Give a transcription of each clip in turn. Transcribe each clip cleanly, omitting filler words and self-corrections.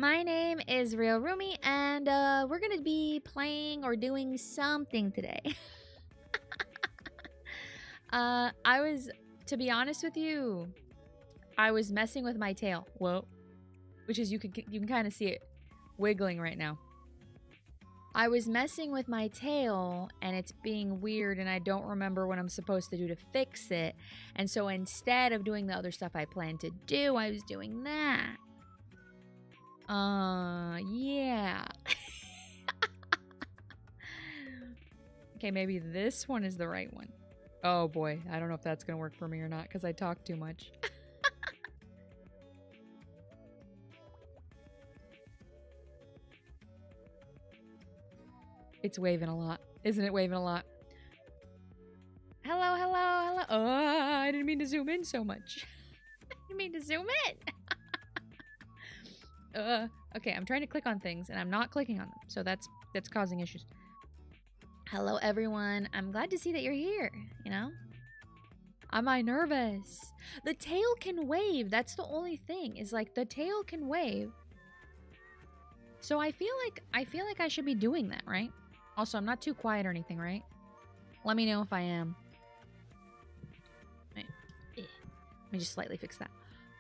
My name is Real Rumi, and we're gonna be playing or doing something today. To be honest with you, I was messing with my tail. Whoa, which is you can kind of see it wiggling right now. I was messing with my tail and it's being weird and I don't remember what I'm supposed to do to fix it. And so instead of doing the other stuff I planned to do, I was doing that. Yeah. Okay, maybe this one is the right one. Oh boy, I don't know if that's gonna work for me or not because I talk too much. It's waving a lot. Isn't it waving a lot? Hello, hello, hello. Oh, I didn't mean to zoom in so much. I didn't mean to zoom in. Okay, I'm trying to click on things and I'm not clicking on them. So that's causing issues. Hello, everyone. I'm glad to see that you're here, you know? Am I nervous? The tail can wave. That's the only thing. Is like the tail can wave. So I feel like I should be doing that, right? Also, I'm not too quiet or anything, right? Let me know if I am. Right. Let me just slightly fix that.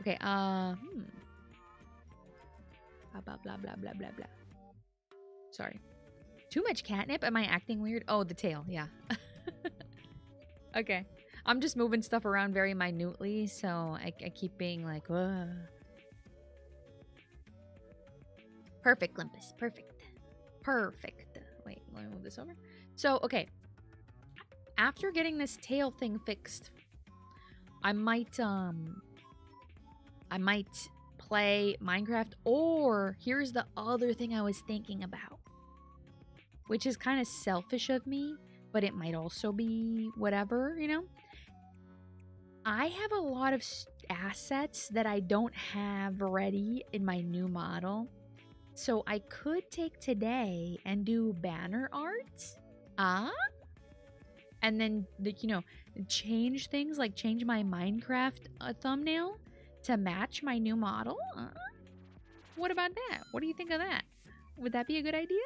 Okay, blah, blah, blah, blah, blah, blah, blah. Sorry. Too much catnip? Am I acting weird? Oh, the tail, yeah. Okay. I'm just moving stuff around very minutely, so I keep being like, whoa. Perfect, Limpus. Perfect. Perfect. Wait, let me move this over. So, okay. After getting this tail thing fixed, I might play Minecraft, or here's the other thing I was thinking about, which is kind of selfish of me, but it might also be whatever, you know? I have a lot of assets that I don't have ready in my new model. So I could take today and do banner art. And then, you know, change things, like change my Minecraft thumbnail to match my new model. What about that? What do you think of that? Would that be a good idea?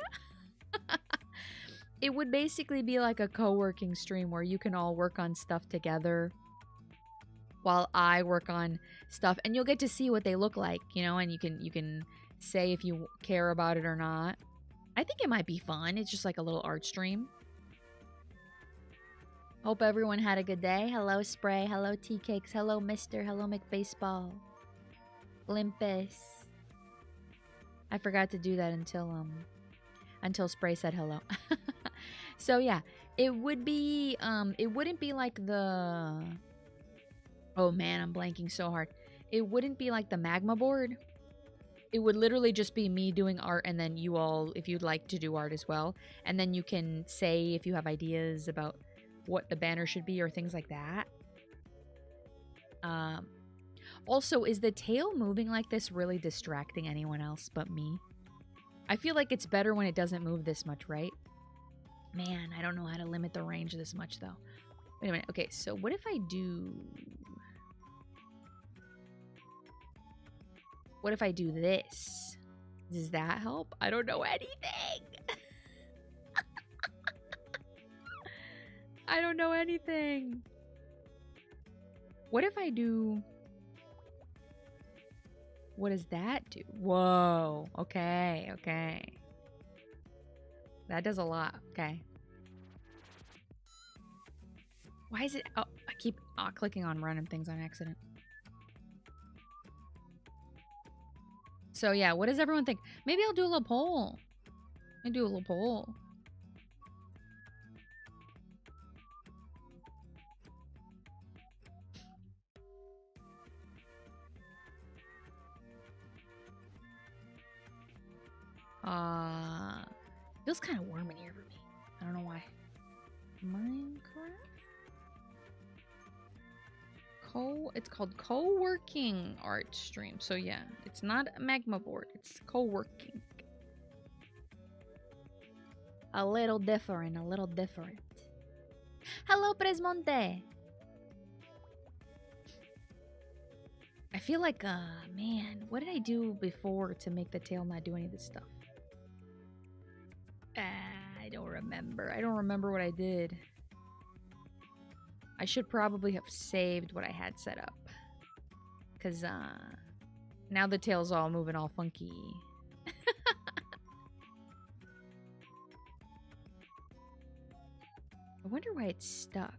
It would basically be like a co-working stream where you can all work on stuff together while I work on stuff, and you'll get to see what they look like, you know, and you can say if you care about it or not. I think it might be fun. It's just like a little art stream. Hope everyone had a good day. Hello, Spray. Hello, Tea-Cakes. Hello, Mister. Hello, McBaseball. Limpus. I forgot to do that until Spray said hello. So yeah, it would be it wouldn't be like the, oh man, I'm blanking so hard. It wouldn't be like the magma board. It would literally just be me doing art, and then you all, if you'd like to do art as well, and then you can say if you have ideas about what the banner should be or things like that. Also, is the tail moving like this really distracting anyone else but me? I feel like it's better when it doesn't move this much, right? Man, I don't know how to limit the range this much, though. Wait a minute. Okay, so what if I do... What if I do this? Does that help? I don't know anything. I don't know anything. What if I do... What does that do? Whoa. Okay, okay. That does a lot. Okay. Why is it... Oh, I keep clicking on random things on accident. So yeah, what does everyone think? Maybe I'll do a little poll. I'll do a little poll. Feels kind of warm in here for me. I don't know why. Minecraft? It's called co-working art stream. So yeah, it's not a magma board. It's co-working. A little different, a little different. Hello, Presmonte. I feel like, man, what did I do before to make the tail not do any of this stuff? I don't remember. I don't remember what I did. I should probably have saved what I had set up. Because, now the tail's all moving all funky. I wonder why it's stuck.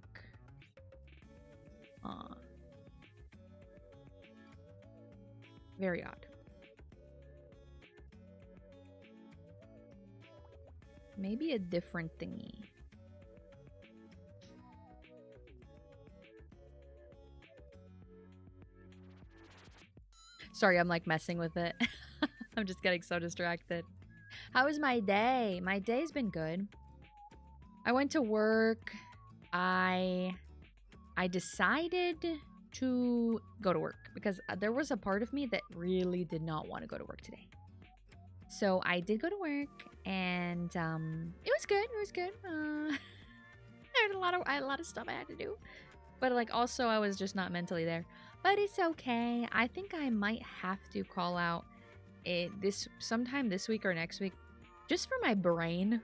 Very odd. Maybe a different thingy. Sorry, I'm like messing with it. I'm just getting so distracted. How was my day? My day's been good. I went to work. I decided to go to work because there was a part of me that really did not want to go to work today. So I did go to work, and it was good. It was good. I had a lot of stuff I had to do, but like also I was just not mentally there. But it's okay. I think I might have to call out sometime this week or next week, just for my brain,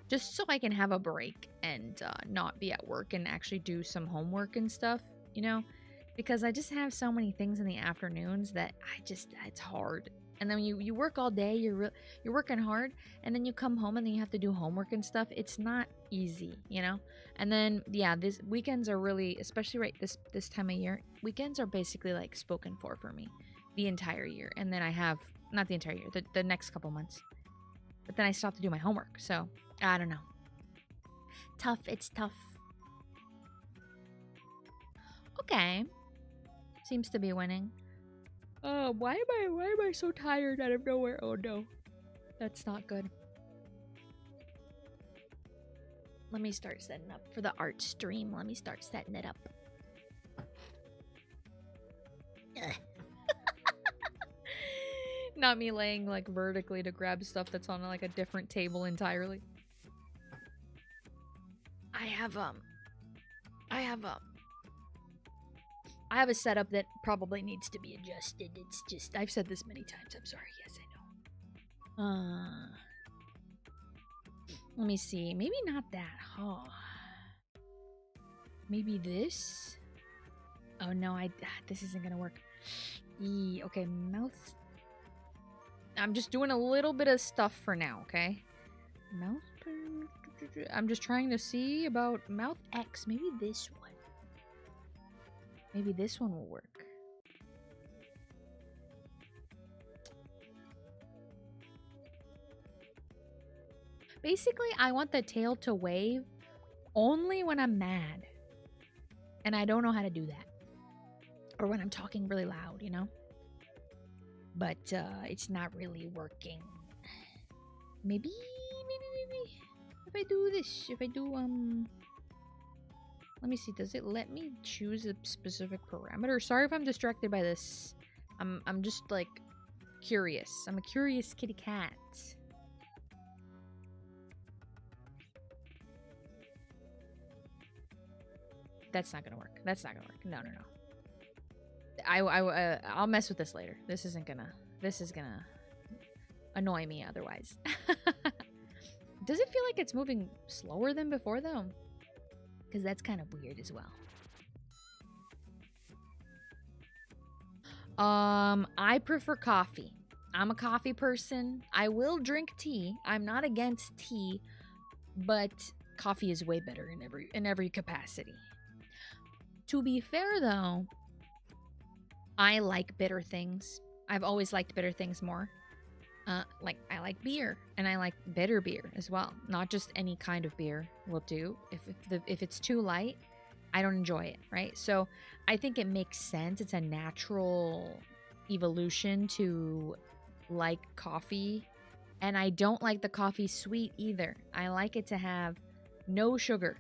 just so I can have a break and not be at work and actually do some homework and stuff, you know, because I just have so many things in the afternoons that it's hard. And then you work all day, you're working hard, and then you come home and then you have to do homework and stuff. It's not easy, you know? And then, yeah, these weekends are really, especially right this time of year, weekends are basically like spoken for me the entire year. And then I have, not the entire year, the next couple months. But then I still have to do my homework, so I don't know. Tough, it's tough. Okay. Seems to be winning. Why am I so tired out of nowhere? Oh no. That's not good. Let me start setting up for the art stream. Let me start setting it up. Not me laying like vertically to grab stuff that's on like a different table entirely. I have a setup that probably needs to be adjusted. It's just, I've said this many times. I'm sorry. Yes, I know. Let me see. Maybe not that. Oh. Maybe this? Oh no, this isn't gonna work. Okay, mouth. I'm just doing a little bit of stuff for now, okay? Mouth. I'm just trying to see about mouth X. Maybe this one. Maybe this one will work. Basically, I want the tail to wave only when I'm mad. And I don't know how to do that. Or when I'm talking really loud, you know? But it's not really working. Maybe. If I do this, let me see, does it let me choose a specific parameter? Sorry if I'm distracted by this. I'm just like curious. I'm a curious kitty cat. That's not gonna work. That's not gonna work. No. I'll mess with this later. This is gonna annoy me otherwise. Does it feel like it's moving slower than before though? Because that's kind of weird as well. I prefer coffee. I'm a coffee person. I will drink tea. I'm not against tea, but coffee is way better in every capacity. To be fair though, I like bitter things. I've always liked bitter things more. Like I like beer, and I like bitter beer as well. Not just any kind of beer will do. If it's too light, I don't enjoy it, right? So I think it makes sense. It's a natural evolution to like coffee, and I don't like the coffee sweet either. I like it to have no sugar.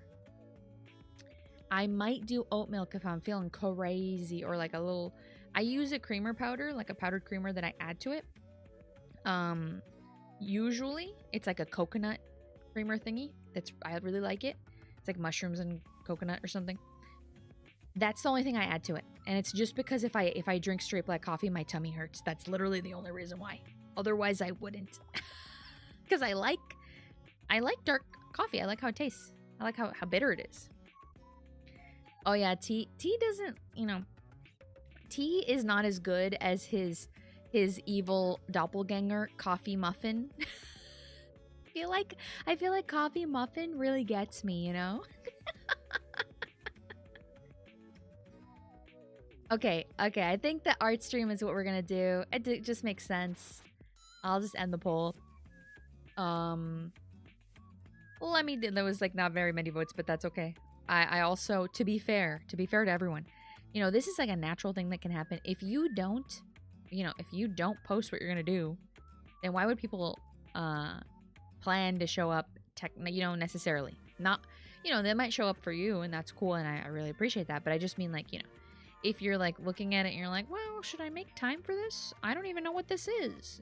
I might do oat milk if I'm feeling crazy, or like a little. I use a creamer powder, like a powdered creamer that I add to it. Usually it's like a coconut creamer thingy. I really like it. It's like mushrooms and coconut or something. That's the only thing I add to it. And it's just because if I drink straight black coffee, my tummy hurts. That's literally the only reason why. Otherwise, I wouldn't. Because I like dark coffee. I like how it tastes. I like how bitter it is. Oh yeah, tea doesn't, tea is not as good as his evil doppelganger coffee muffin. I feel like coffee muffin really gets me, Okay, I think the art stream is what we're gonna do. It just makes sense. I'll just end the poll. Let me do, there was like not very many votes, but that's okay. I also, to be fair to everyone, this is like a natural thing that can happen. If you don't post what you're gonna do, then why would people plan to show up necessarily? Not, they might show up for you and that's cool and I really appreciate that, but I just mean like, if you're like looking at it and you're like, well, should I make time for this? I don't even know what this is,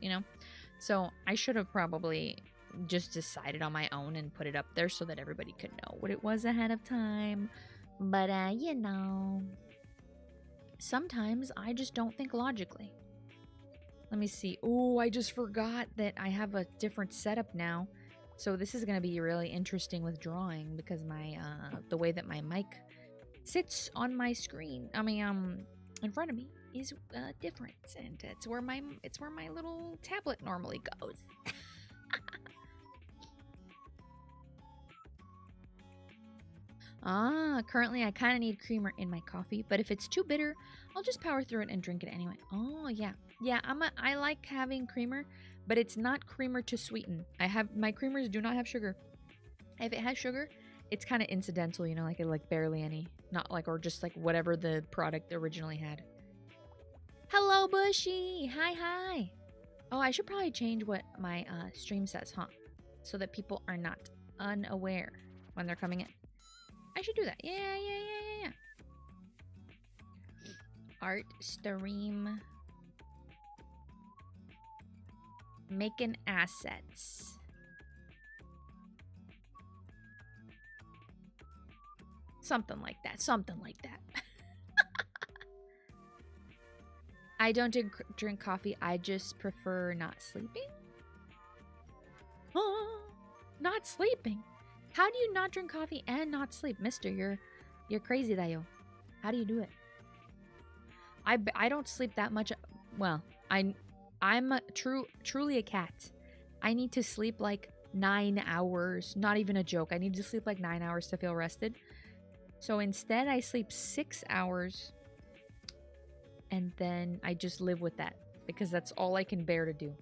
So I should have probably just decided on my own and put it up there so that everybody could know what it was ahead of time. But, sometimes I just don't think logically. Let me see. Oh, I just forgot that I have a different setup now. So this is going to be really interesting with drawing because my, the way that my mic sits on my screen, in front of me is different, and it's where my little tablet normally goes. Currently I kind of need creamer in my coffee, but if it's too bitter, I'll just power through it and drink it anyway. Oh yeah, I like having creamer, but it's not creamer to sweeten. My creamers do not have sugar. If it has sugar, it's kind of incidental, like barely any. Not like, or just like whatever the product originally had. Hello, Bushy! Hi! Oh, I should probably change what my stream says, huh? So that people are not unaware when they're coming in. I should do that. Yeah. Art stream. Making assets. Something like that. I don't drink coffee. I just prefer not sleeping. Not sleeping? How do you not drink coffee and not sleep? Mister, you're crazy, Dayo. How do you do it? I don't sleep that much. Well, I'm truly a cat. I need to sleep like 9 hours. Not even a joke. I need to sleep like 9 hours to feel rested. So instead, I sleep 6 hours. And then I just live with that. Because that's all I can bear to do.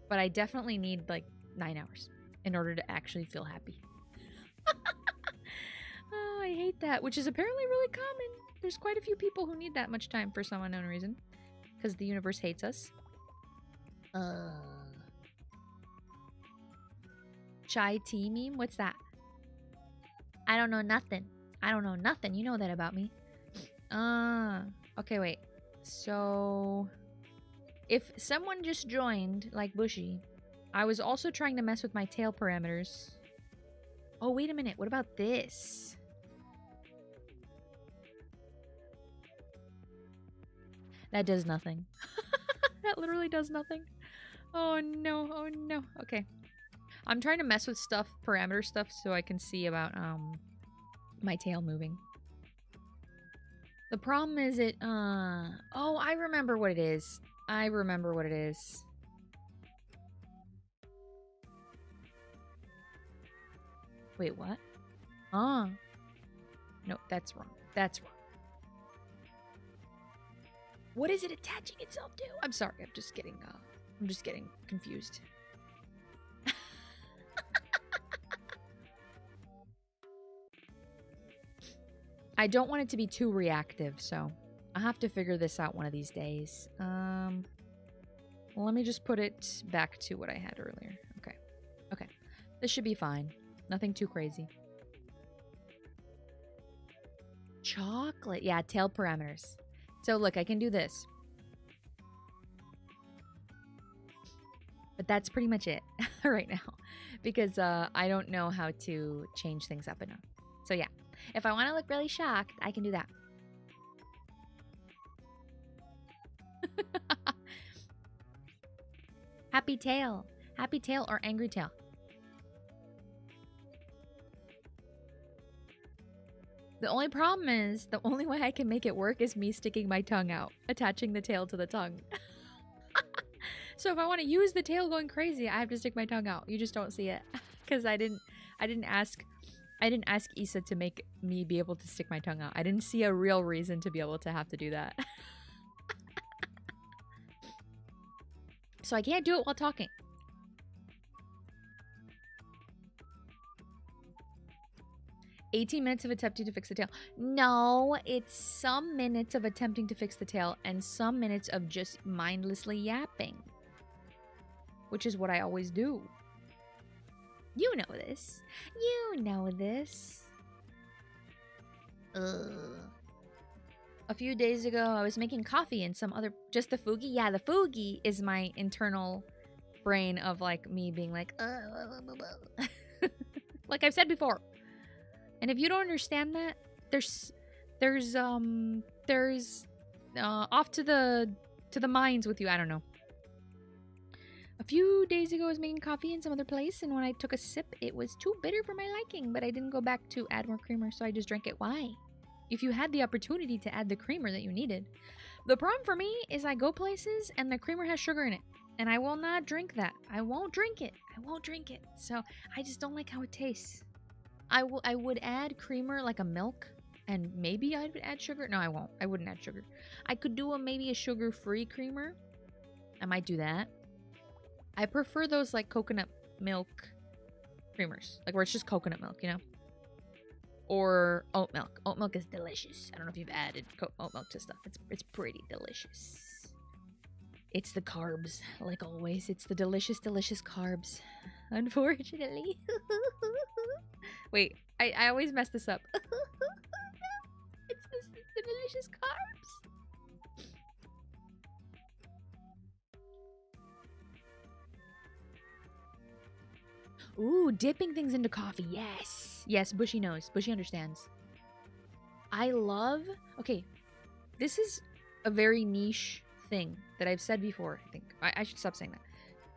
But I definitely need like 9 hours in order to actually feel happy. Oh, I hate that. Which is apparently really common. There's quite a few people who need that much time for some unknown reason. Because the universe hates us. Chai tea meme? What's that? I don't know nothing. You know that about me. Okay, wait. So, if someone just joined, like Bushy, I was also trying to mess with my tail parameters. Oh, wait a minute. What about this? That does nothing. That literally does nothing. Oh no. Okay. I'm trying to mess with parameter stuff, so I can see about my tail moving. The problem is oh, I remember what it is. Wait, what? No, that's wrong. What is it attaching itself to? I'm sorry, I'm just getting confused. I don't want it to be too reactive, so I'll have to figure this out one of these days. Let me just put it back to what I had earlier. Okay. This should be fine. Nothing too crazy. Chocolate. Yeah, tail parameters. So look, I can do this. But that's pretty much it right now. Because I don't know how to change things up enough. So yeah, if I want to look really shocked, I can do that. Happy tail. Happy tail or angry tail? The only problem is, the only way I can make it work is me sticking my tongue out, attaching the tail to the tongue. So if I want to use the tail going crazy, I have to stick my tongue out. You just don't see it. Because I didn't ask Issa to make me be able to stick my tongue out. I didn't see a real reason to be able to have to do that. So I can't do it while talking. "18 minutes of attempting to fix the tail." No, it's some minutes of attempting to fix the tail and some minutes of just mindlessly yapping. Which is what I always do. You know this. You know this. A few days ago, I was making coffee and some other... Just the fugi? Yeah, the fugi is my internal brain of, like, me being like... Like I've said before. And if you don't understand that, there's off to the mines with you. I don't know. A few days ago, I was making coffee in some other place, and when I took a sip, it was too bitter for my liking, but I didn't go back to add more creamer, so I just drank it. Why? If you had the opportunity to add the creamer that you needed. The problem for me is I go places, and the creamer has sugar in it, and I will not drink that. I won't drink it. I won't drink it. So I just don't like how it tastes. I would add creamer like a milk, and maybe I would add sugar. No, I won't. I wouldn't add sugar. I could do maybe a sugar-free creamer. I might do that. I prefer those like coconut milk creamers, like where it's just coconut milk, you know? Or oat milk. Oat milk is delicious. I don't know if you've added oat milk to stuff. It's pretty delicious. It's the carbs, like always. It's the delicious, delicious carbs. Unfortunately. Wait, I always mess this up. It's the delicious carbs. Ooh, dipping things into coffee. Yes. Yes, Bushy knows. Bushy understands. I love... Okay, this is a very niche thing that I've said before, I think. I should stop saying that.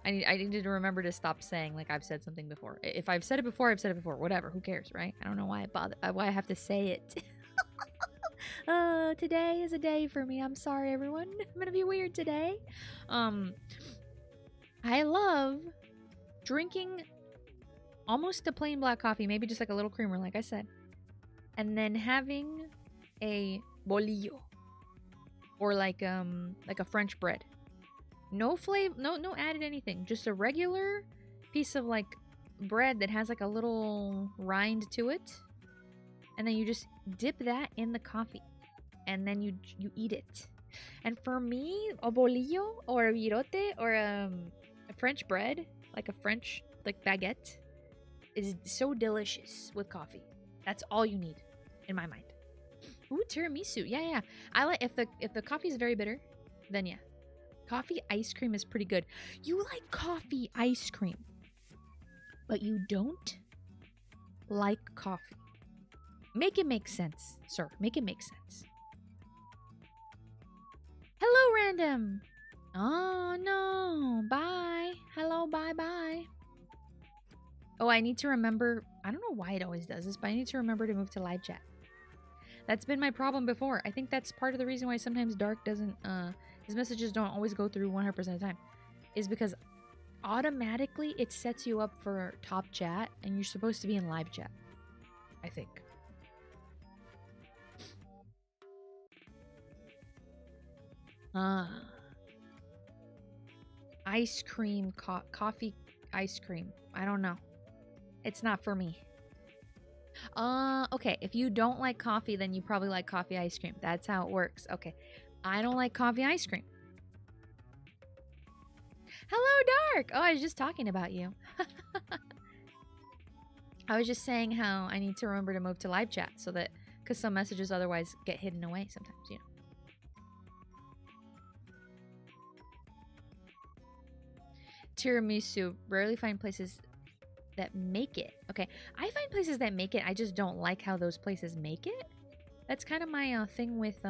I needed to remember to stop saying like I've said something before. If I've said it before, I've said it before. Whatever. Who cares, right? I don't know why why I have to say it. Today is a day for me. I'm sorry, everyone. I'm gonna be weird today. I love drinking almost a plain black coffee, maybe just like a little creamer, like I said, and then having a bolillo or like a French bread. No flavor, no added anything. Just a regular piece of like bread that has like a little rind to it, and then you just dip that in the coffee, and then you eat it. And for me, a bolillo or a virote or a French bread, like a French like baguette, is so delicious with coffee. That's all you need, in my mind. Ooh, tiramisu. Yeah. I like if the coffee is very bitter, then yeah. Coffee ice cream is pretty good. You like coffee ice cream, but you don't like coffee. Make it make sense, sir. Make it make sense. Hello, random. Oh, no. Bye. Hello, bye-bye. Oh, I need to remember. I don't know why it always does this, but I need to remember to move to live chat. That's been my problem before. I think that's part of the reason why sometimes Dark doesn't, his messages don't always go through 100% of the time. Is because automatically it sets you up for top chat and you're supposed to be in live chat. I think. Ice cream, coffee ice cream. I don't know. It's not for me. Okay. If you don't like coffee, then you probably like coffee ice cream. That's how it works. Okay. I don't like coffee ice cream. Hello, Dark! Oh, I was just talking about you. I was just saying how I need to remember to move to live chat so that... Because some messages otherwise get hidden away sometimes, you know. Tiramisu. Rarely find places that make it. Okay, I find places that make it. I just don't like how those places make it. That's kind of my thing with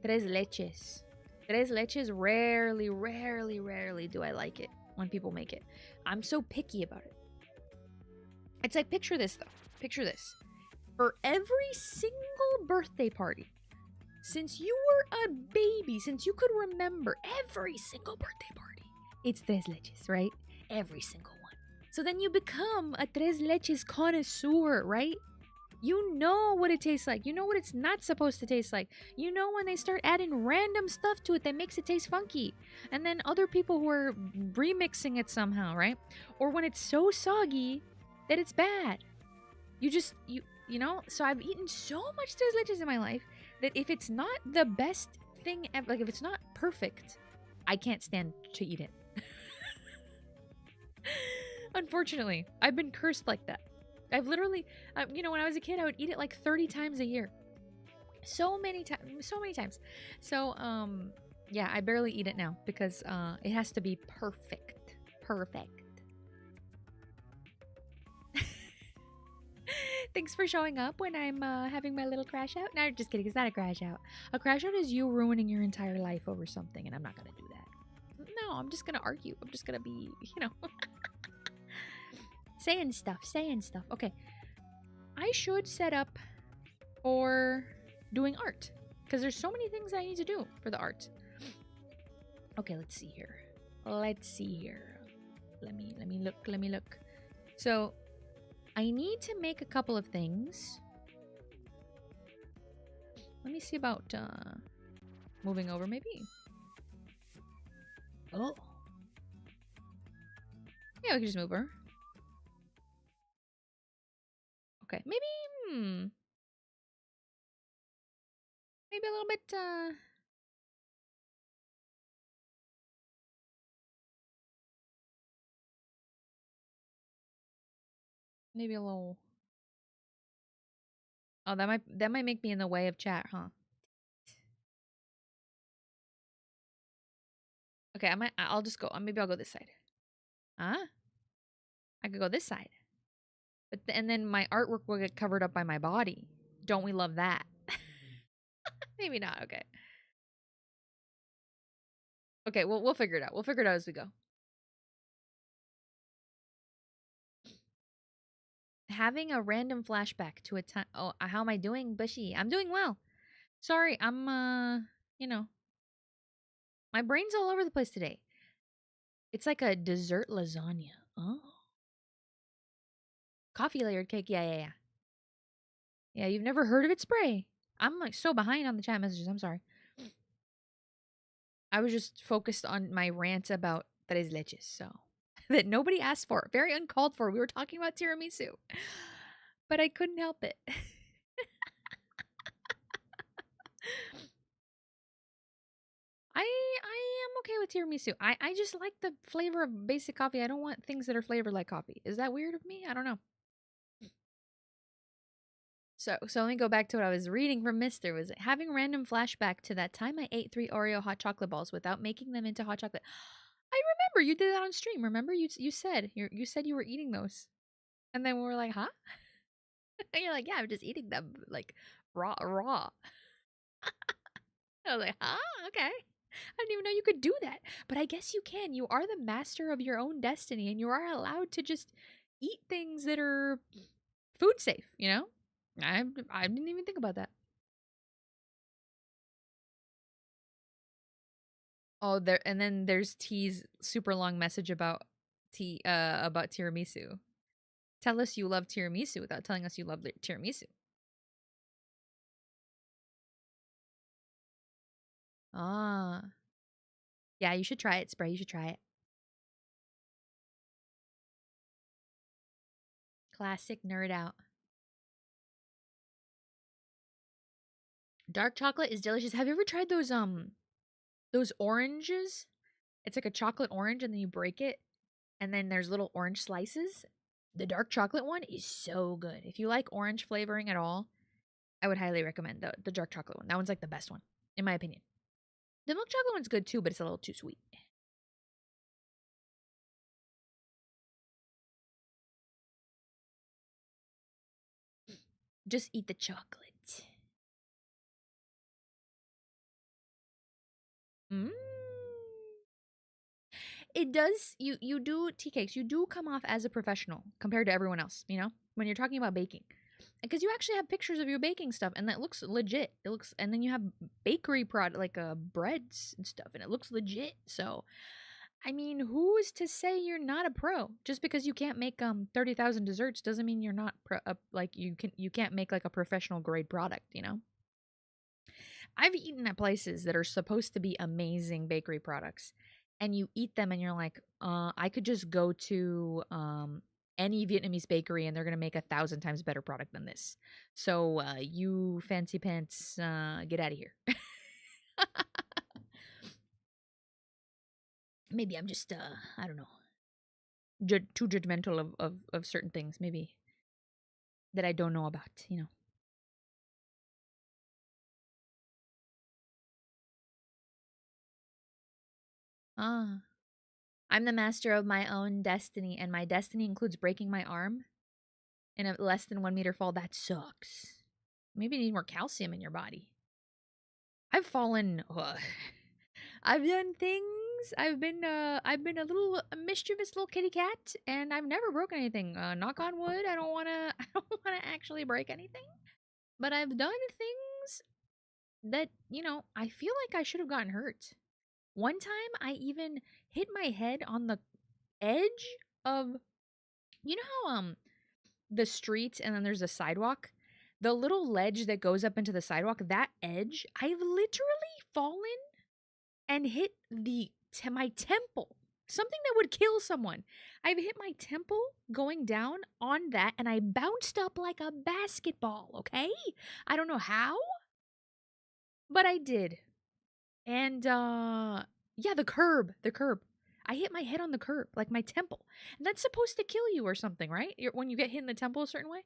Tres leches. Tres leches, rarely, rarely, rarely do I like it when people make it. I'm so picky about it. It's like, picture this though. Picture this. For every single birthday party, since you were a baby, since you could remember every single birthday party, it's tres leches, right? Every single one. So then you become a tres leches connoisseur, right? You know what it tastes like. You know what it's not supposed to taste like. You know when they start adding random stuff to it that makes it taste funky. And then other people who are remixing it somehow, right? Or when it's so soggy that it's bad. You know? So I've eaten so much tres leches in my life that if it's not the best thing ever, like if it's not perfect, I can't stand to eat it. Unfortunately, I've been cursed like that. I've literally, you know, when I was a kid, I would eat it like 30 times a year. So many times. So, yeah, I barely eat it now because it has to be perfect. Perfect. Thanks for showing up when I'm having my little crash out. No, just kidding. It's not a crash out. A crash out is you ruining your entire life over something, and I'm not going to do that. No, I'm just going to argue. I'm just going to be, you know, saying stuff. Okay. I should set up for doing art because there's so many things I need to do for the art. Okay, let's see here. Let me look. So I need to make a couple of things. Let me see about moving over maybe. Oh. Yeah, we can just move her. Okay, maybe maybe a little bit maybe a little. Oh, that might make me in the way of chat, huh? Okay, I'll just go. Maybe I'll go this side. Huh? I could go this side. But and then my artwork will get covered up by my body. Don't we love that? Maybe not. Okay. Okay, we'll figure it out. We'll figure it out as we go. Having a random flashback to a time. Oh, how am I doing, Bushy? I'm doing well. Sorry, I'm you know, my brain's all over the place today. It's like a dessert lasagna. Oh. Coffee layered cake. Yeah. Yeah, you've never heard of it, Spray? I'm like so behind on the chat messages. I'm sorry. I was just focused on my rant about tres leches, so that nobody asked for. Very uncalled for. We were talking about tiramisu, but I couldn't help it. I am okay with tiramisu. I just like the flavor of basic coffee. I don't want things that are flavored like coffee. Is that weird of me? I don't know. So let me go back to what I was reading from Mister. Was having random flashback to that time I ate 3 Oreo hot chocolate balls without making them into hot chocolate. I remember you did that on stream. Remember you said you said you were eating those, and then we were like, huh? And you're like, yeah, I'm just eating them like raw. I was like, huh? Okay. I didn't even know you could do that. But I guess you can. You are the master of your own destiny, and you are allowed to just eat things that are food safe, you know? I didn't even think about that. Oh, there and then there's T's super long message about about tiramisu. Tell us you love tiramisu without telling us you love tiramisu. Ah. Yeah, you should try it, Spray. You should try it. Classic nerd out. Dark chocolate is delicious. Have you ever tried those oranges? It's like a chocolate orange and then you break it and then there's little orange slices. The dark chocolate one is so good. If you like orange flavoring at all, I would highly recommend the dark chocolate one. That one's like the best one, in my opinion. The milk chocolate one's good too, but it's a little too sweet. Just eat the chocolate. Mm. It does. You do tea cakes. You do come off as a professional compared to everyone else. You know, when you're talking about baking, because you actually have pictures of your baking stuff, and that looks legit. It looks, and then you have bakery product like breads and stuff, and it looks legit. So, I mean, who is to say you're not a pro? Just because you can't make 30,000 desserts doesn't mean you're not like you can't make like a professional grade product. You know. I've eaten at places that are supposed to be amazing bakery products, and you eat them and you're like, I could just go to any Vietnamese bakery and they're gonna make 1,000 times better product than this. So you fancy pants, get out of here. Maybe I'm just I don't know, too judgmental of certain things, maybe that I don't know about. You know. Ah. I'm the master of my own destiny, and my destiny includes breaking my arm in a less than 1 meter fall. That sucks. Maybe you need more calcium in your body. I've fallen. I've done things. I've been a little a mischievous little kitty cat, and I've never broken anything. Knock on wood. I don't wanna. I don't wanna actually break anything. But I've done things that I feel like I should have gotten hurt. One time, I even hit my head on the edge of. You know how the street and then there's a sidewalk? The little ledge that goes up into the sidewalk, that edge, I've literally fallen and hit my temple. Something that would kill someone. I've hit my temple going down on that and I bounced up like a basketball, okay? I don't know how, but I did. And yeah, the curb. I hit my head on the curb, like my temple. And that's supposed to kill you or something, right? When you get hit in the temple a certain way.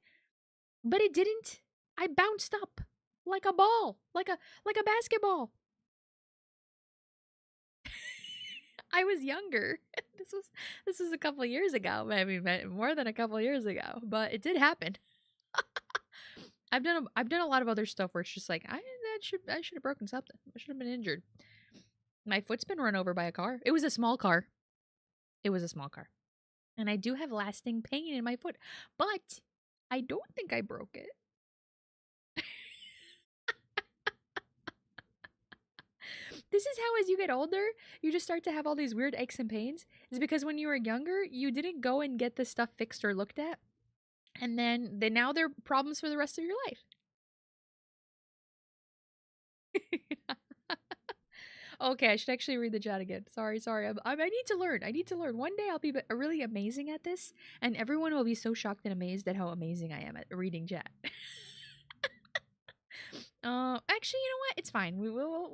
But it didn't. I bounced up like a ball, like a basketball. I was younger. This was a couple years ago. Maybe more than a couple years ago, but it did happen. I've done a lot of other stuff where it's just like I should have broken something. I should have been injured. My foot's been run over by a car. It was a small car. It was a small car. And I do have lasting pain in my foot, but I don't think I broke it. This is how, as you get older, you just start to have all these weird aches and pains. Is because when you were younger, you didn't go and get this stuff fixed or looked at, and then now they're problems for the rest of your life. Okay, I should actually read the chat again. Sorry. I need to learn. I need to learn. One day I'll be really amazing at this, and everyone will be so shocked and amazed at how amazing I am at reading chat. Actually, you know what? It's fine. We'll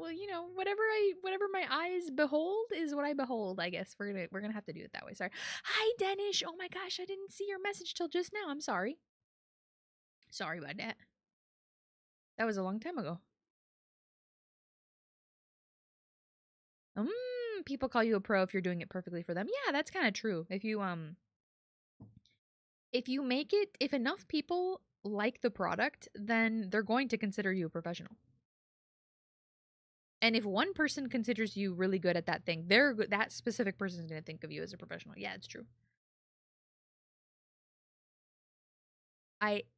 whatever my eyes behold is what I behold. I guess we're gonna have to do it that way. Sorry. Hi, Danish. Oh my gosh, I didn't see your message till just now. I'm sorry. Sorry about that. That was a long time ago. People call you a pro if you're doing it perfectly for them. Yeah, that's kind of true. If you make it, if enough people like the product, then they're going to consider you a professional. And if one person considers you really good at that thing, that specific person is going to think of you as a professional. Yeah, it's true.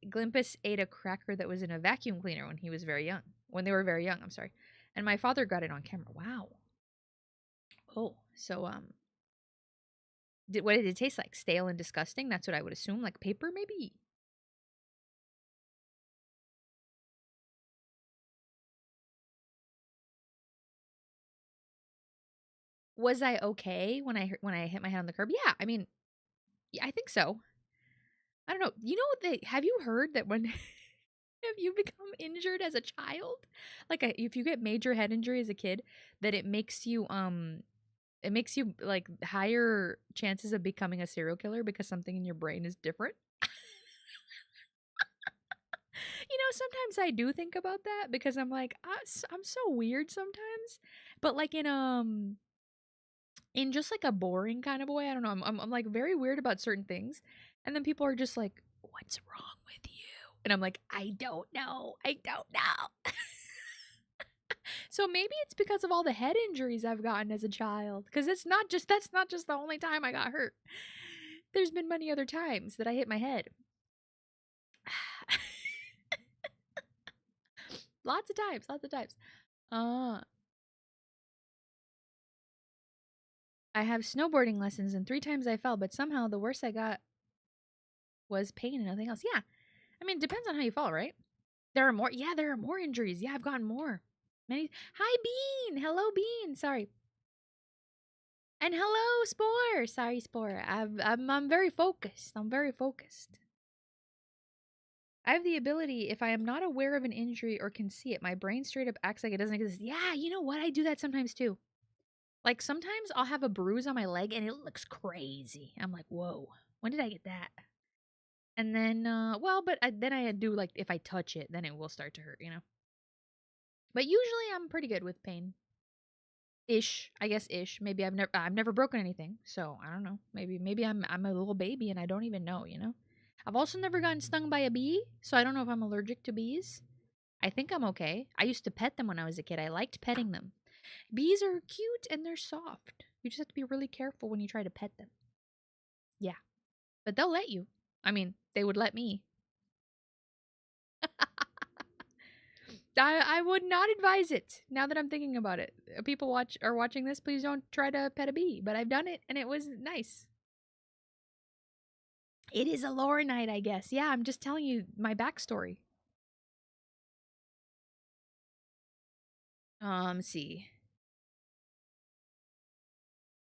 Glimpus ate a cracker that was in a vacuum cleaner when he was very young. When they were very young, I'm sorry. And my father got it on camera. Wow. Oh, so what did it taste like? Stale and disgusting? That's what I would assume. Like paper, maybe. Was I okay when I hit my head on the curb? Yeah, I mean, yeah, I think so. I don't know. You know, have you heard that when if you become injured as a child, like if you get major head injury as a kid, that it makes you like higher chances of becoming a serial killer because something in your brain is different. Sometimes I do think about that because I'm like, I'm so weird sometimes, but like in just like a boring kind of way. I don't know. I'm like very weird about certain things, and then people are just like, "What's wrong with you?" And I'm like, "I don't know. I don't know." So maybe it's because of all the head injuries I've gotten as a child. Because that's not just the only time I got hurt. There's been many other times that I hit my head. Lots of times. I have snowboarding lessons, and 3 times I fell, but somehow the worst I got was pain and nothing else. Yeah. I mean, it depends on how you fall, right? There are more. Yeah, there are more injuries. Yeah, I've gotten more. Many. Hi, Bean. Hello, Bean. Sorry. And hello, Spore. Sorry, Spore. I'm very focused. I'm very focused. I have the ability, if I am not aware of an injury or can see it, my brain straight up acts like it doesn't exist. Yeah, you know what? I do that sometimes too. Like sometimes I'll have a bruise on my leg and it looks crazy. I'm like, whoa, when did I get that? And then, then I do like if I touch it, then it will start to hurt, you know. But usually I'm pretty good with pain. Ish, I guess ish. Maybe I've never broken anything, so I don't know. Maybe I'm a little baby and I don't even know, you know. I've also never gotten stung by a bee, so I don't know if I'm allergic to bees. I think I'm okay. I used to pet them when I was a kid. I liked petting them. Bees are cute and they're soft. You just have to be really careful when you try to pet them. Yeah. But they'll let you. I mean, they would let me. I would not advise it. Now that I'm thinking about it, people are watching this. Please don't try to pet a bee. But I've done it, and it was nice. It is a lore night, I guess. Yeah, I'm just telling you my backstory. See.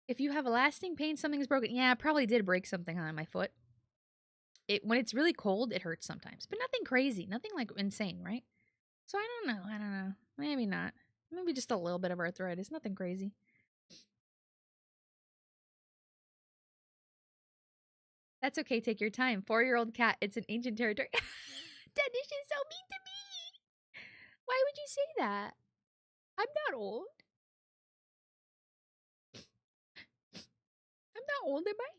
If you have a lasting pain, something's broken. Yeah, I probably did break something on my foot. When it's really cold, it hurts sometimes, but nothing crazy, nothing like insane, right? So I don't know. Maybe not. Maybe just a little bit of arthritis, nothing crazy. That's okay. Take your time. 4-year-old cat. It's an ancient territory. Dennis is so mean to me. Why would you say that? I'm not old. I'm not old, am I?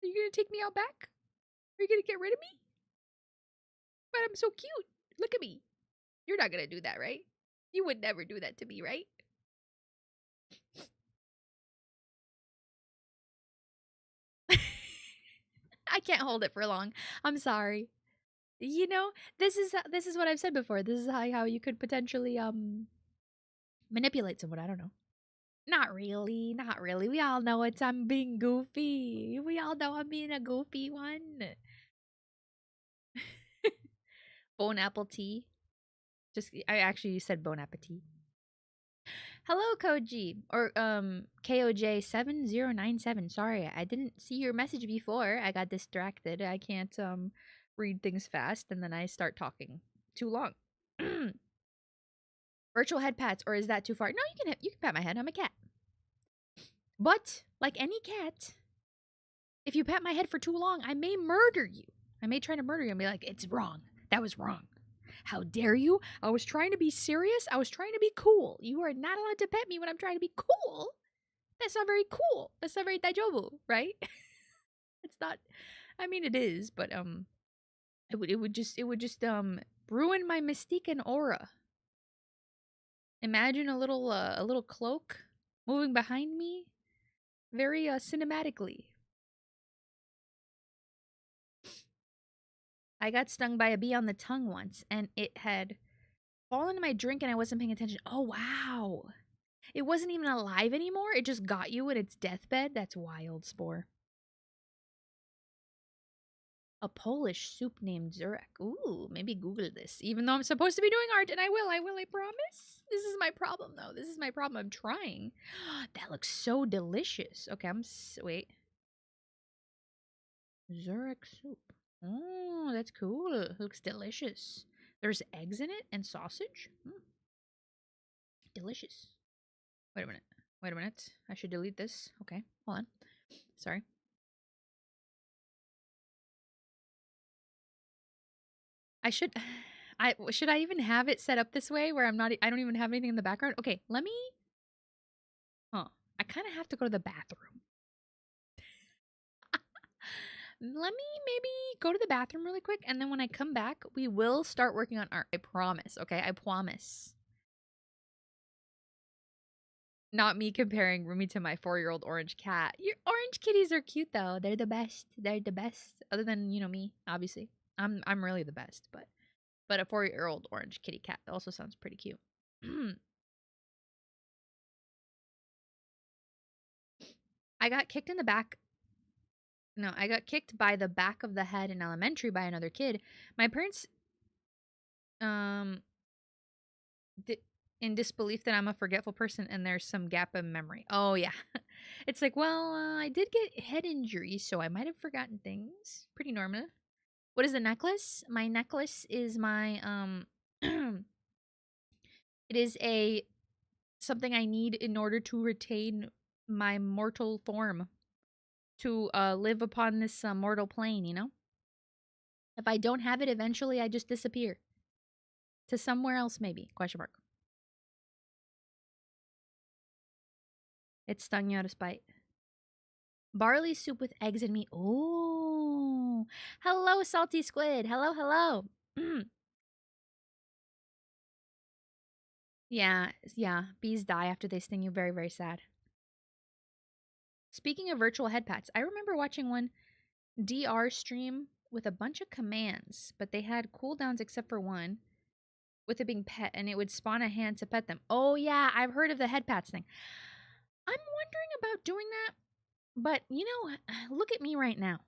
Are you gonna take me out back? Are you gonna get rid of me? But I'm so cute. Look at me. You're not gonna do that, right? You would never do that to me, right? I can't hold it for long. I'm sorry. You know, this is what I've said before. This is how you could potentially manipulate someone. I don't know. Not really, not really. We all know I'm being goofy. We all know I'm being a goofy one. Bon apple tea. I actually said bon appetit. Hello, Koji or KOJ7097. Sorry, I didn't see your message before. I got distracted. I can't read things fast, and then I start talking too long. Virtual head pats, or is that too far? No, you can pat my head. I'm a cat. But like any cat, if you pat my head for too long, I may murder you. I may try to murder you and be like, it's wrong. That was wrong. How dare you? I was trying to be serious. I was trying to be cool. You are not allowed to pet me when I'm trying to be cool. That's not very cool. That's not very daijoubu, right? It's not. I mean, it is, but it would just ruin my mystique and aura. Imagine a little cloak moving behind me, very cinematically. I got stung by a bee on the tongue once, and it had fallen in my drink, and I wasn't paying attention. Oh wow! It wasn't even alive anymore. It just got you in its deathbed. That's wild, Spore. A Polish soup named Zurek. Ooh, maybe Google this. Even though I'm supposed to be doing art, and I will, I promise. This is my problem, though. This is my problem. I'm trying. That looks so delicious. Okay, wait. Zurek soup. Oh, that's cool. It looks delicious. There's eggs in it and sausage. Delicious. Wait a minute. Wait a minute. I should delete this. Okay, hold on. Sorry. Should I even have it set up this way where I don't even have anything in the background? Okay, let me. I kind of have to go to the bathroom. Let me maybe go to the bathroom really quick, and then when I come back, we will start working on art. I promise, okay? I promise. Not me comparing Rumi to my 4-year-old orange cat. Your orange kitties are cute though. They're the best. They're the best. Other than, me, obviously. I'm really the best, but a 4-year-old orange kitty cat also sounds pretty cute. I got kicked in the back. No, I got kicked by the back of the head in elementary by another kid. My parents um in disbelief that I'm a forgetful person and there's some gap in memory. Oh yeah. It's like, well, I did get head injuries, so I might have forgotten things. Pretty normal. What is the necklace? My necklace is my it is a something I need in order to retain my mortal form, to live upon this mortal plane. If I don't have it, eventually I just disappear to somewhere else, maybe. Question mark. It stung you out of spite. Barley soup with eggs and meat. Oh, hello, salty squid. Hello, hello. Yeah, yeah. Bees die after they sting you. Very, very sad. Speaking of virtual head pats, I remember watching one DR stream with a bunch of commands, but they had cooldowns except for one, with it being pet, and it would spawn a hand to pet them. Oh yeah, I've heard of the head pats thing. I'm wondering about doing that, but look at me right now.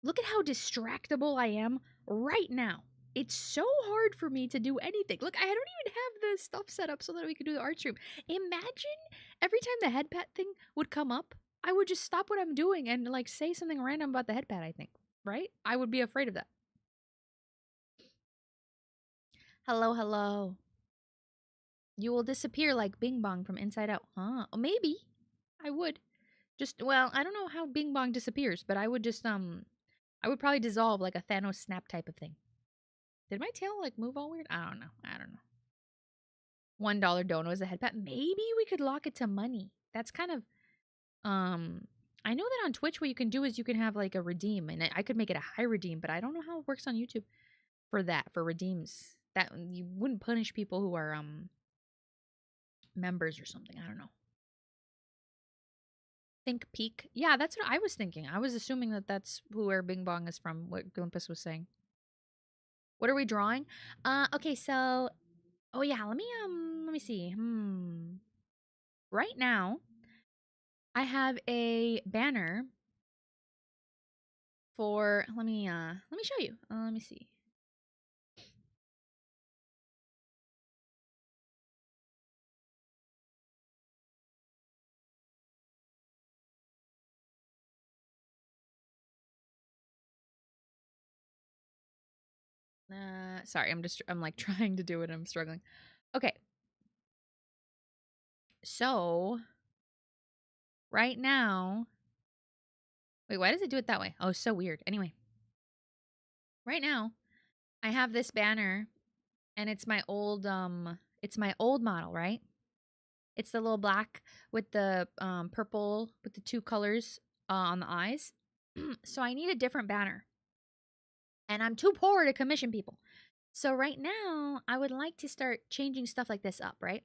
Look at how distractible I am right now. It's so hard for me to do anything. Look, I don't even have the stuff set up so that we could do the art stream. Imagine every time the head pat thing would come up, I would just stop what I'm doing and say something random about the head pat, I think. Right? I would be afraid of that. Hello, hello. You will disappear like Bing Bong from Inside Out. Huh? Maybe. I would. Well, I don't know how Bing Bong disappears, but I would I would probably dissolve like a Thanos snap type of thing. Did my tail move all weird? I don't know. $1 dono is a head pat. Maybe we could lock it to money. That's kind of I know that on Twitch what you can do is you can have a redeem, and I could make it a high redeem, but I don't know how it works on YouTube for redeems. That you wouldn't punish people who are members or something. I don't know. Think Peak. Yeah, that's what I was thinking. I was assuming that that's where Bing Bong is from, what Glimpus was saying. What are we drawing? Okay, so oh yeah, let me see. Right now, I have a banner for let me show you. Let me see. Sorry, I'm trying to do it. I'm struggling. Okay. So, right now, wait, why does it do it that way? Oh, so weird. Anyway, right now, I have this banner, and it's my old model, right? It's the little black with the purple with the two colors on the eyes. So I need a different banner. And I'm too poor to commission people. So right now, I would like to start changing stuff like this up, right?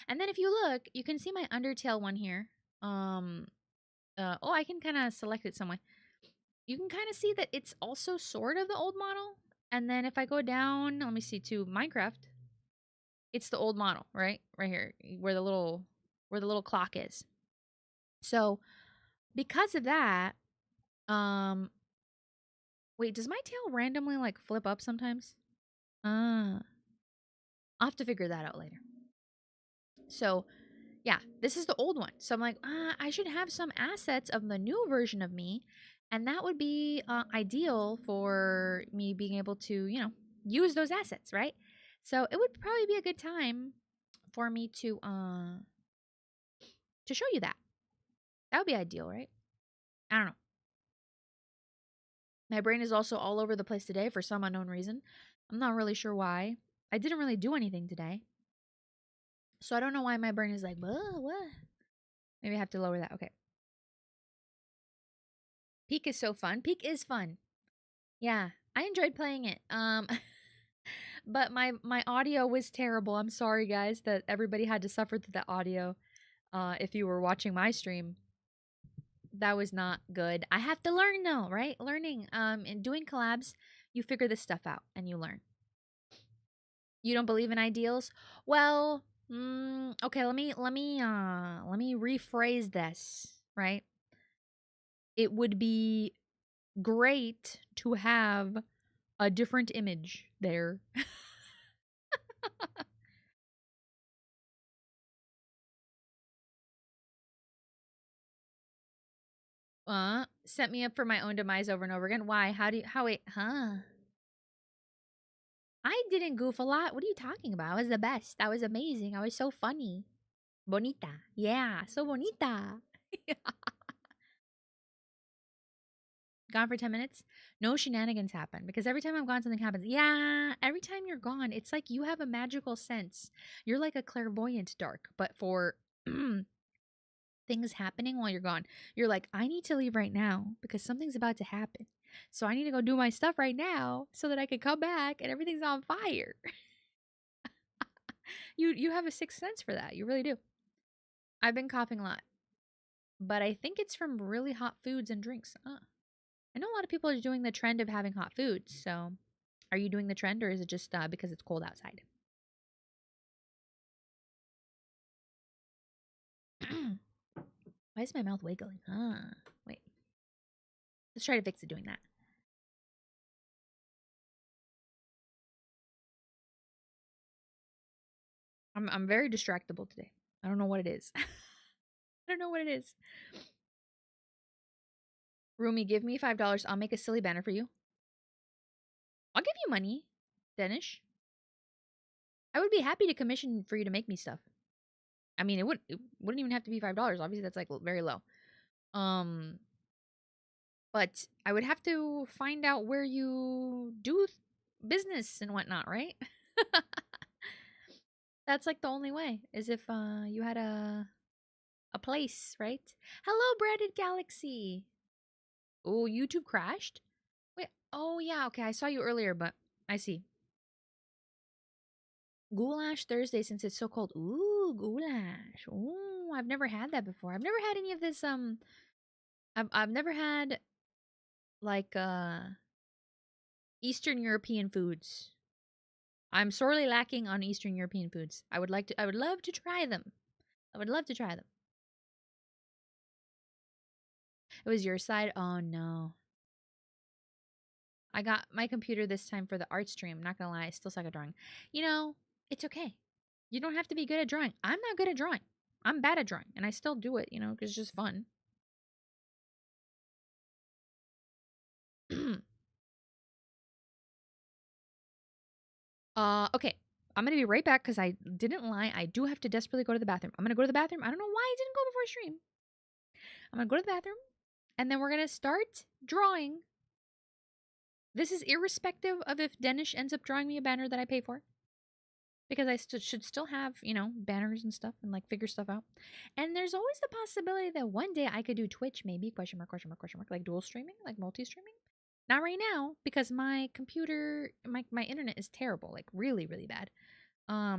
And then if you look, you can see my Undertale one here. I can kind of select it some way. You can kind of see that it's also sort of the old model. And then if I go down, let me see, to Minecraft, it's the old model, right? Right here, where the little clock is. So because of that, wait, does my tail randomly flip up sometimes? I'll have to figure that out later. So yeah, this is the old one. So I'm like, I should have some assets of the new version of me. And that would be ideal for me being able to, use those assets, right? So it would probably be a good time for me to show you that. That would be ideal, right? I don't know. My brain is also all over the place today for some unknown reason. I'm not really sure why. I didn't really do anything today. So I don't know why my brain is like, what? Maybe I have to lower that. Okay. Peak is so fun. Peak is fun. Yeah, I enjoyed playing it. But my audio was terrible. I'm sorry, guys, that everybody had to suffer through the audio. If you were watching my stream, that was not good. I have to learn though, right? Learning. And doing collabs, you figure this stuff out and you learn. You don't believe in ideals? Well, okay. Let me rephrase this. Right? It would be great to have a different image there. Set me up for my own demise over and over again. Why? How wait, huh? I didn't goof a lot. What are you talking about? I was the best. I was amazing. I was so funny. Bonita. Yeah, so bonita. Gone for 10 minutes? No shenanigans happen because every time I'm gone, something happens. Yeah, every time you're gone, it's like you have a magical sense. You're like a clairvoyant dark, but for things happening while you're gone. You're like, I need to leave right now because something's about to happen. So I need to go do my stuff right now so that I can come back and everything's on fire. You have a sixth sense for that. You really do. I've been coughing a lot, but I think it's from really hot foods and drinks. I know a lot of people are doing the trend of having hot foods. So are you doing the trend or is it just because it's cold outside? Why is my mouth wiggling? Wait. Let's try to fix it doing that. I'm very distractible today. I don't know what it is. I don't know what it is. Rumi, give me $5. I'll make a silly banner for you. I'll give you money, Danish. I would be happy to commission for you to make me stuff. I mean, it wouldn't even have to be $5. Obviously, that's like very low. But I would have to find out where you do business and whatnot, right? That's like the only way is if you had a place, right? Hello, Branded Galaxy. Oh, YouTube crashed? Wait, oh yeah, okay. I saw you earlier, but I see. Goulash Thursday since it's so cold. Ooh, goulash. Ooh, I've never had that before. I've never had any of this I've never had like Eastern European foods. I'm sorely lacking on Eastern European foods. I would love to try them. I would love to try them. It was your side? Oh no. I got my computer this time for the art stream. Not gonna lie, I still suck at drawing. You know, it's okay. You don't have to be good at drawing. I'm not good at drawing. I'm bad at drawing, and I still do it, because it's just fun. Okay. I'm gonna be right back because I didn't lie. I do have to desperately go to the bathroom. I'm gonna go to the bathroom. I don't know why I didn't go before stream. I'm gonna go to the bathroom, and then we're gonna start drawing. This is irrespective of if Danish ends up drawing me a banner that I pay for. Because I should still have, banners and stuff and like figure stuff out. And there's always the possibility that one day I could do Twitch, maybe, question mark, like dual streaming, like multi-streaming. Not right now, because my computer, my internet is terrible, like really, really bad. But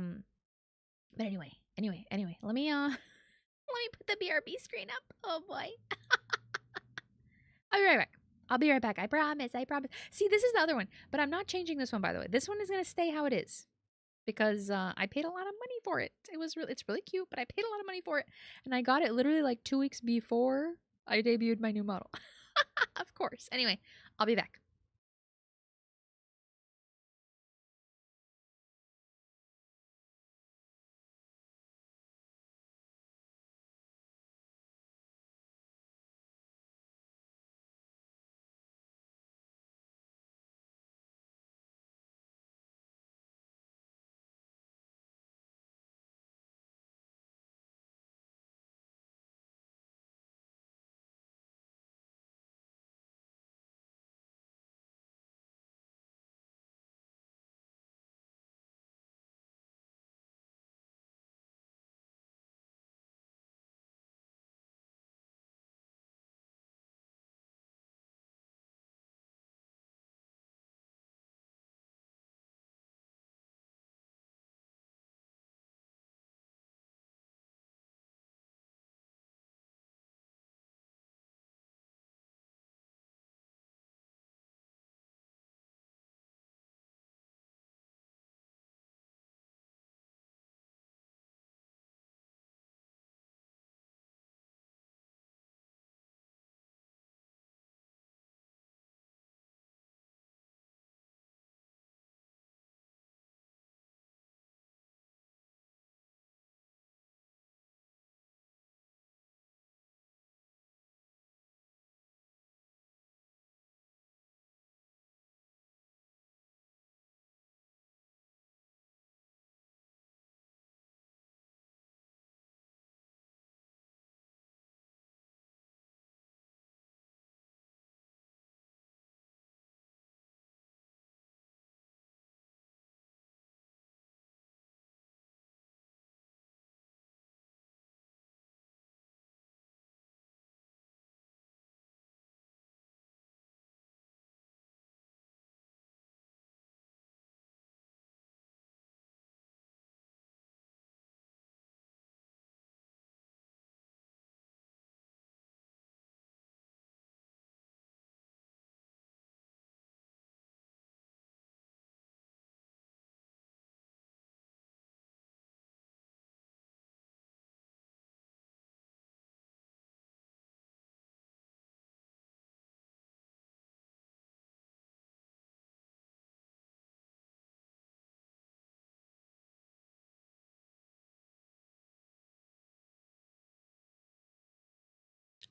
anyway, let me let me put the BRB screen up. Oh boy. I'll be right back. I'll be right back. I promise. See, this is the other one, but I'm not changing this one, by the way. This one is gonna stay how it is. Because I paid a lot of money for it. It's really cute, but I paid a lot of money for it. And I got it literally like 2 weeks before I debuted my new model. Of course. Anyway, I'll be back.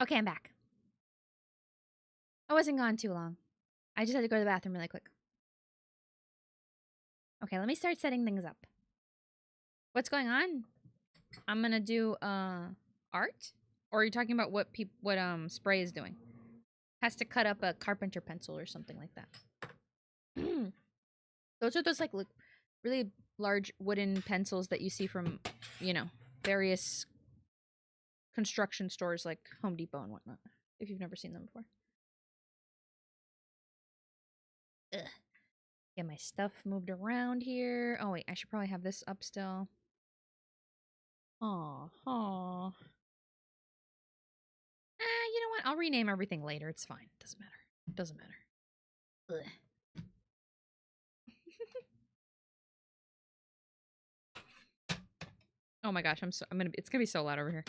Okay, I'm back. I wasn't gone too long. I just had to go to the bathroom really quick. Okay, let me start setting things up. What's going on? I'm gonna do art? Or are you talking about what Spray is doing? Has to cut up a carpenter pencil or something like that. Those are those like really large wooden pencils that you see from, you know, various construction stores like Home Depot and whatnot. If you've never seen them before. Ugh. Get my stuff moved around here. Oh wait, I should probably have this up still. Aw, aw. You know what? I'll rename everything later. It's fine. Doesn't matter. Doesn't matter. Ugh. Oh my gosh, it's gonna be so loud over here.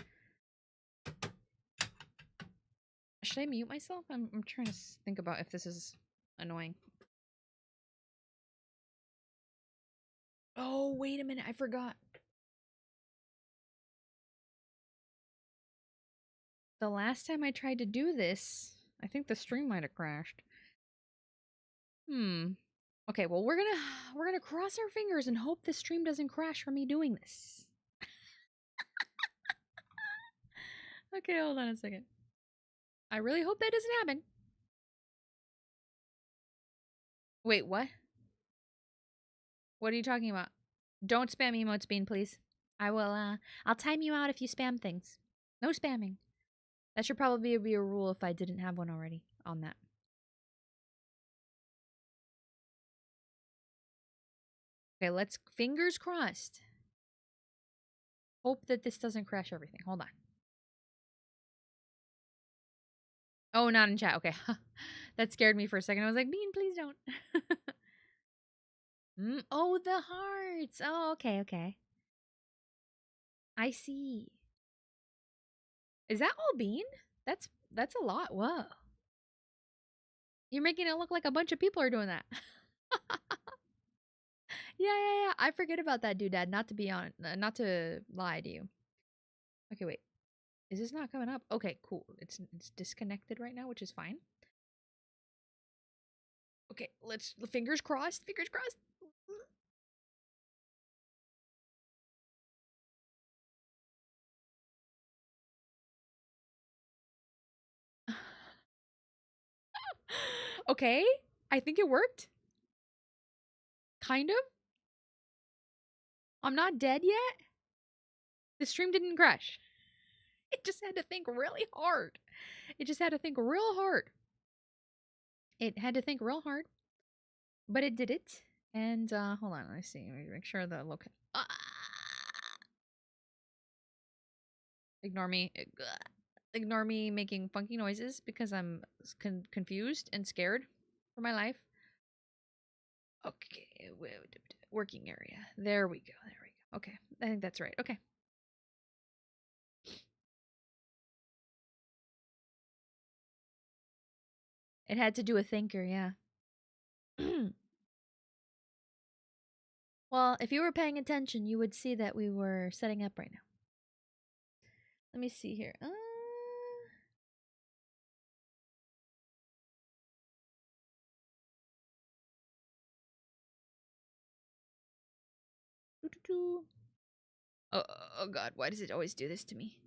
Should I mute myself? I'm trying to think about if this is annoying. Oh, wait a minute. I forgot. The last time I tried to do this, I think the stream might have crashed. Okay, well we're gonna cross our fingers and hope the stream doesn't crash from me doing this. Okay, hold on a second. I really hope that doesn't happen. Wait, what? What are you talking about? Don't spam emotes, Bean, please. I'll time you out if you spam things. No spamming. That should probably be a rule if I didn't have one already on that. Okay, let's fingers crossed. Hope that this doesn't crash everything. Hold on. Oh, not in chat. Okay. That scared me for a second. I was like, Bean, please don't. Oh, the hearts. Oh, okay, okay. I see. Is that all Bean? That's a lot. Whoa. You're making it look like a bunch of people are doing that. Yeah. I forget about that, doodad. Not to be on, not to lie to you. Okay, wait. Is this not coming up? Okay, cool. It's disconnected right now, which is fine. Okay, let's fingers crossed. Fingers crossed. Okay, I think it worked. Kind of. I'm not dead yet. The stream didn't crash. It just had to think really hard. It just had to think real hard. It had to think real hard. But it did it. And hold on, let's see. Let me make sure the look. Ignore me. Ignore me making funky noises because I'm confused and scared for my life. Okay, working area. There we go. There we go. Okay, I think that's right. Okay. It had to do a thinker, yeah. Well, if you were paying attention, you would see that we were setting up right now. Let me see here. Oh God, why does it always do this to me?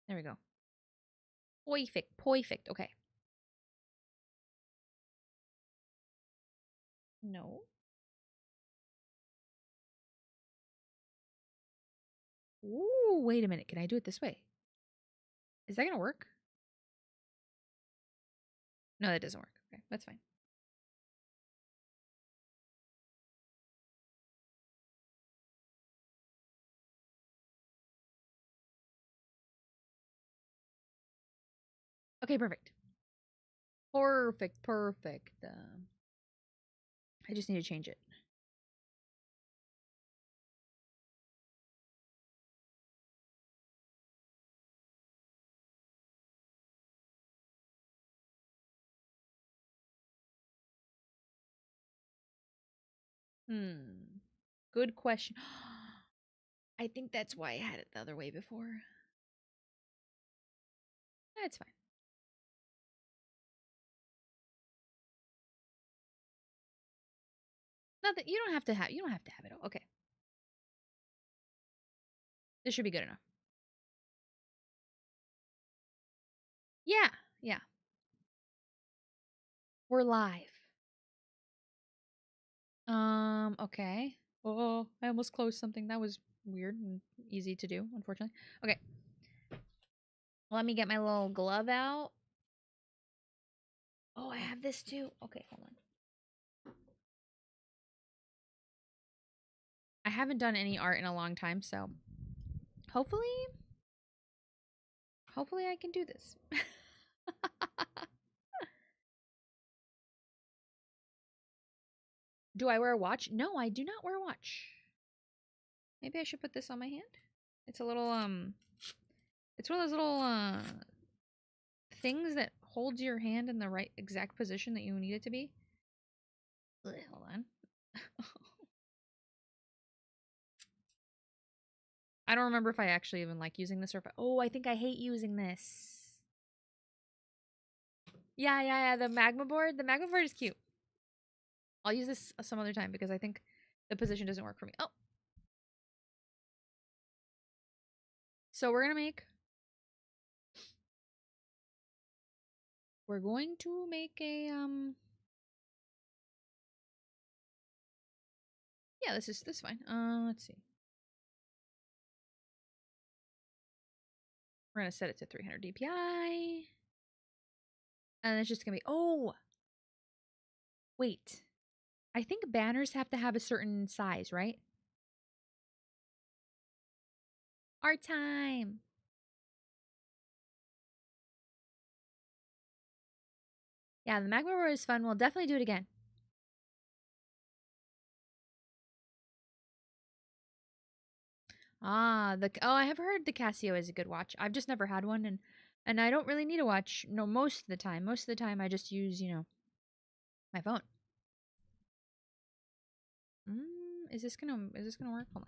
There we go. Perfect. Okay. No. Ooh, wait a minute. Can I do it this way? Is that gonna work? No, that doesn't work. Okay, that's fine. Okay, perfect. Perfect. I just need to change it. Good question. I think that's why I had it the other way before. That's fine. Not that you don't have to have it all. Okay. This should be good enough. Yeah. Yeah. We're live. Okay. Oh, I almost closed something. That was weird and easy to do, unfortunately. Okay. Let me get my little glove out. Oh, I have this too. Okay, hold on. I haven't done any art in a long time, so hopefully I can do this. Do I wear a watch? No, I do not wear a watch. Maybe I should put this on my hand. It's a little it's one of those little things that holds your hand in the right exact position that you need it to be. Ugh, hold on. I don't remember if I actually even like using this or if oh, I think I hate using this. Yeah, the magma board. The magma board is cute. I'll use this some other time because I think the position doesn't work for me. Oh. So we're going to make a yeah, this is fine. Let's see. We're going to set it to 300 DPI. And it's just going to be oh. Wait. I think banners have to have a certain size, right? Art time. Yeah, the magma roar is fun. We'll definitely do it again. Ah, I have heard the Casio is a good watch. I've just never had one, and I don't really need a watch. No, most of the time. Most of the time, I just use my phone. Is this gonna work? Hold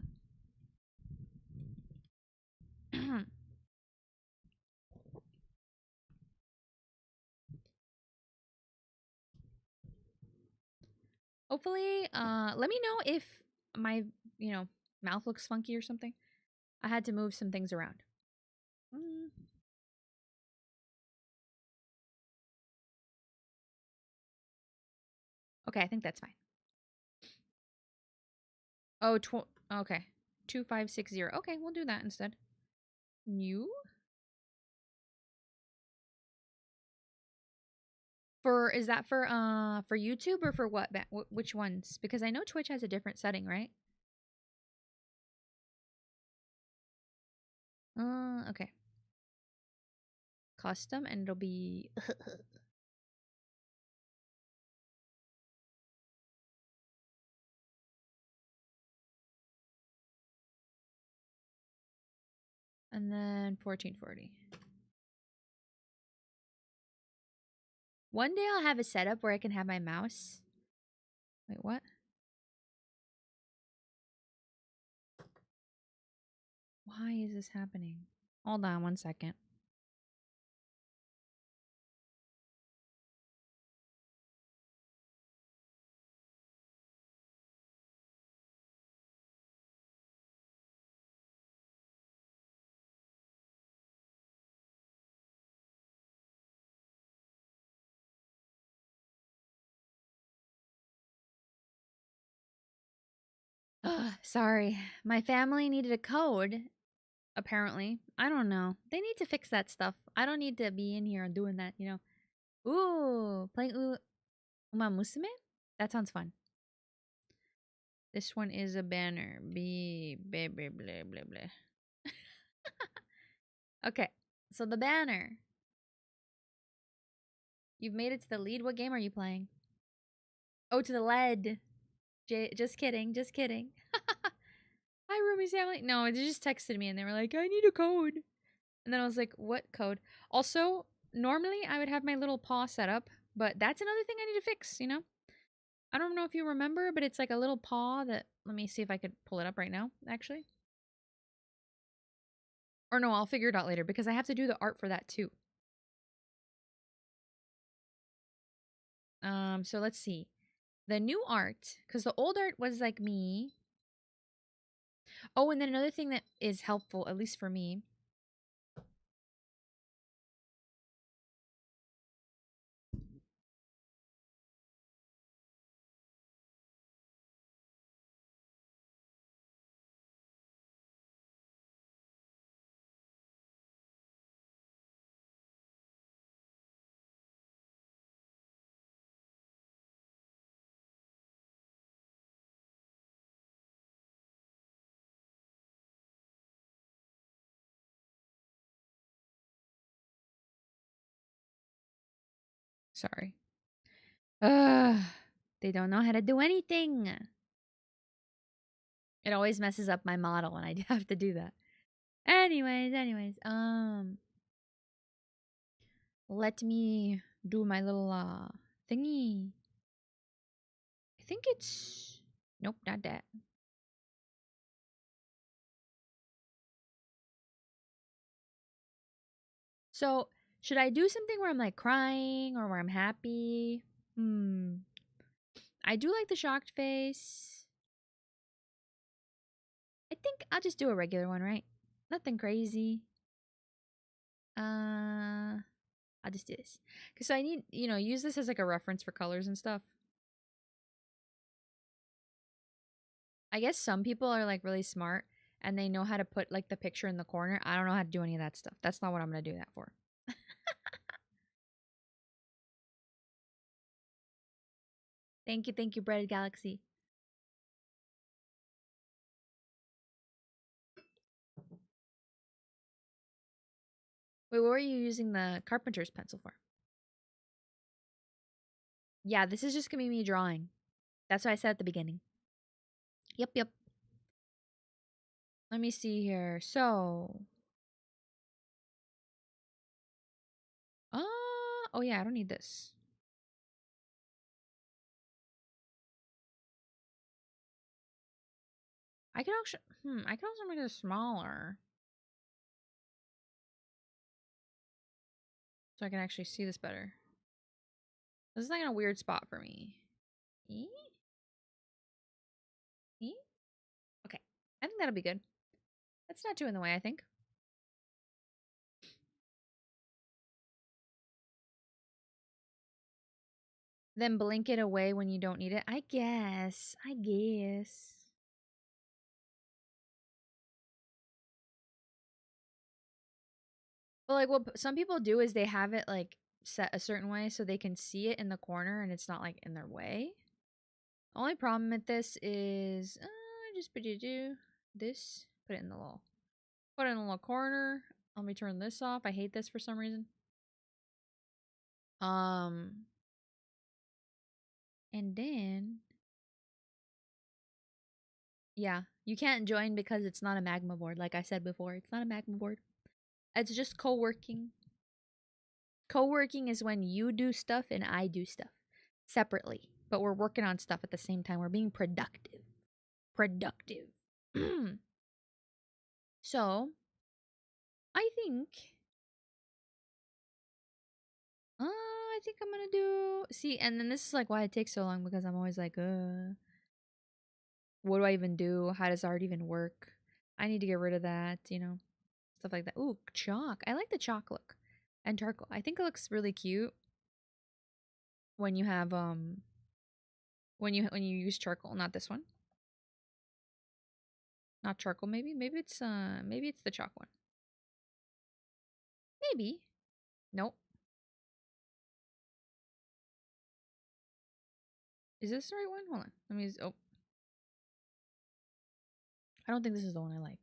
on. Hopefully, let me know if my mouth looks funky or something. I had to move some things around. Okay, I think that's fine. Oh, okay. 2560. Okay, we'll do that instead. New? Is that for YouTube or for what? Which ones? Because I know Twitch has a different setting, right? Okay. Custom, and it'll be and then 1440. One day I'll have a setup where I can have my mouse. Wait, what? Why is this happening? Hold on one second. Sorry. My family needed a code, apparently. I don't know. They need to fix that stuff. I don't need to be in here doing that, Ooh, playing Uma Musume? That sounds fun. This one is a banner. Blah, blah, blah, blah, blah. Okay, so the banner. You've made it to the lead. What game are you playing? Oh, to the lead. Just kidding. Just kidding. Hi, Ruby's family. No, they just texted me and they were like, I need a code. And then I was like, what code? Also, normally I would have my little paw set up, but that's another thing I need to fix, I don't know if you remember, but it's like a little paw that, let me see if I could pull it up right now, actually. Or no, I'll figure it out later because I have to do the art for that too. So let's see. The new art, because the old art was like me. Oh, and then another thing that is helpful, at least for me. Sorry. They don't know how to do anything. It always messes up my model when I have to do that. Anyways, let me do my little thingy. I think it's nope, not that. So, should I do something where I'm like crying or where I'm happy? I do like the shocked face. I think I'll just do a regular one, right? Nothing crazy. I'll just do this. Because I need, use this as like a reference for colors and stuff. I guess some people are like really smart and they know how to put like the picture in the corner. I don't know how to do any of that stuff. That's not what I'm going to do that for. Thank you, Bread Galaxy. Wait, what were you using the carpenter's pencil for? Yeah, this is just going to be me drawing. That's what I said at the beginning. Yep. Let me see here. So, oh yeah, I don't need this. I can also make it smaller. So I can actually see this better. This is like in a weird spot for me. E? E? Okay. I think that'll be good. That's not too in the way, I think. Then blink it away when you don't need it. I guess. But like what some people do is they have it like set a certain way so they can see it in the corner and it's not like in their way. Only problem with this is just do this. Put it in the little corner. Let me turn this off. I hate this for some reason. And then yeah, you can't join because it's not a magma board. Like I said before, it's not a magma board. It's just co-working. Co-working is when you do stuff and I do stuff separately, but we're working on stuff at the same time. We're being productive. So, I think I'm gonna do. See, and then this is like why it takes so long because I'm always like, what do I even do? How does art even work? I need to get rid of that, stuff like that. Ooh, chalk. I like the chalk look and charcoal. I think it looks really cute when you have when you use charcoal. Not this one. Not charcoal. Maybe it's the chalk one. Maybe. Nope. Is this the right one? Hold on. Let me. Oh, I don't think this is the one I like.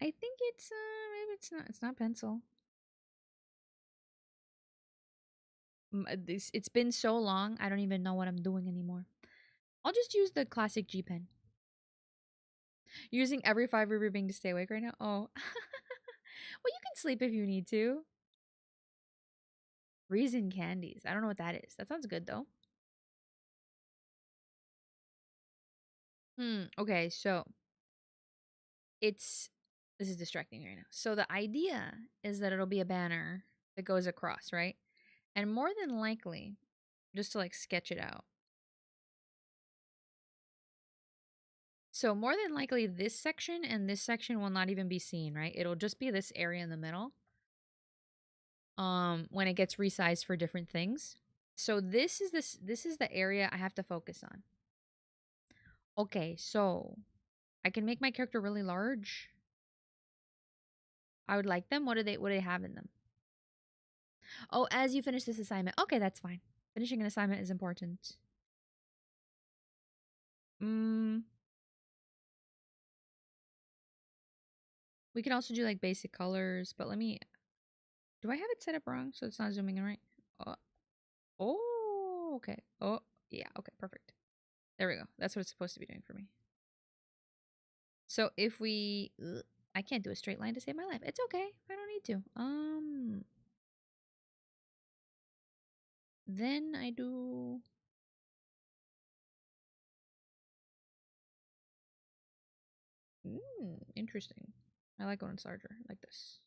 I think it's maybe it's not. It's not pencil. It's been so long. I don't even know what I'm doing anymore. I'll just use the classic G pen. Using every fiber of your being to stay awake right now. Oh, well, you can sleep if you need to. Raisin candies. I don't know what that is. That sounds good though. Okay, so this is distracting me right now. So the idea is that it'll be a banner that goes across, right? And more than likely, just to like sketch it out. So more than likely this section and this section will not even be seen, right? It'll just be this area in the middle. When it gets resized for different things. So this is the area I have to focus on. Okay, so I can make my character really large. I would like them. What do they have in them? Oh, as you finish this assignment. Okay, that's fine. Finishing an assignment is important. We can also do like basic colors, but let me. Do I have it set up wrong so it's not zooming in right? Oh, okay. Oh, yeah. Okay, perfect. There we go. That's what it's supposed to be doing for me. So if we, I can't do a straight line to save my life. It's okay. I don't need to. Then I do. Interesting. I like when it's larger, like this.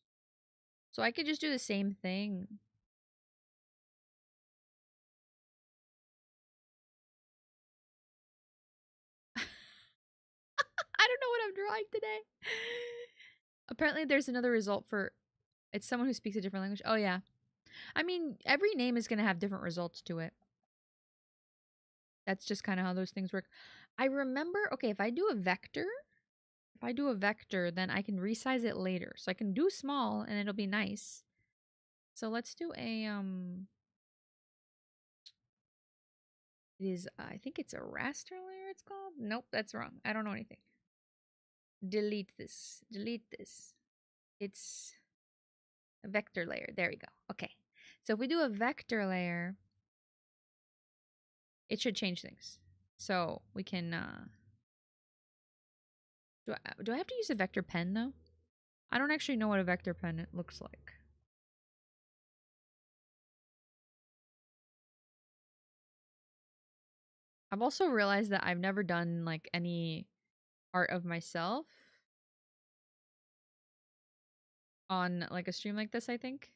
So I could just do the same thing. I don't know what I'm drawing today. Apparently there's another result for, it's someone who speaks a different language. Oh yeah. I mean, every name is going to have different results to it. That's just kind of how those things work. I remember, okay, if I do a vector, then I can resize it later. So I can do small and it'll be nice. So let's do a, it is, I think it's a raster layer it's called. Nope, that's wrong. I don't know anything. Delete this. Delete this. It's a vector layer. There we go. Okay. So if we do a vector layer, it should change things. So we can, do I have to use a vector pen though? I don't actually know what a vector pen looks like. I've also realized that I've never done like any art of myself on like a stream like this, I think.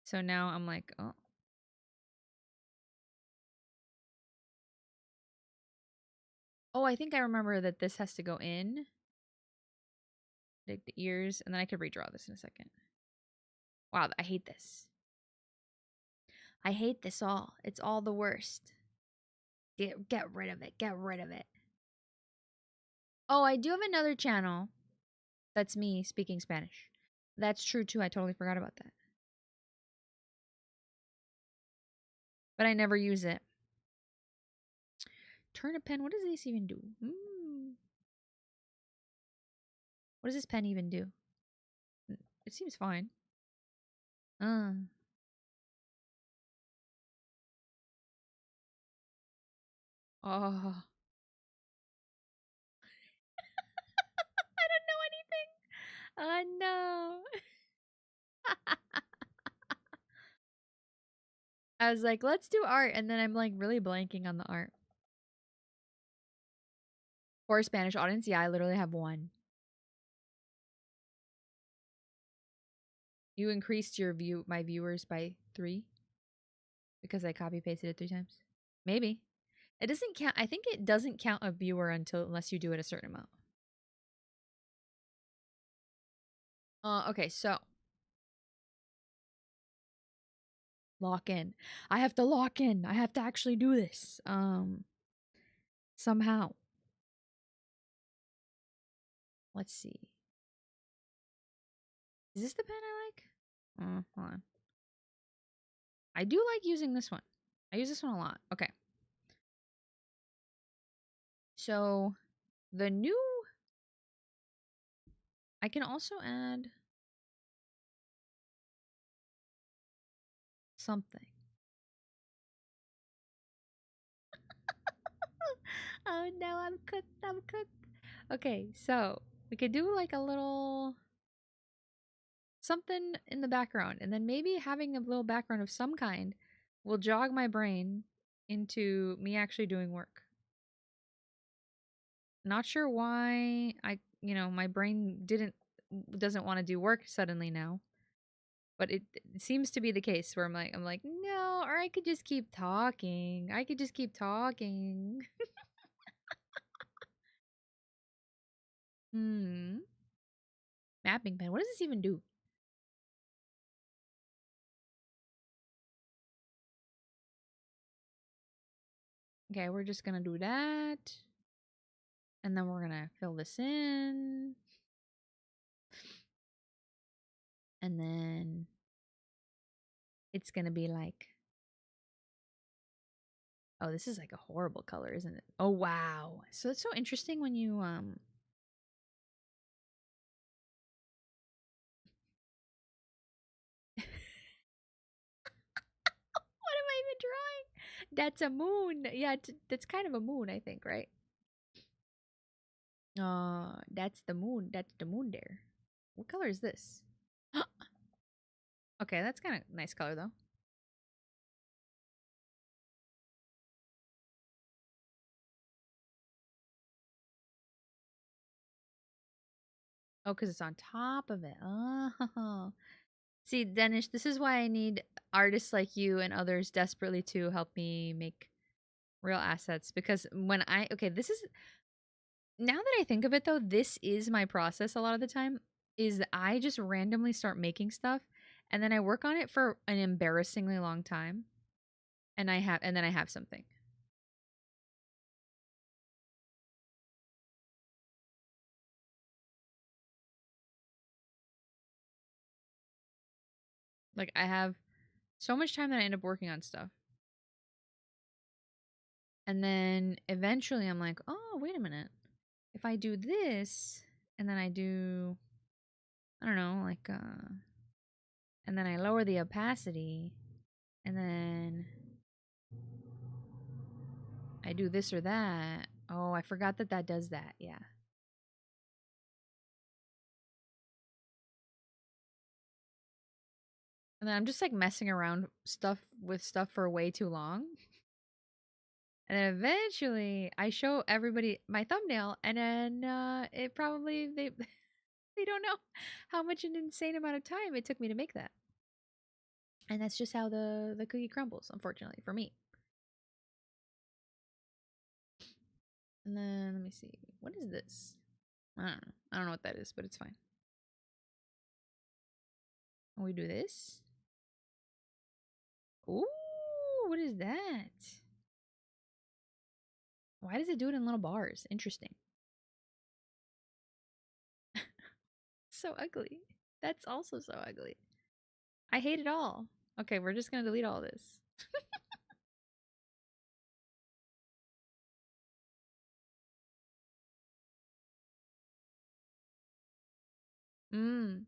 So now I'm like, oh. Oh, I think I remember that this has to go in. Like the ears, and then I could redraw this in a second. Wow, I hate this. I hate this all. It's all the worst. Get rid of it. Get rid of it. Oh, I do have another channel. That's me speaking Spanish. That's true too. I totally forgot about that. But I never use it. Turn a pen. What does this even do? What does this pen even do? It seems fine. Oh. I don't know anything. Oh no. I was like, let's do art. And then I'm like really blanking on the art. For a Spanish audience, yeah, I literally have one. You increased my viewers by 3 because I copy pasted it 3 times. Maybe. It doesn't count. I think it doesn't count a viewer unless you do it a certain amount. Okay, so lock in. I have to lock in. I have to actually do this. Somehow. Let's see. Is this the pen I like? Hold on. I do like using this one. I use this one a lot. Okay. So the new, I can also add something. Oh no, I'm cooked. I'm cooked. Okay, so we could do like a little something in the background, and then maybe having a little background of some kind will jog my brain into me actually doing work. Not sure why my brain doesn't want to do work suddenly now. But it seems to be the case where I'm like, no, or I could just keep talking. I could just keep talking. Hmm. Mapping pen. What does this even do? Okay, we're just gonna do that. And then we're gonna fill this in. And then it's gonna be like, oh, this is like a horrible color, isn't it? Oh wow. So it's so interesting when you what am I even drawing? That's a moon. Yeah, that's kind of a moon, I think, right? That's the moon. That's the moon there. What color is this? Okay, that's kind of nice color though. Oh, because it's on top of it. Oh. See, Danish, this is why I need artists like you and others desperately to help me make real assets. Because okay, this is, now that I think of it though, this is my process a lot of the time, is that I just randomly start making stuff and then I work on it for an embarrassingly long time and then I have something. Like I have so much time that I end up working on stuff. And then eventually I'm like, oh, wait a minute. If I do this and then I do, I don't know, like, and then I lower the opacity and then I do this or that. Oh, I forgot that that does that. Yeah. And then I'm just like messing around with stuff for way too long. And then eventually I show everybody my thumbnail and then it probably they don't know how much an insane amount of time it took me to make that. And that's just how the cookie crumbles, unfortunately, for me. And then let me see. What is this? I don't know. I don't know what that is, but it's fine. And we do this. Ooh, what is that? Why does it do it in little bars? Interesting. So ugly. That's also so ugly. I hate it all. Okay, we're just gonna delete all this. Mmm.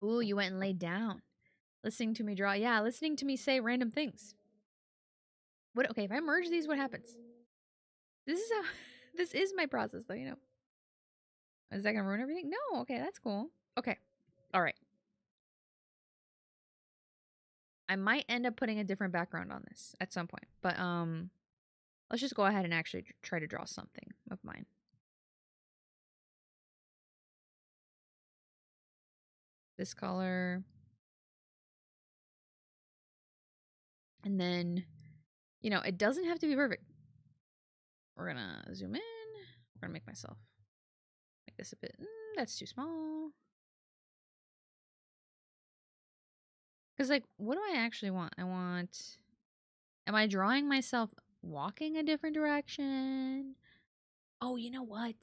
Ooh, you went and laid down. Listening to me draw. Yeah, listening to me say random things. What? Okay, if I merge these, what happens? This is how. This is my process, though. You know. Is that gonna ruin everything? No. Okay, that's cool. Okay. All right. I might end up putting a different background on this at some point, but let's just go ahead and actually try to draw something of mine. This color. And then, you know, it doesn't have to be perfect. We're gonna zoom in. We're gonna make myself make this a bit. That's too small. Because, like, what do I actually want? I want. Am I drawing myself walking a different direction? Oh, you know what?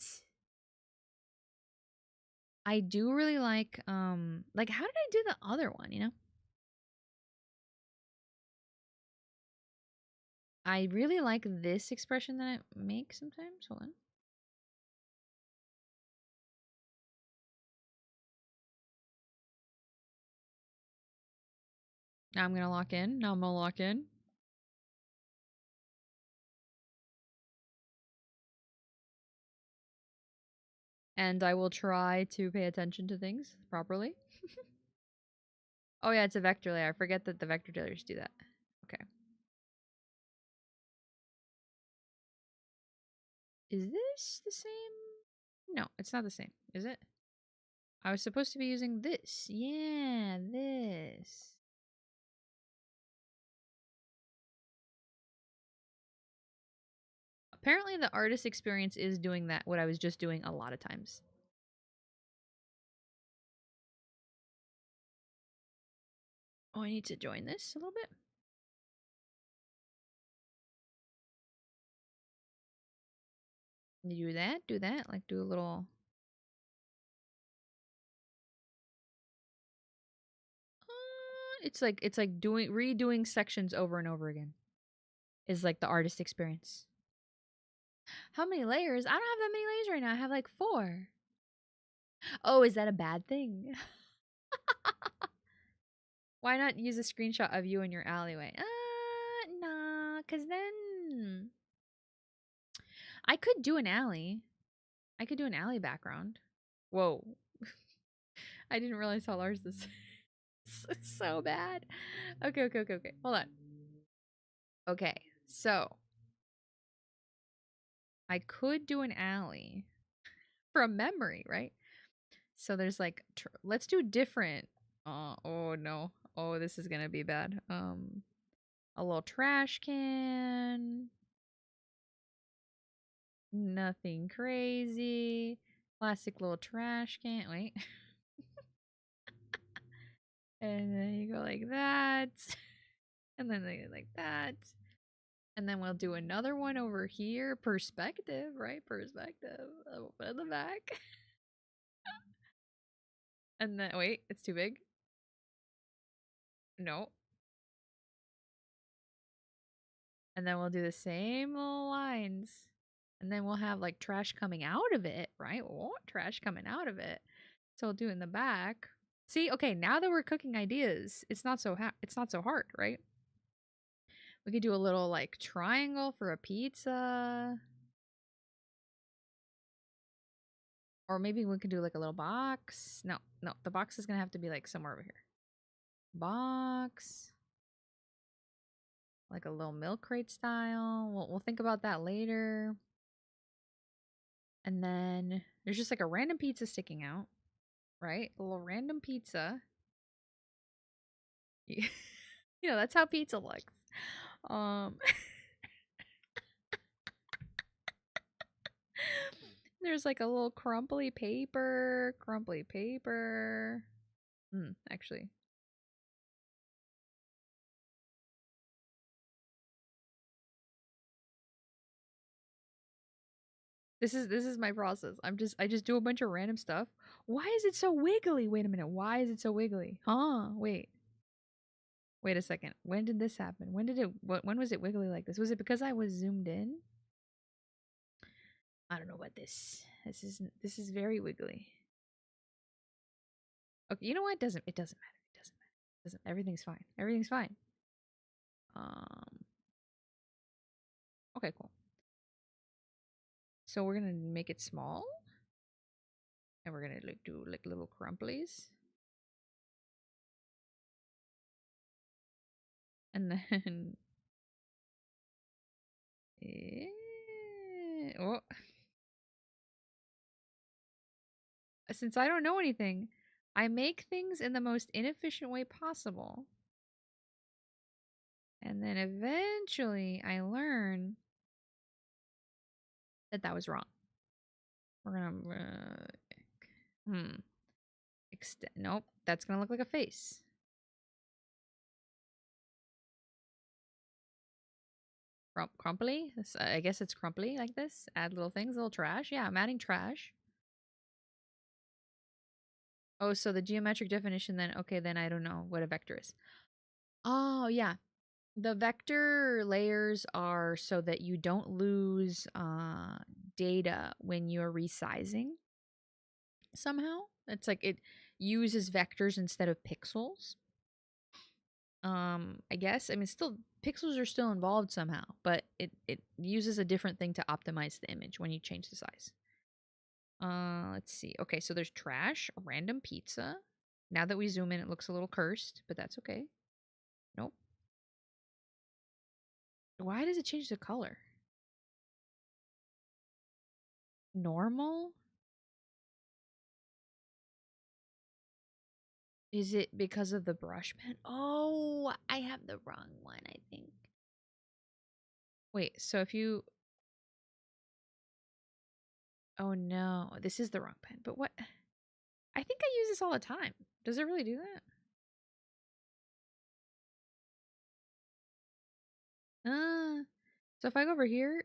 I do really like how did I do the other one, you know? I really like this expression that I make sometimes. Hold on. Now I'm gonna lock in. Now I'm gonna lock in. And I will try to pay attention to things properly. Oh yeah, it's a vector layer. I forget that the vector layers do that. Okay. Is this the same? No, it's not the same, is it? I was supposed to be using this. Yeah, this. Apparently the artist experience is doing that, what I was just doing a lot of times. Oh, I need to join this a little bit. Do that, like do a little. It's like redoing sections over and over again. Is like the artist experience. How many layers? I don't have that many layers right now. I have like 4. Oh, is that a bad thing? Why not use a screenshot of you in your alleyway? Nah, cause then I could do an alley. I could do an alley background. Whoa. I didn't realize how large this is. So bad. Okay. Hold on. Okay, so I could do an alley from memory, right? So there's like, let's do different. Oh no. Oh, this is gonna be bad. A little trash can. Nothing crazy. Classic little trash can. Wait. And then you go like that. And then they go like that. And then we'll do another one over here. Perspective, right? Perspective. Open the back. And then, wait, it's too big. No. And then we'll do the same little lines. And then we'll have like trash coming out of it, right? Oh, trash coming out of it. So we'll do in the back. See, okay, now that we're cooking ideas, it's not so hard, right? We could do a little like triangle for a pizza. Or maybe we could do like a little box. No, the box is gonna have to be like somewhere over here. Box. Like a little milk crate style. We'll think about that later. And then there's just like a random pizza sticking out, right? A little random pizza. That's how pizza looks. Um There's like a little crumbly paper. Actually. This is my process. I just do a bunch of random stuff. Why is it so wiggly? Wait a minute. Why is it so wiggly? Huh? Wait. Wait a second. When did this happen? When was it wiggly like this? Was it because I was zoomed in? I don't know about this. This is very wiggly. Okay, you know what? It doesn't matter. Everything's fine. Everything's fine. Okay, cool. So we're gonna make it small. And we're gonna like do like little crumplies. And then oh, since I don't know anything, I make things in the most inefficient way possible. And then eventually I learn that that was wrong. We're gonna extend. Nope, that's gonna look like a face. Crumply. I guess it's crumply like this. Add little things, little trash. Yeah, I'm adding trash. Oh, so the geometric definition then. Okay, then I don't know what a vector is. Oh yeah, the vector layers are so that you don't lose data when you're resizing. Somehow, it's like it uses vectors instead of pixels. I guess. I mean, still pixels are still involved somehow, but it uses a different thing to optimize the image when you change the size. Let's see. Okay, so there's trash, random pizza. Now that we zoom in, it looks a little cursed, but that's okay. Nope. Why does it change the color? Normal? Is it because of the brush pen? Oh, I have the wrong one, I think. Wait, so if you... Oh no, this is the wrong pen. But what? I think I use this all the time. Does it really do that? So if I go over here...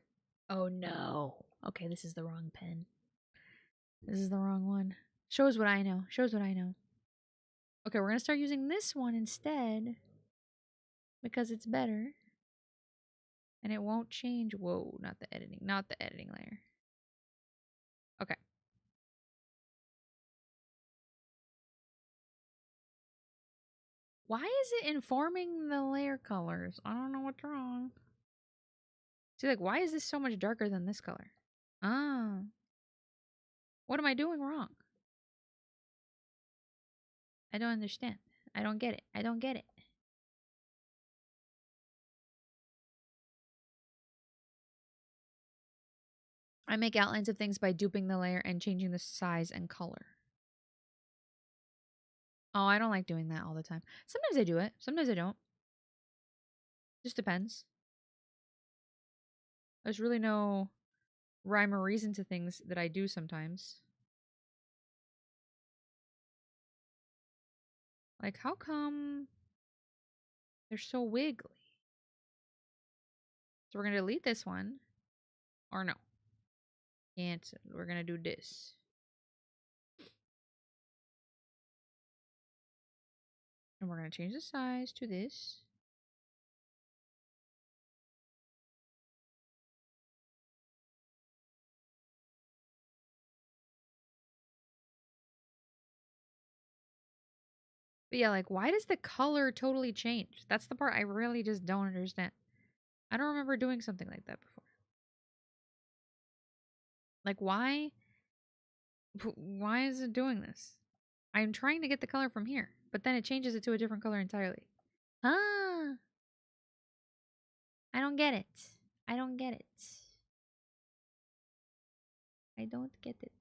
Oh no. Okay, this is the wrong pen. This is the wrong one. Shows what I know. Shows what I know. Okay, we're going to start using this one instead. Because it's better. And it won't change. Whoa, not the editing. Not the editing layer. Okay. Why is it informing the layer colors? I don't know what's wrong. See, like, why is this so much darker than this color? Ah. What am I doing wrong? I don't understand. I don't get it. I don't get it. I make outlines of things by duping the layer and changing the size and color. Oh, I don't like doing that all the time. Sometimes I do it. Sometimes I don't. Just depends. There's really no rhyme or reason to things that I do sometimes. Like, how come they're so wiggly? So we're going to delete this one. Or no. Can't. We're going to do this. And we're going to change the size to this. But yeah, like, why does the color totally change? That's the part I really just don't understand. I don't remember doing something like that before. Like, why is it doing this? I'm trying to get the color from here, but then it changes it to a different color entirely. Ah, I don't get it. I don't get it. I don't get it.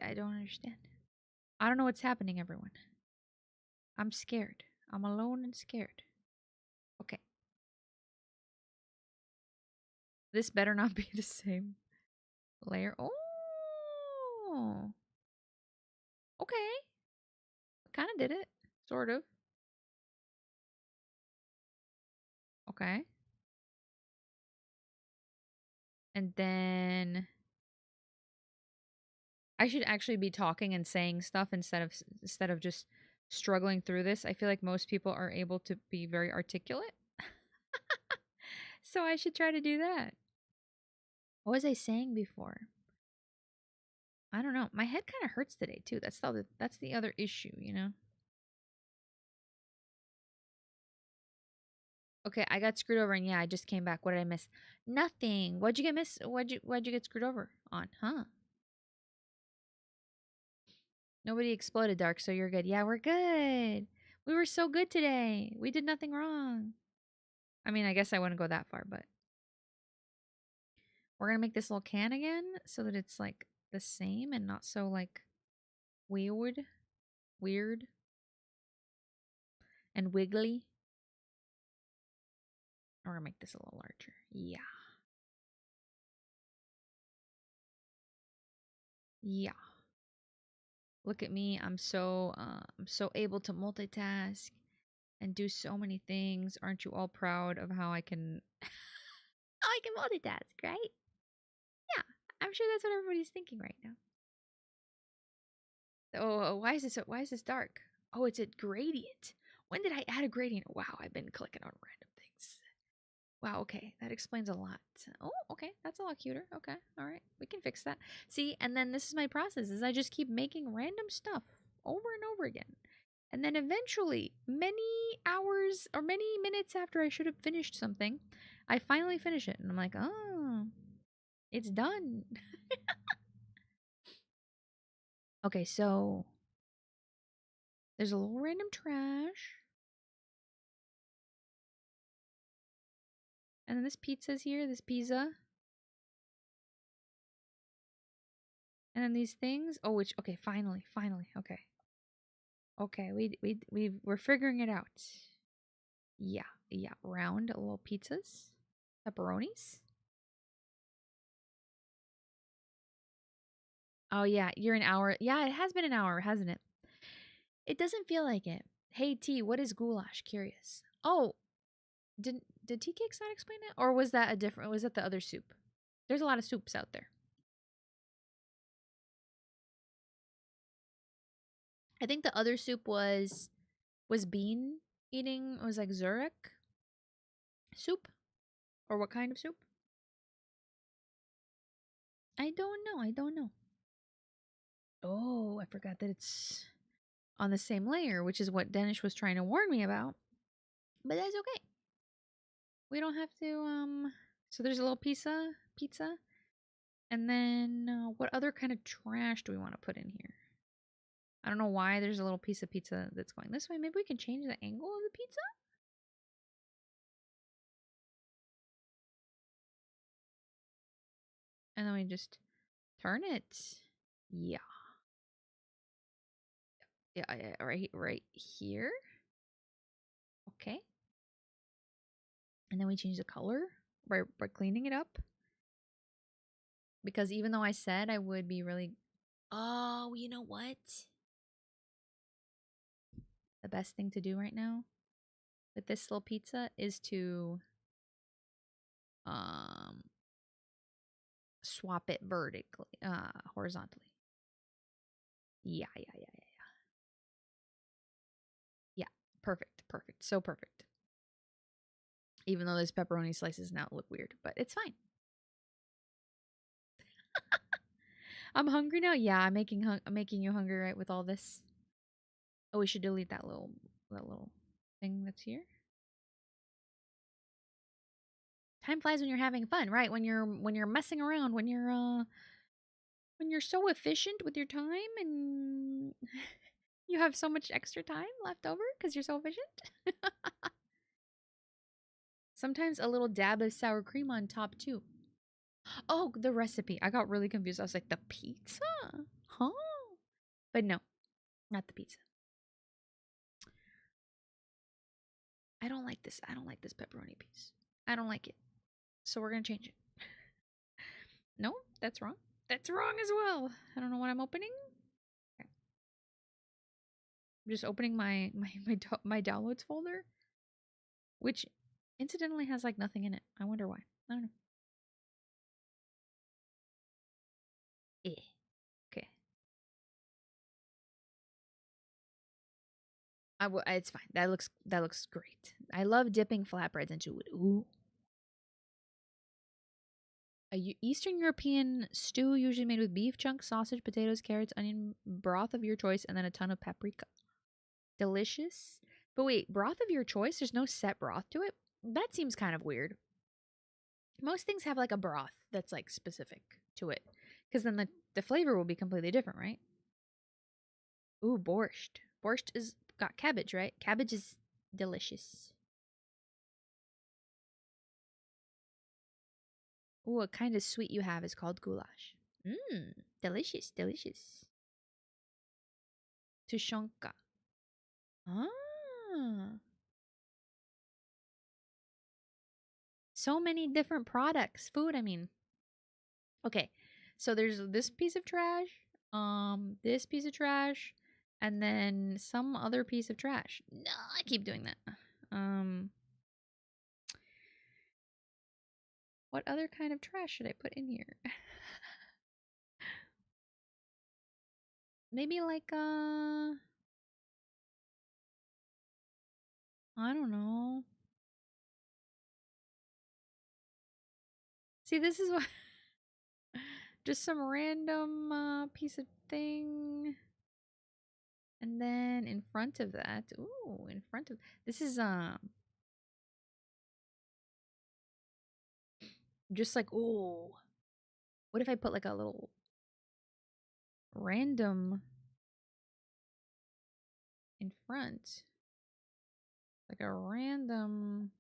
I don't understand. I don't know what's happening, everyone. I'm scared. I'm alone and scared. Okay. This better not be the same layer. Oh. Okay. Kind of did it. Sort of. Okay. And then I should actually be talking and saying stuff instead of just struggling through this. I feel like most people are able to be very articulate. So I should try to do that. What was I saying before? I don't know. My head kind of hurts today too. That's the other issue, you know. Okay, I got screwed over and yeah, I just came back. What did I miss? Nothing. What'd you get miss? What'd you get screwed over on? Huh? Nobody exploded, Dark, so you're good. Yeah, we're good. We were so good today. We did nothing wrong. I mean, I guess I wouldn't go that far, but we're gonna make this little can again so that it's like the same and not so like weird and wiggly. We're gonna make this a little larger. Yeah. Yeah. Look at me. I'm so able to multitask and do so many things. Aren't you all proud of how I can how I can multitask, right? Yeah. I'm sure that's what everybody's thinking right now. Oh, why is this dark? Oh, it's a gradient. When did I add a gradient? Wow, I've been clicking on random things. Wow, okay. That explains a lot. Oh, okay. That's a lot cuter. Okay. All right. We can fix that. See, and then this is my process is I just keep making random stuff over and over again. And then eventually, many hours or many minutes after I should have finished something, I finally finish it. And I'm like, oh, it's done. Okay, so there's a little random trash. And then this pizza's here, this pizza. And then these things. Oh, which okay, finally. Okay. Okay, we're figuring it out. Yeah, round little pizzas. Pepperonis. Oh yeah, you're an hour. Yeah, it has been an hour, hasn't it? It doesn't feel like it. Hey T, what is goulash? Curious. Oh, did Tea Cakes not explain it? Or was that a different was that the other soup? There's a lot of soups out there. I think the other soup was bean eating. It was like Zurich soup. Or what kind of soup? I don't know. I don't know. Oh, I forgot that it's on the same layer, which is what Danish was trying to warn me about. But that's okay. We don't have to so there's a little pizza. And then what other kind of trash do we want to put in here? I don't know why there's a little piece of pizza that's going this way. Maybe we can change the angle of the pizza? And then we just turn it. Yeah. Yeah, right here. Okay. And then we change the color by cleaning it up. Because even though I said I would be really... Oh, you know what? The best thing to do right now with this little pizza is to swap it vertically, horizontally. Yeah. Yeah, perfect. So perfect. Even though those pepperoni slices now look weird, but it's fine. I'm hungry now. Yeah, I'm making you hungry, right, with all this. Oh, we should delete that little thing that's here. Time flies when you're having fun, right? When you're messing around, when you're so efficient with your time and you have so much extra time left over because you're so efficient. Sometimes a little dab of sour cream on top too. Oh, the recipe. I got really confused. I was like, the pizza? Huh? But no, not the pizza. I don't like this. I don't like this pepperoni piece. I don't like it. So we're going to change it. No, that's wrong. That's wrong as well. I don't know what I'm opening. Okay. I'm just opening my downloads folder, which incidentally has like nothing in it. I wonder why. I don't know. Eh. Okay. It's fine. That looks great. I love dipping flatbreads into it. Ooh. A Eastern European stew usually made with beef chunks, sausage, potatoes, carrots, onion, broth of your choice, and then a ton of paprika. Delicious. But wait, broth of your choice? There's no set broth to it? That seems kind of weird. Most things have like a broth that's like specific to it. Because then the flavor will be completely different, right? Ooh, borscht. Borscht is got cabbage, right? Cabbage is delicious. Ooh, what kind of sweet you have is called goulash. Mmm, delicious. Tushonka. Ah. So many different products. Food, I mean. Okay. So there's this piece of trash, this piece of trash, and then some other piece of trash. No, I keep doing that. What other kind of trash should I put in here? Maybe like I don't know. See, this is what just some random piece of thing. And then in front of that, ooh, in front of this is just like ooh. What if I put like a little random in front? Like a random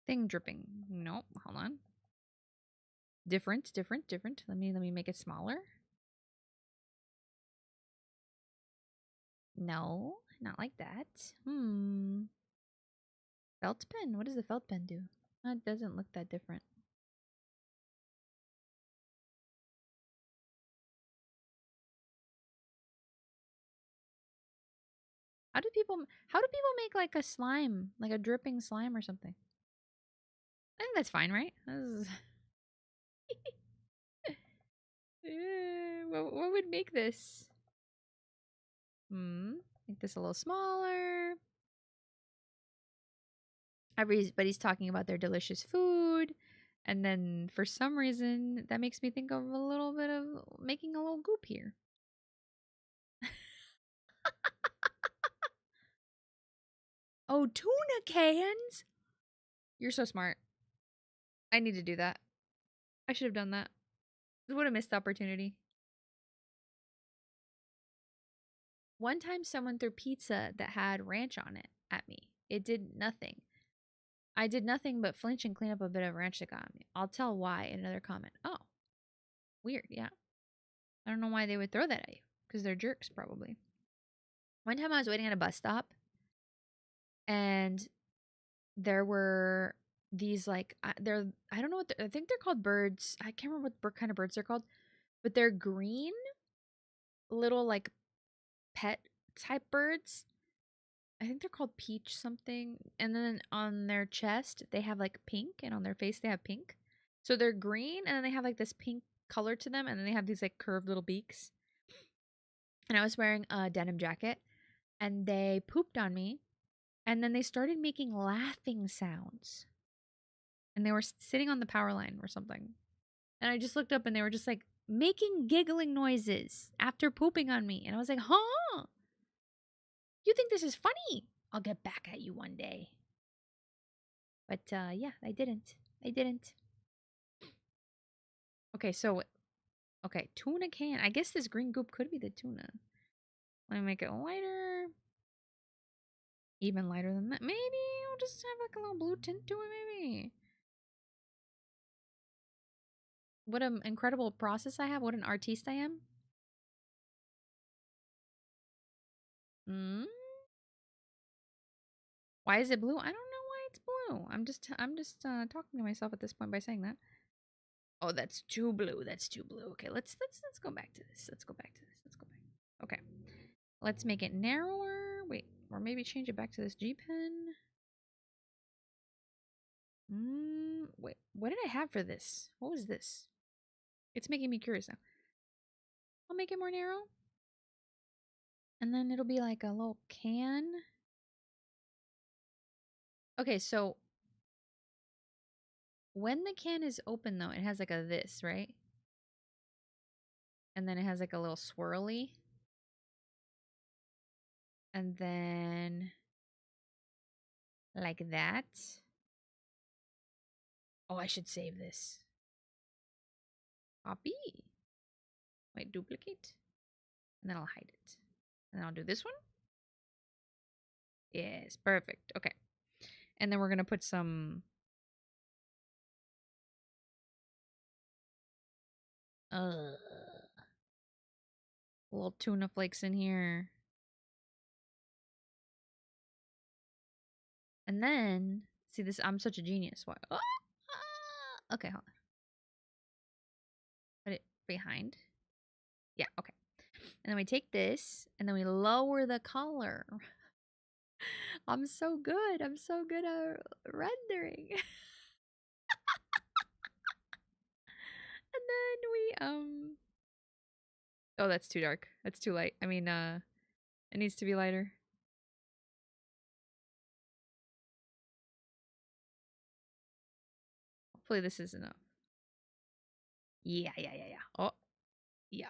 Thing dripping. Nope. Hold on. Different. Let me make it smaller. No, not like that. Felt pen. What does the felt pen do? It doesn't look that different. How do people make like a slime, like a dripping slime or something? I think that's fine, right? What would make this? Make this a little smaller. Everybody's talking about their delicious food. And then for some reason, that makes me think of a little bit of making a little goop here. Oh, tuna cans? You're so smart. I need to do that. I should have done that. What a missed opportunity. One time someone threw pizza that had ranch on it at me. It did nothing. I did nothing but flinch and clean up a bit of ranch that got on me. I'll tell why in another comment. Oh, weird, yeah. I don't know why they would throw that at you. Because they're jerks, probably. One time I was waiting at a bus stop. And there were these like, I don't know what, I think they're called birds. I can't remember what kind of birds they're called. But they're green little like pet type birds. I think they're called peach something. And then on their chest, they have like pink. And on their face, they have pink. So they're green. And then they have like this pink color to them. And then they have these like curved little beaks. And I was wearing a denim jacket. And they pooped on me. And then they started making laughing sounds. And they were sitting on the power line or something. And I just looked up and they were just like making giggling noises after pooping on me. And I was like, huh? You think this is funny? I'll get back at you one day. But yeah, I didn't. Okay, tuna can. I guess this green goop could be the tuna. Let me make it lighter. Even lighter than that. Maybe I'll just have like a little blue tint to it, maybe. What an incredible process I have. What an artiste I am. Why is it blue? I don't know why it's blue. I'm just talking to myself at this point by saying that. Oh, that's too blue. That's too blue. Okay, let's go back to this. Let's go back. Okay. Let's make it narrower. Wait, or maybe change it back to this G pen. Wait, what did I have for this? What was this? It's making me curious now. I'll make it more narrow. And then it'll be like a little can. Okay, so when the can is open though, it has like a this, right? And then it has like a little swirly. And then like that. Oh, I should save this. Copy. Wait, duplicate. And then I'll hide it. And then I'll do this one. Yes, perfect. Okay. And then we're going to put some little tuna flakes in here. And then, see this, I'm such a genius. What? Oh, okay, hold on. Put it behind. Yeah, okay. And then we take this, and then we lower the color. I'm so good. I'm so good at rendering. And then we, oh, that's too dark. That's too light. I mean, it needs to be lighter. Hopefully this is enough. Yeah. Oh, yeah.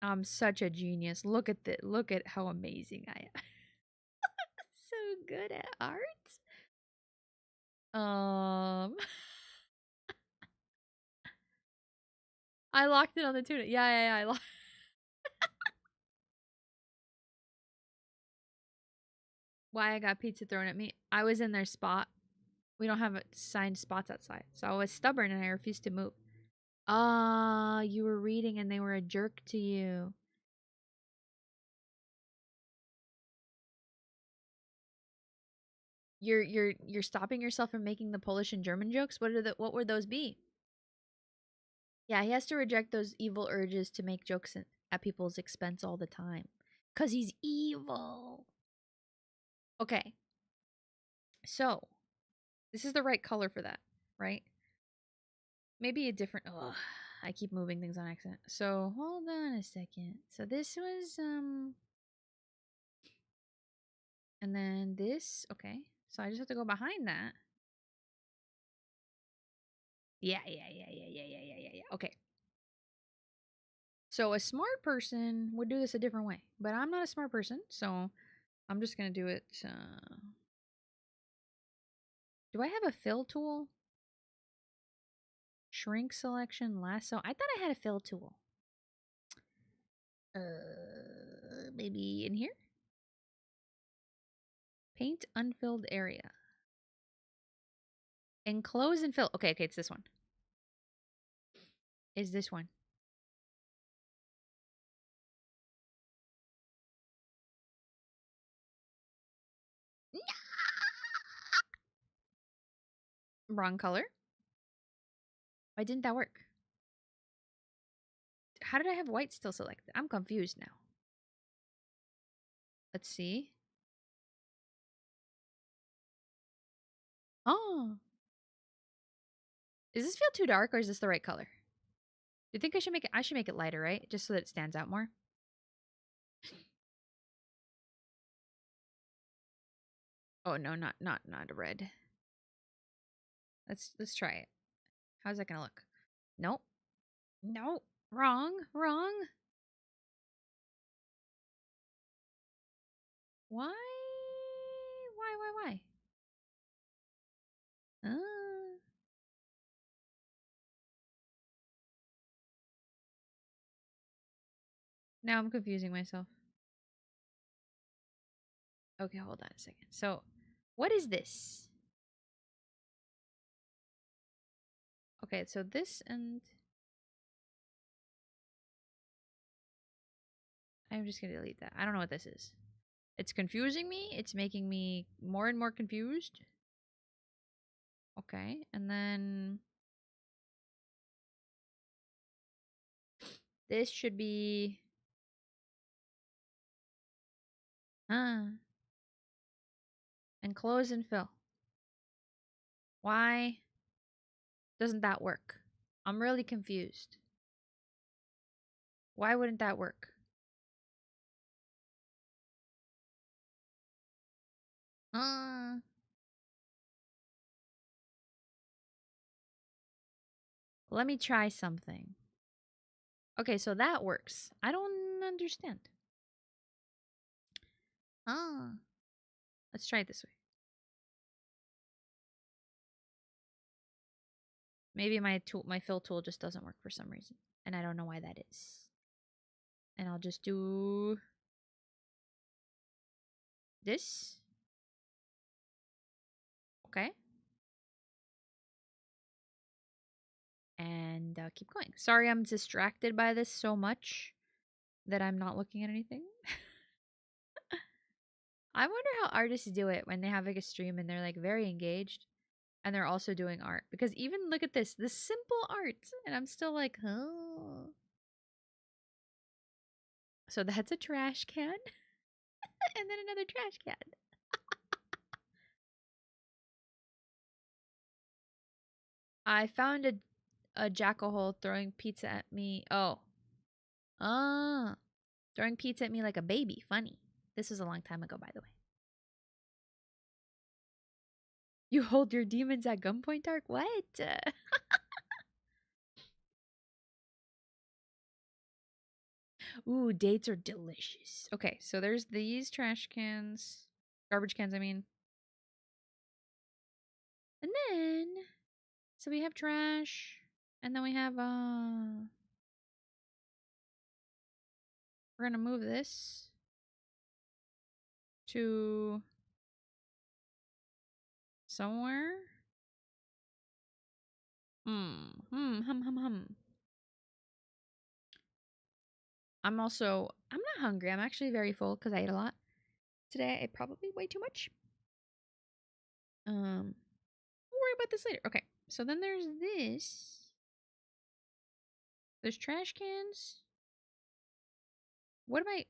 I'm such a genius. Look at how amazing I am. So good at art. I locked it on the tuna. Yeah. I locked. Why I got pizza thrown at me? I was in their spot. We don't have assigned spots outside, so I was stubborn and I refused to move. Ah, you were reading and they were a jerk to you. You're stopping yourself from making the Polish and German jokes? What would those be? Yeah, he has to reject those evil urges to make jokes at people's expense all the time. 'Cause he's evil. Okay. So, this is the right color for that, right? Maybe a different ugh. I keep moving things on accident. So, hold on a second. So this was and then this, okay. So I just have to go behind that. Yeah. Okay. So a smart person would do this a different way, but I'm not a smart person, so I'm just gonna do it. Do I have a fill tool? Shrink selection, lasso. I thought I had a fill tool. Maybe in here? Paint unfilled area. Enclose and fill. Okay, it's this one. Is this one. Wrong color. Why didn't that work? How did I have white still selected? I'm confused now. Let's see. Oh. Does this feel too dark or is this the right color? Do you think I should make it lighter, right? Just so that it stands out more. Oh no, not a red. Let's try it. How's that gonna look? Nope. Nope. Wrong. Why? Why? Uh, now I'm confusing myself. Okay, hold on a second. So, what is this? Okay, so this and I'm just gonna delete that. I don't know what this is. It's confusing me. It's making me more and more confused. Okay, and then this should be enclose and fill. Why doesn't that work? I'm really confused. Why wouldn't that work? Let me try something. Okay, so that works. I don't understand. Let's try it this way. Maybe my fill tool just doesn't work for some reason. And I don't know why that is. And I'll just do this. Okay. And keep going. Sorry, I'm distracted by this so much that I'm not looking at anything. I wonder how artists do it when they have like a stream and they're like very engaged and they're also doing art. Because even look at this simple art. And I'm still like, oh. So that's a trash can. And then another trash can. I found a jackal throwing pizza at me. Oh. Throwing pizza at me like a baby. Funny. This was a long time ago, by the way. You hold your demons at gunpoint, Dark? What? Ooh, dates are delicious. Okay, so there's these trash cans. Garbage cans, I mean. And then, so we have trash. And then we have, We're gonna move this to somewhere. I'm not hungry. I'm actually very full because I ate a lot today. I ate probably way too much. We'll worry about this later. Okay, so then there's this. There's trash cans. What am I?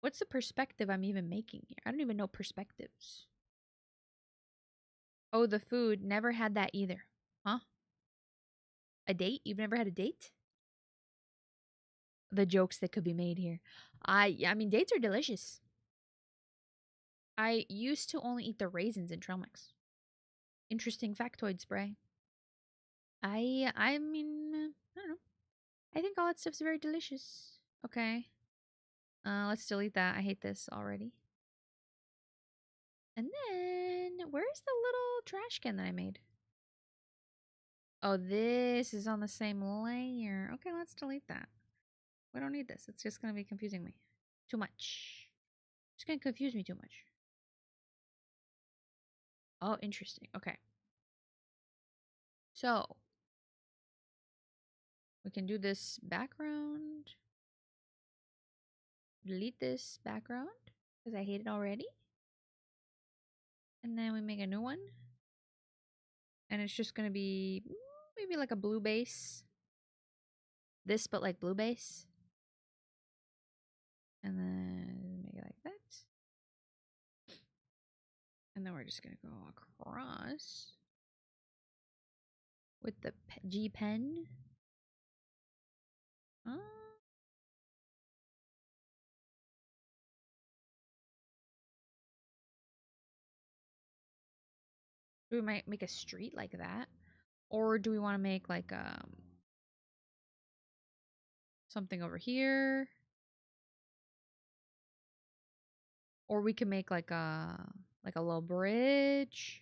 What's the perspective I'm even making here? I don't even know perspectives. Oh, the food. Never had that either. Huh? A date? You've never had a date? The jokes that could be made here. I mean, dates are delicious. I used to only eat the raisins in trail mix. Interesting factoid spray. I mean, I don't know. I think all that stuff's very delicious. Okay. Let's delete that. I hate this already. And then, where's the little trash can that I made? Oh, this is on the same layer. Okay, let's delete that. We don't need this. It's just going to be confusing me. Too much. It's going to confuse me too much. Oh, interesting. Okay. So, we can do this background. Delete this background because I hate it already. And then we make a new one. And it's just going to be maybe like a blue base. This, but like blue base. And then make it like that. And then we're just going to go across with the G pen. We might make a street like that. Or do we want to make like something over here? Or we can make like a little bridge.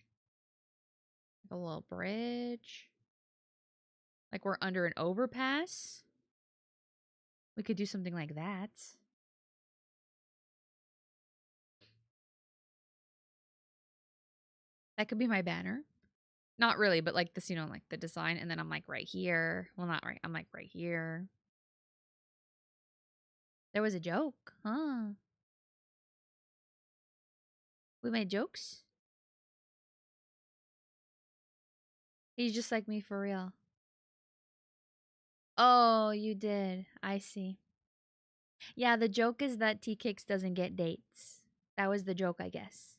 Like a little bridge. Like we're under an overpass. We could do something like that. That could be my banner. Not really, but like this, you know, like the design. And then I'm like right here. Well, not right. I'm like right here. There was a joke, huh? We made jokes? He's just like me for real. Oh, you did. I see. Yeah, the joke is that T-Kicks doesn't get dates. That was the joke, I guess.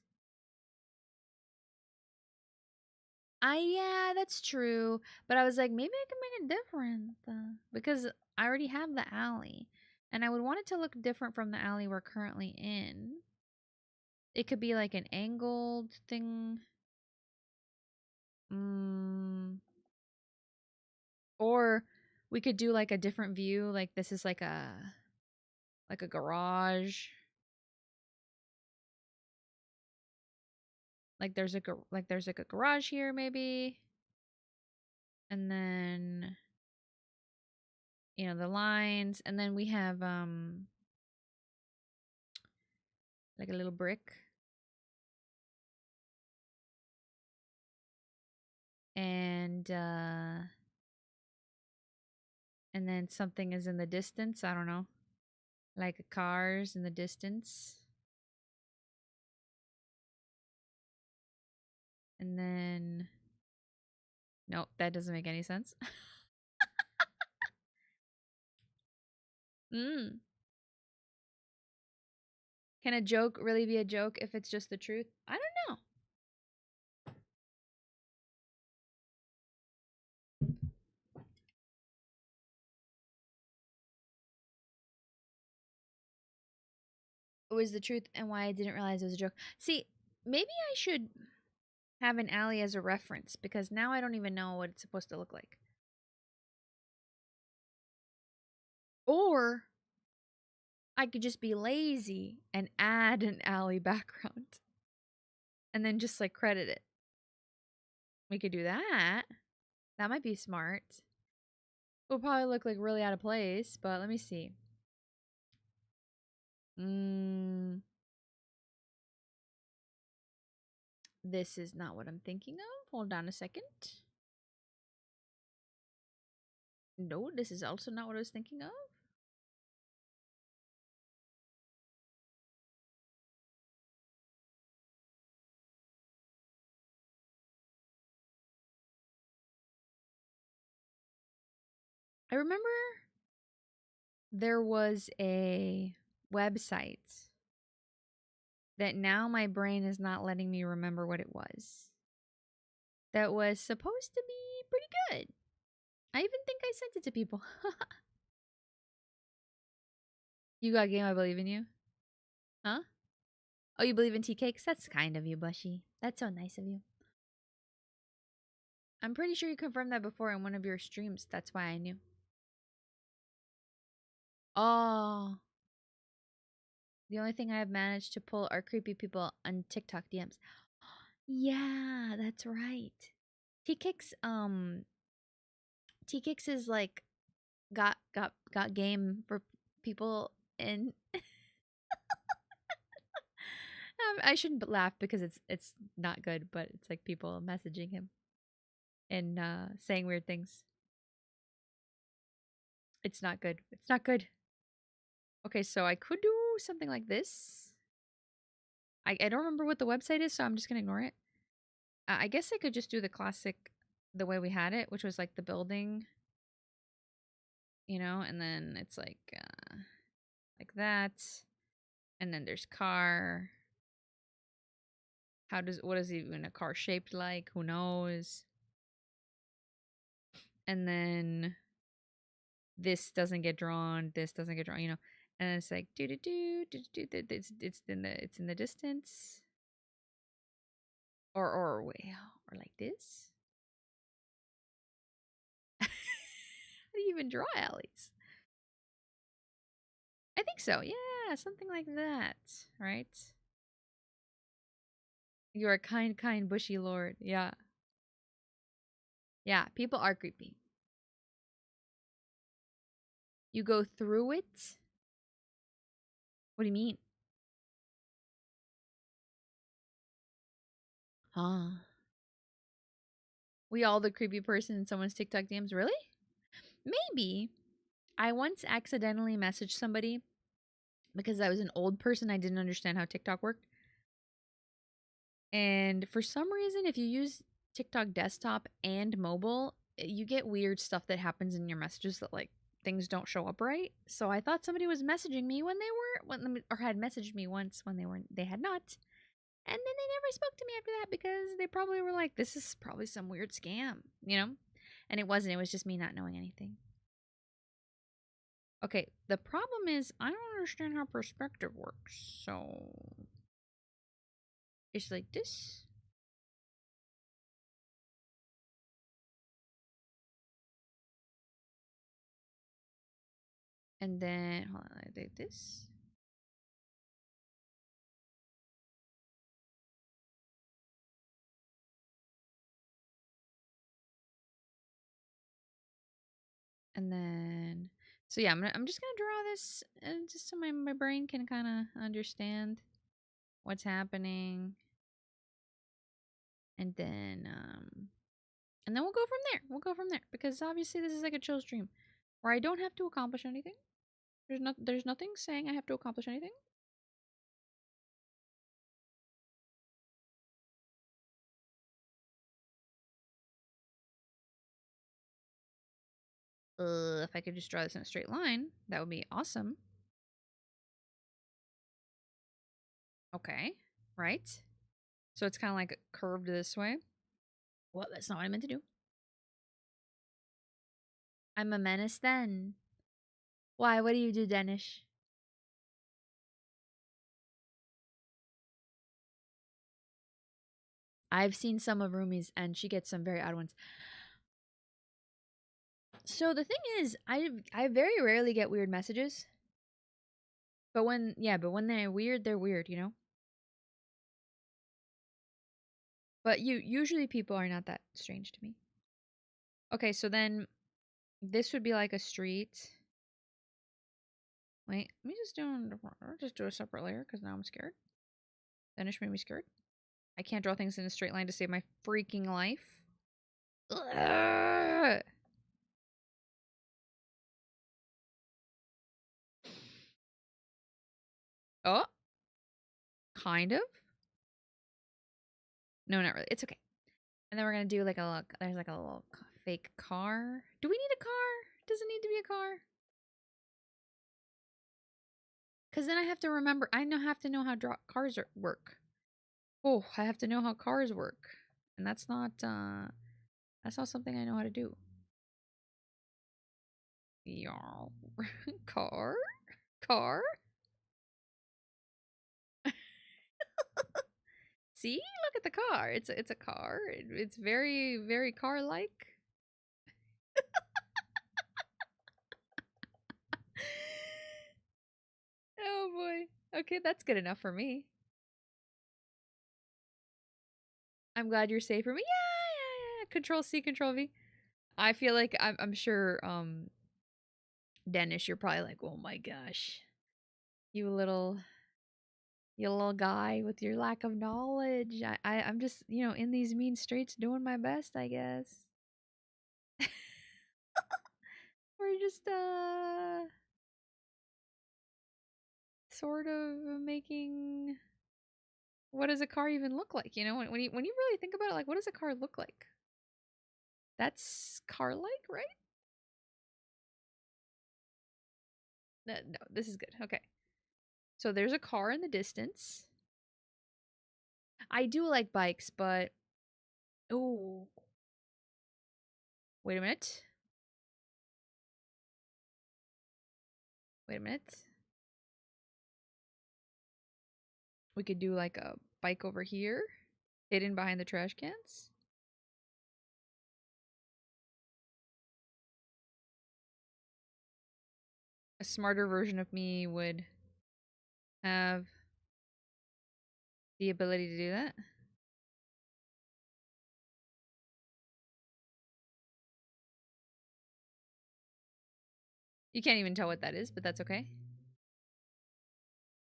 Yeah, that's true. But I was like, maybe I can make it different. Because I already have the alley. And I would want it to look different from the alley we're currently in. It could be like an angled thing. Or we could do like a different view. Like this is like a garage. Like there's a garage here maybe. And then you know the lines, and then we have like a little brick. And then something is in the distance, I don't know. Like cars in the distance. And then nope, that doesn't make any sense. Can a joke really be a joke if it's just the truth? I don't know. It was the truth and why I didn't realize it was a joke. See, maybe I should have an alley as a reference because now I don't even know what it's supposed to look like. Or I could just be lazy and add an alley background and then just like credit it. We could do that. That might be smart. It'll probably look like really out of place, but let me see. This is not what I'm thinking of. Hold on a second. No, this is also not what I was thinking of. I remember there was a website that now my brain is not letting me remember what it was. That was supposed to be pretty good. I even think I sent it to people. You got game, I believe in you. Huh? Oh, you believe in tea cakes? That's kind of you, Bushy. That's so nice of you. I'm pretty sure you confirmed that before in one of your streams. That's why I knew. Oh. The only thing I have managed to pull are creepy people on TikTok DMs. Yeah, that's right. T-Kicks is like got game for people and I shouldn't laugh because it's not good, but it's like people messaging him and saying weird things. It's not good. It's not good. Okay, so I could do something like this. I don't remember what the website is, so I'm just gonna ignore it. I guess I could just do the classic, the way we had it, which was like the building, you know, and then it's like that, and then there's car. What is even a car shaped like? Who knows? And then this doesn't get drawn. This doesn't get drawn. You know, and it's like do do do do do. It's in the distance. Or wait, or like this. How do you even draw alleys? I think so. Yeah, something like that, right? You're a kind, bushy lord. Yeah. Yeah, people are creepy. You go through it? What do you mean? Huh. We all the creepy person in someone's TikTok DMs? Really? Maybe. I once accidentally messaged somebody because I was an old person. I didn't understand how TikTok worked. And for some reason, if you use TikTok desktop and mobile, you get weird stuff that happens in your messages that like things don't show up right. So I thought somebody was messaging me or had messaged me once when they had not. And then they never spoke to me after that because they probably were like, this is probably some weird scam, you know? And it wasn't. It was just me not knowing anything. Okay, the problem is I don't understand how perspective works. So it's like this. And then, hold on, I did this. And then, so yeah, I'm just gonna draw this just so my brain can kind of understand what's happening. And then we'll go from there. We'll go from there because obviously this is like a chill stream where I don't have to accomplish anything. There's nothing saying I have to accomplish anything. If I could just draw this in a straight line, that would be awesome. Okay, right. So it's kind of like curved this way. Well, that's not what I meant to do. I'm a menace then. Why? What do you do, Danish? I've seen some of Rumi's and she gets some very odd ones. So the thing is, I very rarely get weird messages. But when they're weird, you know? But usually people are not that strange to me. Okay, so then this would be like a street. Wait, let me just do just do a separate layer because now I'm scared. Finish made me scared. I can't draw things in a straight line to save my freaking life. Ugh. Oh, kind of. No, not really. It's okay. And then we're gonna do like a look. There's like a little fake car. Do we need a car? Does it need to be a car? Because then I have to remember. Have to know how cars work. Oh, I have to know how cars work, and that's not something I know how to do. Y'all, car. See, look at the car. It's a car. It's very very car like. Oh boy. Okay, that's good enough for me. I'm glad you're safe for me. Yeah. Control C, Control V. I feel like I'm sure Dennis, you're probably like, oh my gosh, you little guy with your lack of knowledge. I'm just, in these mean streets doing my best, I guess. We're just sort of making, what does a car even look like? When you really think about it, like, what does a car look like? That's car-like, right? No, this is good. Okay. So there's a car in the distance. I do like bikes, but oh, wait a minute. Wait a minute. We could do like a bike over here, hidden behind the trash cans. A smarter version of me would have the ability to do that. You can't even tell what that is, but that's okay.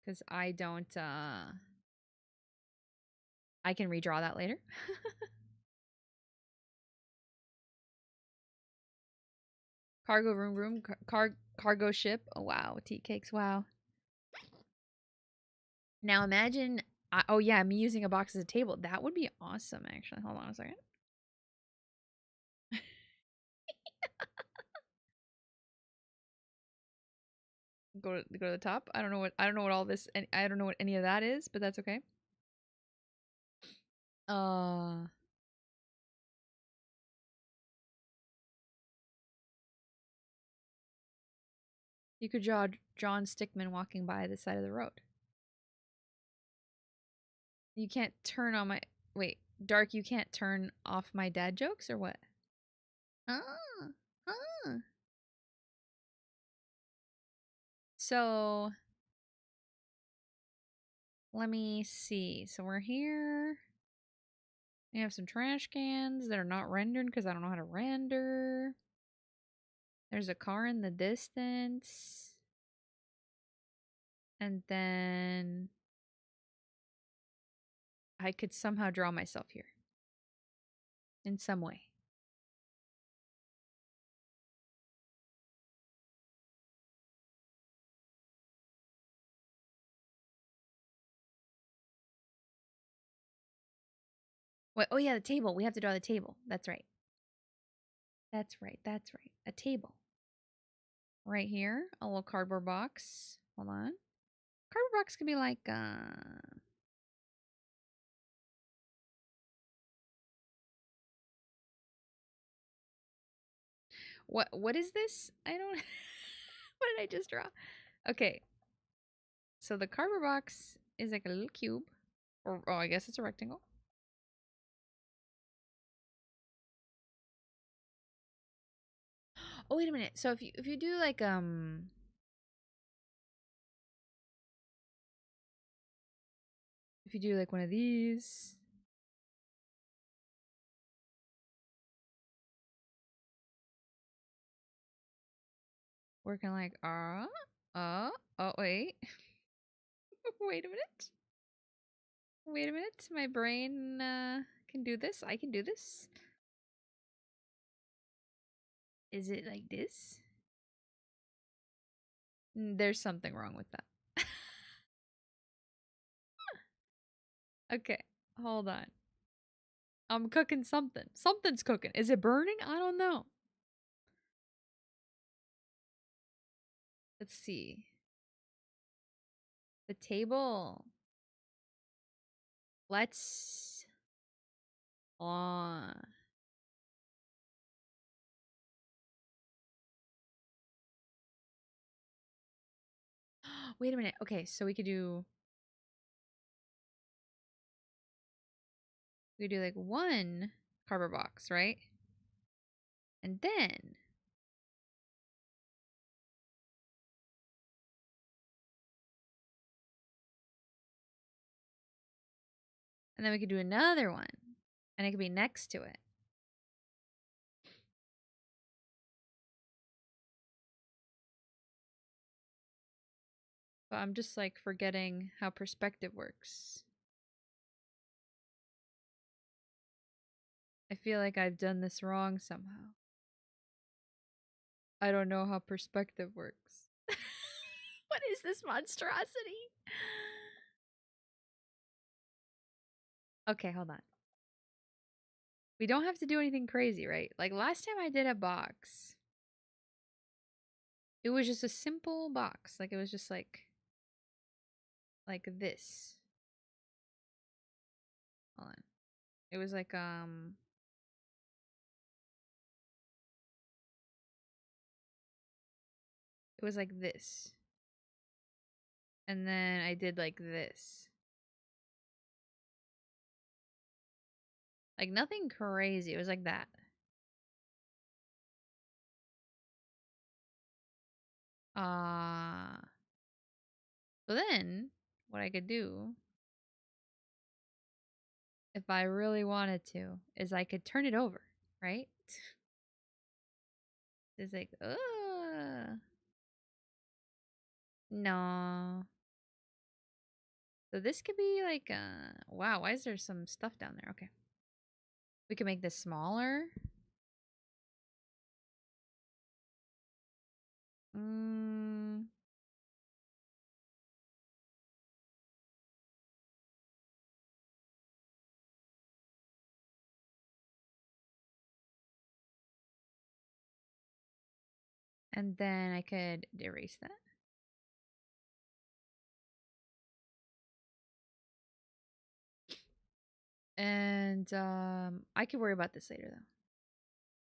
Because I don't, I can redraw that later. Cargo room, cargo ship. Oh, wow. Tea cakes. Wow. Now imagine, oh yeah, me using a box as a table. That would be awesome, actually. Hold on a second. Go to the top. I don't know what all this, and I don't know what any of that is, but that's okay. You could draw John Stickman walking by the side of the road. You can't turn on my, wait, Dark, you can't turn off my dad jokes or what? So let me see. So we're here. We have some trash cans that are not rendered because I don't know how to render. There's a car in the distance. And then I could somehow draw myself here. In some way. What? Oh yeah, the table. We have to draw the table. That's right. That's right. A table. Right here. A little cardboard box. Hold on. Cardboard box could be like, what is this? I don't what did I just draw? Okay. So the cardboard box is like a little cube. Or oh, I guess it's a rectangle. Oh, wait a minute. So if you do like if you do like one of these, working like Oh, wait. Wait a minute. Wait a minute. My brain can do this. I can do this. Is it like this? There's something wrong with that. Okay, hold on. I'm cooking something. Something's cooking. Is it burning? I don't know. Let's see. The table. Let's... Uh, wait a minute. Okay, so we could do... We could do like one cardboard box, right? And then... And then we could do another one. And it could be next to it. But I'm just like forgetting how perspective works. I feel like I've done this wrong somehow. I don't know how perspective works. What is this monstrosity? Okay, hold on. We don't have to do anything crazy, right? Like last time I did a box, it was just a simple box. Like it was just like this. Hold on. It was like it was like this. And then I did like this. Like nothing crazy. It was like that. So then what I could do if I really wanted to is I could turn it over, right? It's like, no. So this could be like, wow, why is there some stuff down there? Okay. We can make this smaller. Mm. And then I could erase that. And I could worry about this later though.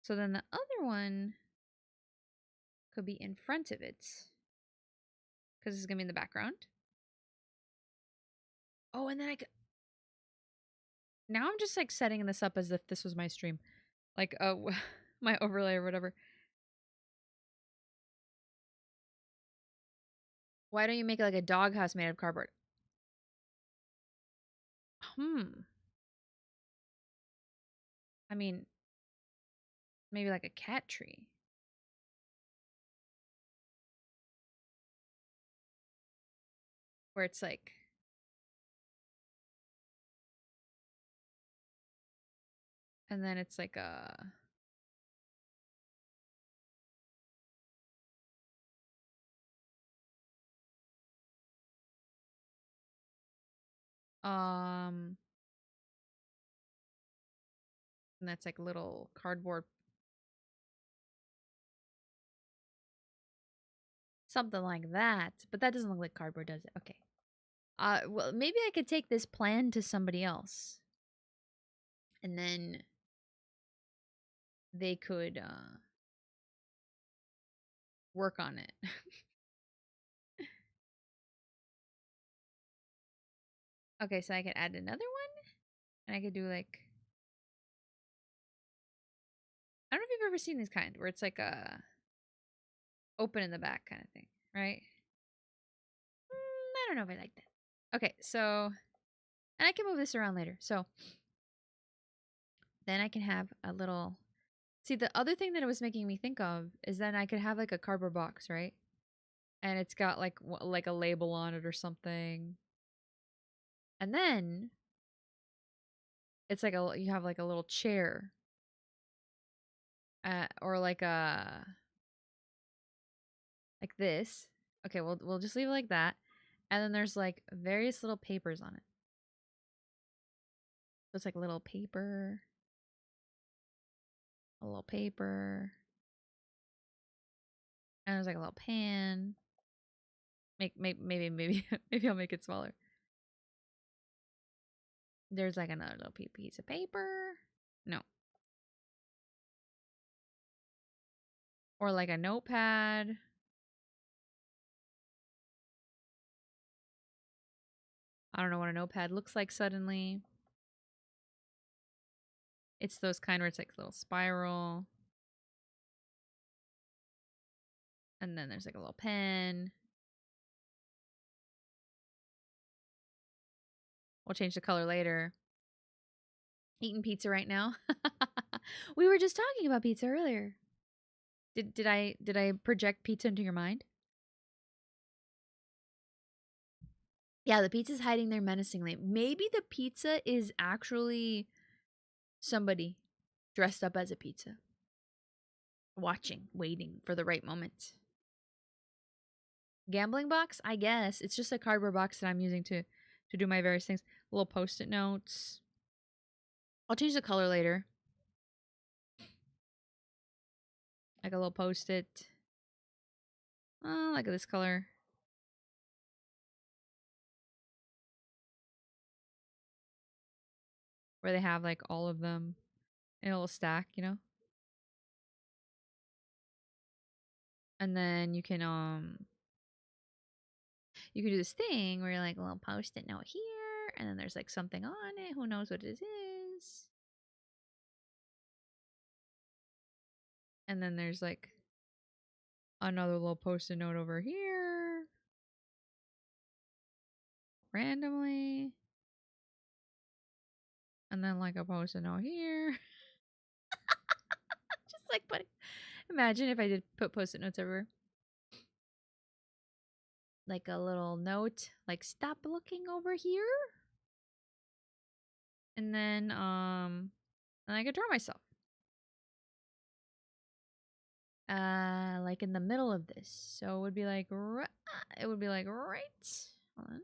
So then the other one could be in front of it. Because it's going to be in the background. Oh, and then I could... Now I'm just like setting this up as if this was my stream. Like, my overlay or whatever. Why don't you make like a doghouse made of cardboard? I mean, maybe like a cat tree. Where it's like... And then it's like a... And that's like little cardboard. Something like that. But that doesn't look like cardboard, does it? Okay. Well, maybe I could take this plan to somebody else. And then they could work on it. Okay, so I could add another one. And I could do like... I don't know if you've ever seen this kind where it's like a open in the back kind of thing, right? I don't know if I like that. Okay, so... And I can move this around later. So then I can have a little... See, the other thing that it was making me think of is then I could have like a cardboard box, right? and it's got like a label on it or something. And then it's like you have like a little chair, or like this. Okay, we'll just leave it like that. And then there's like various little papers on it. So it's like a little paper, a little paper, and there's like a little pan. Maybe maybe I'll make it smaller. There's like another little piece of paper. No. Or like a notepad. I don't know what a notepad looks like suddenly. It's those kind where it's like a little spiral. And then there's like a little pen. We'll change the color later. Eating pizza right now. We were just talking about pizza earlier. Did I project pizza into your mind? Yeah, the pizza's hiding there menacingly. Maybe the pizza is actually somebody dressed up as a pizza. Watching, waiting for the right moment. Gambling box? I guess. It's just a cardboard box that I'm using to do my various things. Little post-it notes. I'll change the color later. Like a little post-it. Oh, like this color. Where they have like all of them in a little stack, you know? And then you can do this thing where you're like a little post-it note here, and then there's like something on it. Who knows what it is? And then there's like another little post-it note over here. Randomly. And then like a post-it note here. Just like putting, imagine if I did put post-it notes everywhere. Like a little note, like stop looking over here. And then I could draw myself. Like in the middle of this. So it would be like right, hold on.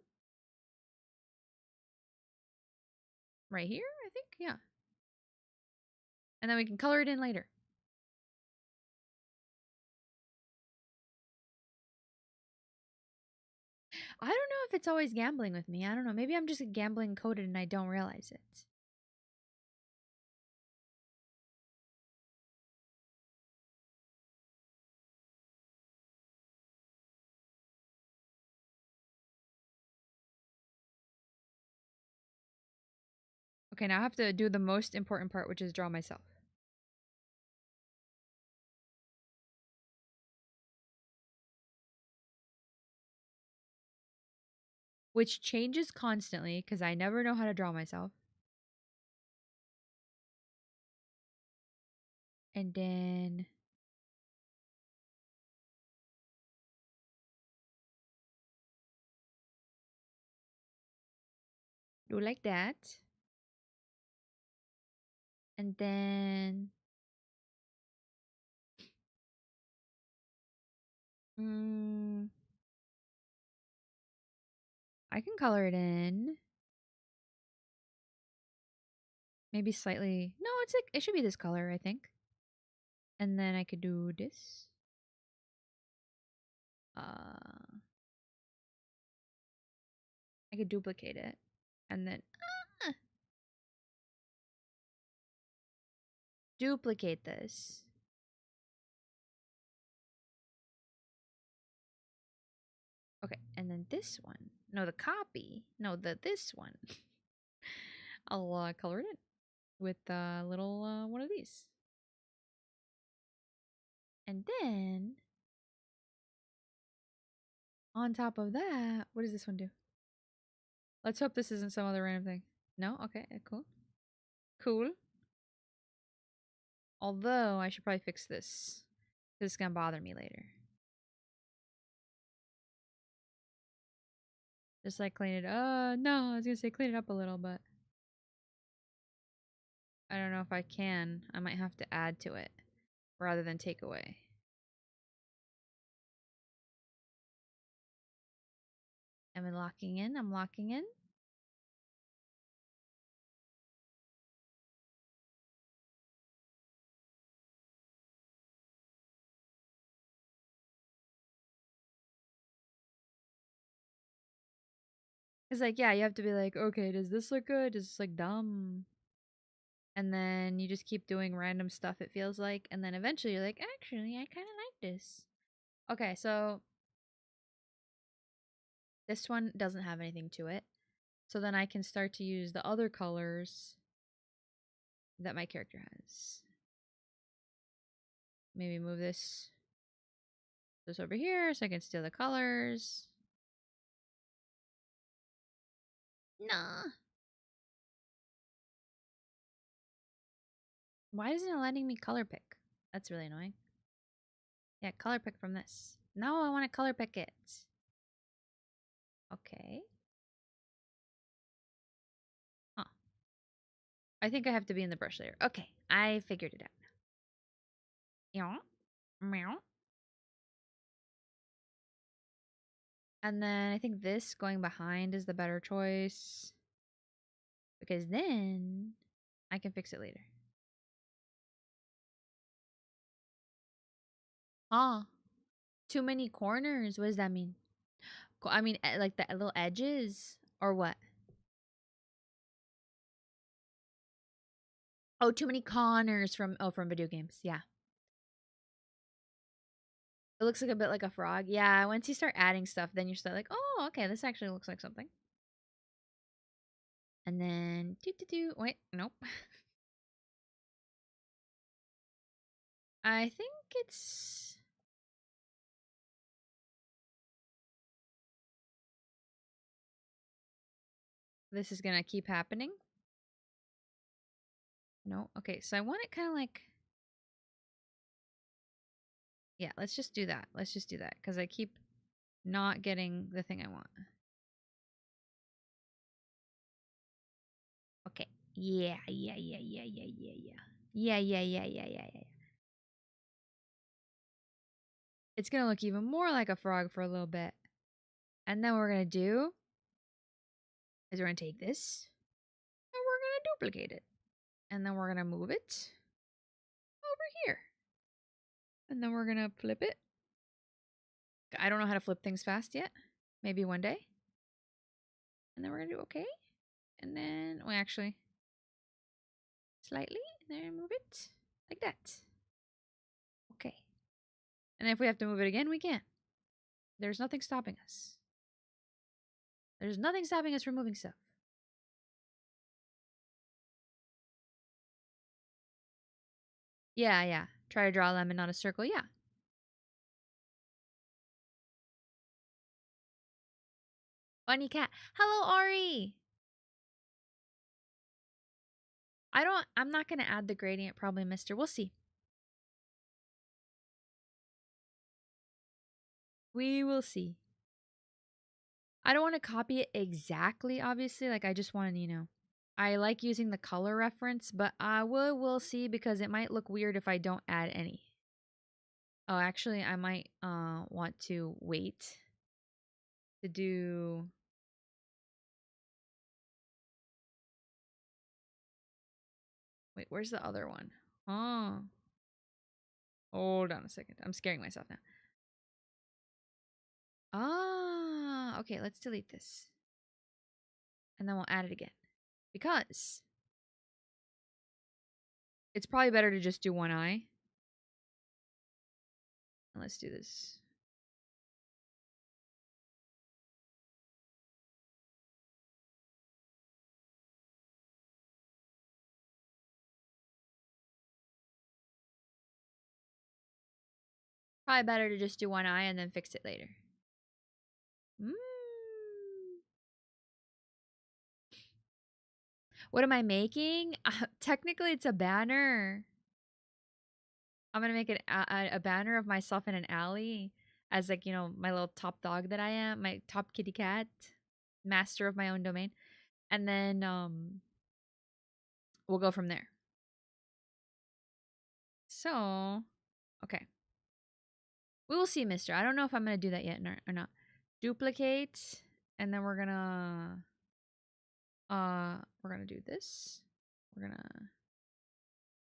Right here, I think. Yeah. And then we can color it in later. I don't know if it's always gambling with me. I don't know. Maybe I'm just gambling coded and I don't realize it. Okay, now I have to do the most important part, which is draw myself. Which changes constantly because I never know how to draw myself. And then do like that. And then I can color it in. Maybe slightly. No, it's like it should be this color, I think. And then I could do this. I could duplicate it. And then duplicate this. Okay, and then this one. No, the copy. No, this one. I'll color it in with a little one of these. And then on top of that, what does this one do? Let's hope this isn't some other random thing. No? Okay, cool. Cool. Although I should probably fix this. This is gonna bother me later. Just like clean it. No, I was gonna say clean it up a little, but I don't know if I can. I might have to add to it rather than take away. I'm locking in. I'm locking in. It's like, yeah, you have to be like, okay, does this look good? Does this look dumb? And then you just keep doing random stuff, it feels like. And then eventually you're like, actually, I kind of like this. Okay, so this one doesn't have anything to it. So then I can start to use the other colors that my character has. Maybe move this over here so I can steal the colors. Nah. Why isn't it letting me color pick? That's really annoying. Yeah, color pick from this. No, I want to color pick it. Okay. Huh. I think I have to be in the brush layer. Okay, I figured it out. Yeah. Meow. And then I think this going behind is the better choice. Because then I can fix it later. Huh. Too many corners. What does that mean? I mean, like the little edges or what? Oh, too many corners from video games. Yeah. It looks like a bit like a frog. Yeah, once you start adding stuff, then you start like, oh, okay, this actually looks like something. And then wait, nope. I think it's this is gonna keep happening. No, okay, so I want it kind of like, yeah, let's just do that. Let's just do that because I keep not getting the thing I want. Okay. Yeah. Yeah. It's gonna look even more like a frog for a little bit. And then what we're gonna do is we're gonna take this and we're gonna duplicate it. And then we're gonna move it over here. And then we're gonna flip it. I don't know how to flip things fast yet. Maybe one day. And then we're gonna do okay. And then we actually slightly, and then move it like that. Okay. And if we have to move it again, we can. There's nothing stopping us. There's nothing stopping us from moving stuff. Yeah. Try to draw a lemon, not a circle. Yeah. Bunny cat. Hello, Ari. I'm not going to add the gradient, probably, mister. We'll see. We will see. I don't want to copy it exactly, obviously. Like, I just want to, I like using the color reference, but we'll see because it might look weird if I don't add any. Oh, actually, I might want to wait to do... Wait, where's the other one? Oh. Hold on a second. I'm scaring myself now. Ah, okay, let's delete this. And then we'll add it again. Because it's probably better to just do one eye. And let's do this. Probably better to just do one eye and then fix it later. What am I making? Technically, it's a banner. I'm going to make a banner of myself in an alley as, like, my little top dog that I am. My top kitty cat. master of my own domain. And then we'll go from there. So, okay. We will see, mister. I don't know if I'm going to do that yet or not. Duplicate, and then we're going to do this. We're going to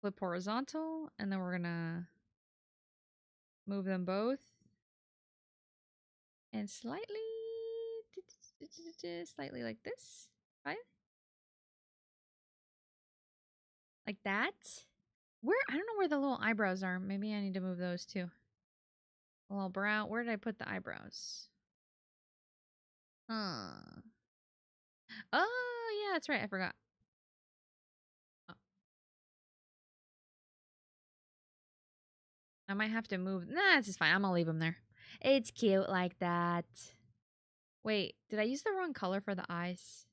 flip horizontal, and then we're going to move them both. And slightly like this, right? Like that. Where, I don't know where the little eyebrows are. Maybe I need to move those too. A little brow. Where did I put the eyebrows? Oh, yeah, that's right. I forgot. Oh. I might have to move. Nah, this is fine. I'm gonna leave them there. It's cute like that. Wait, did I use the wrong color for the eyes?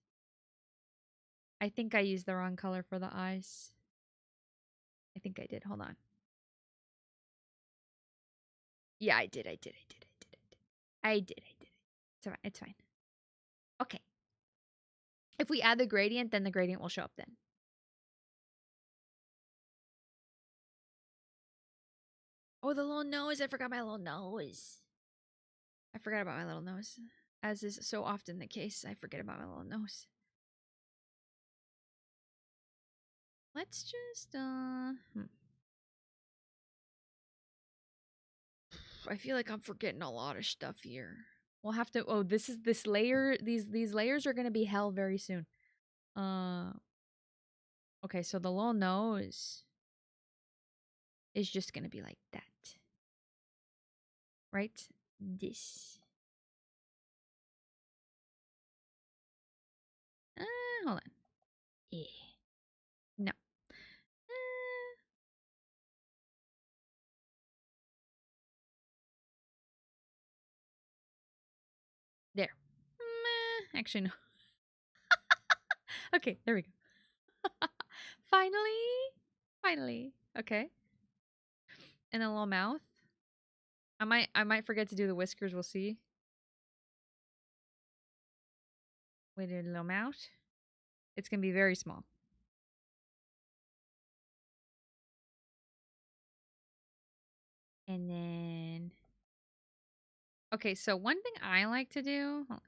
I think I used the wrong color for the eyes. I think I did. Hold on. Yeah, I did. I did. It's fine. It's fine. Okay. If we add the gradient, then the gradient will show up then. Oh, the little nose. I forgot my little nose. I forgot about my little nose. As is so often the case, I forget about my little nose. Let's just, I feel like I'm forgetting a lot of stuff here. We'll have to, oh, this layer, these layers are going to be hell very soon. Okay, so the little nose is just going to be like that. Right? This. Hold on. Yeah. No. There. Actually, no. Okay, there we go. Finally. Okay. And a little mouth. I might forget to do the whiskers. We'll see. Wait, a little mouth. It's gonna be very small. And then, okay. So one thing I like to do. Hold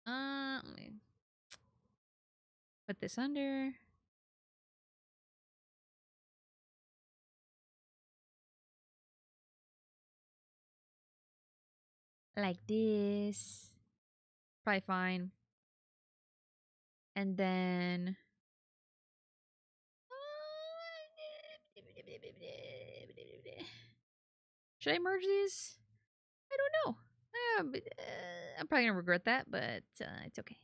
on. Let me put this under. Like this. Probably fine. And then should I merge these? I don't know. I'm probably gonna regret that, but it's okay.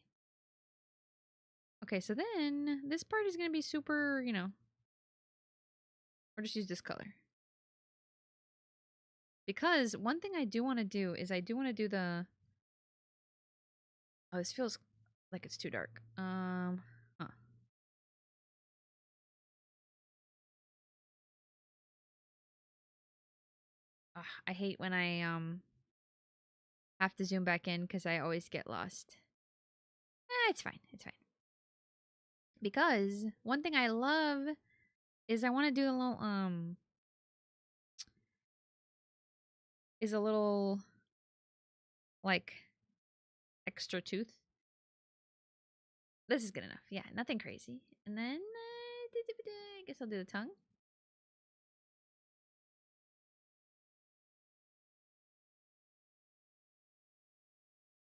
Okay, so then this part is gonna be super, you know. Or just use this color. Because one thing I do want to do is I do want to do the. Oh, this feels like it's too dark. Huh. Ugh, I hate when I have to zoom back in because I always get lost. It's fine. It's fine. Because one thing I love is I want to do a little is a little like extra tooth. This is good enough. Yeah, nothing crazy. And then I guess I'll do the tongue.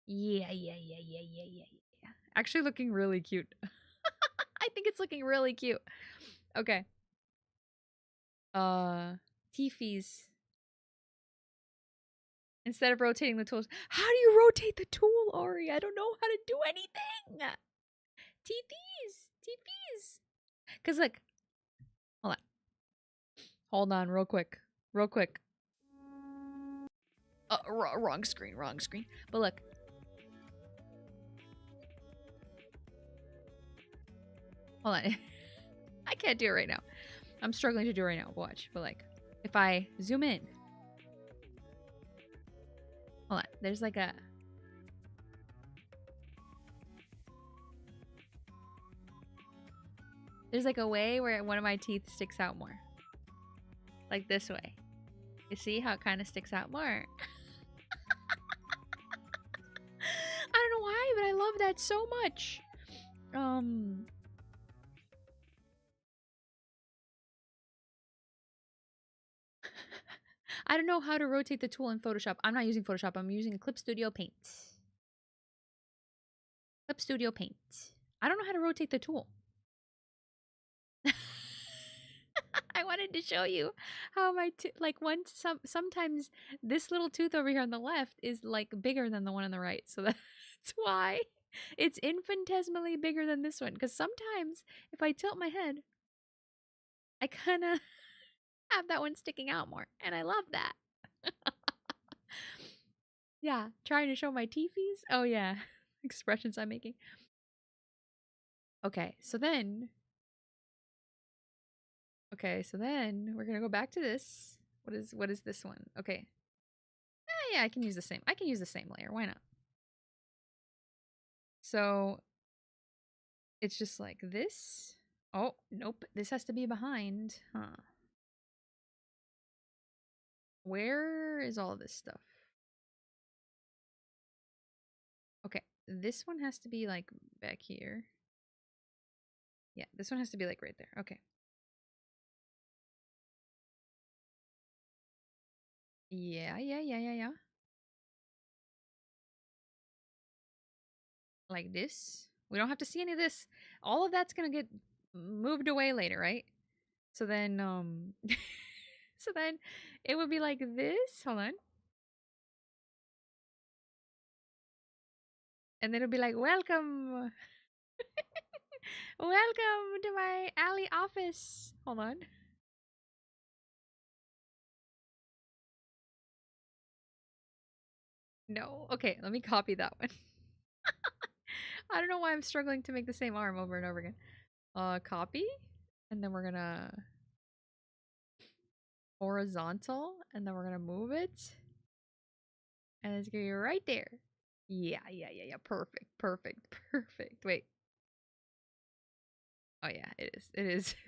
Yeah. Actually looking really cute. I think it's looking really cute. Okay. Teefies. Instead of rotating the tools. How do you rotate the tool, Ari? I don't know how to do anything. Teefies. Cause look. Hold on, real quick. Wrong screen. But look. Hold on. I can't do it right now. I'm struggling to do it right now. Watch. But like, if I zoom in. Hold on. There's like a There's like a way where one of my teeth sticks out more. Like this way. You see how it kind of sticks out more? I don't know why, but I love that so much. I don't know how to rotate the tool in Photoshop. I'm not using Photoshop. I'm using Clip Studio Paint. Clip Studio Paint. I don't know how to rotate the tool. I wanted to show you how my like sometimes this little tooth over here on the left is like bigger than the one on the right. So that's why it's infinitesimally bigger than this one. Because sometimes if I tilt my head, I kind of have that one sticking out more. And I love that. Yeah, trying to show my teethies. Oh yeah, expressions I'm making. Okay, so then we're gonna go back to this. What is this one? Okay. Yeah, I can use the same. I can use the same layer. Why not? So it's just like this. Oh, nope. This has to be behind. Huh. Where is all this stuff? Okay, this one has to be like back here. Yeah, this one has to be like right there. Okay. Yeah. Like this. We don't have to see any of this. All of that's gonna get moved away later, right? So then, so then it would be like this. Hold on. And then it'll be like, welcome. Welcome to my alley office. Hold on. No. Okay, let me copy that one. I don't know why I'm struggling to make the same arm over and over again. Copy. And then we're gonna horizontal. And then we're gonna move it. And it's gonna be right there. Yeah. Perfect. Wait. Oh yeah, it is. It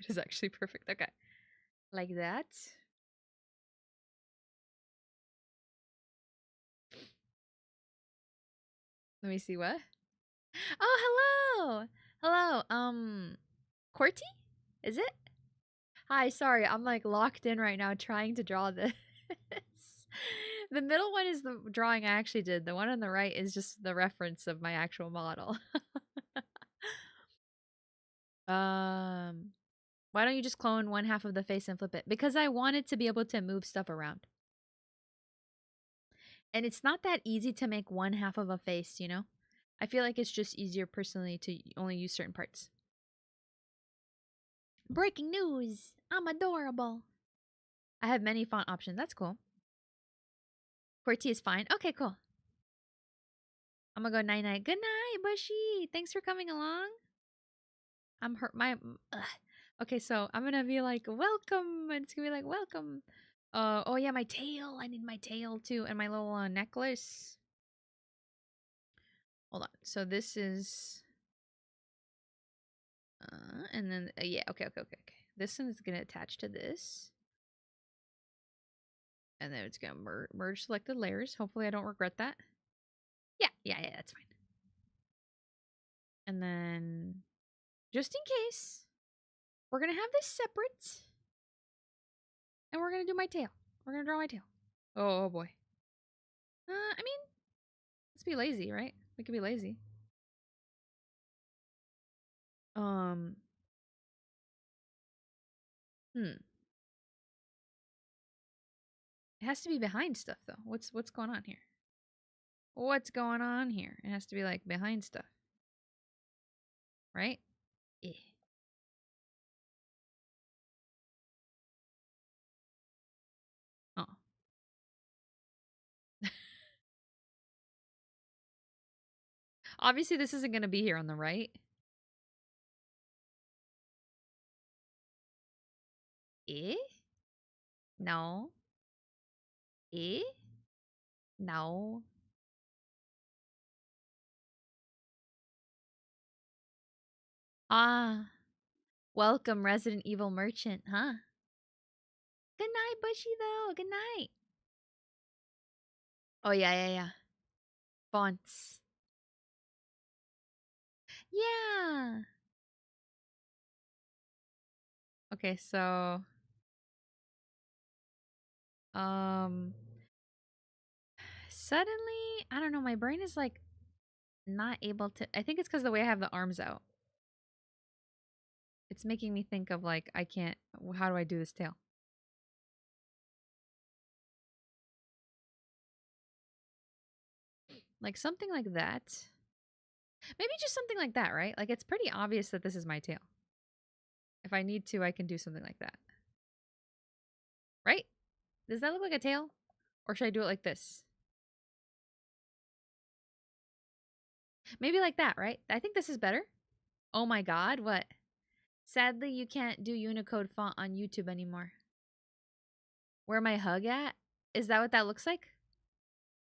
is actually perfect. Okay. Like that. Let me see what. Oh, hello. Corty? Is it? Hi, sorry. I'm like locked in right now trying to draw this. The middle one is the drawing I actually did. The one on the right is just the reference of my actual model. Why don't you just clone one half of the face and flip it? Because I wanted to be able to move stuff around. And it's not that easy to make one half of a face, you know? I feel like it's just easier personally to only use certain parts. Breaking news! I'm adorable. I have many font options. That's cool. QWERTY is fine. Okay, cool. I'm gonna go night-night. Good night, Bushy. Thanks for coming along. I'm hurt. Okay, so I'm gonna be like, welcome. And it's gonna be like, welcome. Oh yeah, my tail. I need my tail too. And my little necklace. Hold on. So this is... and then, yeah, okay. This one is gonna attach to this. And then it's gonna merge selected layers. Hopefully I don't regret that. Yeah, that's fine. And then, just in case, we're gonna have this separate. And we're gonna do my tail. We're gonna draw my tail. Oh boy. I mean, let's be lazy, right? We could be lazy. It has to be behind stuff though. What's going on here? What's going on here? It has to be like behind stuff. Right? Yeah. Oh. Obviously this isn't gonna be here on the right. Eh? No. Eh? No. Ah. Welcome, Resident Evil Merchant, huh? Good night, Bushy, though. Good night. Oh, yeah. Fonts. Yeah. Okay, so... Suddenly, I don't know, my brain is, like, not able to... I think it's because the way I have the arms out. It's making me think of, like, I can't... How do I do this tail? Like, something like that. Maybe just something like that, right? Like, it's pretty obvious that this is my tail. If I need to, I can do something like that. Right? Does that look like a tail? Or should I do it like this? Maybe like that, right? I think this is better. Oh my god, what? Sadly, you can't do Unicode font on YouTube anymore. Where my hug at? Is that what that looks like?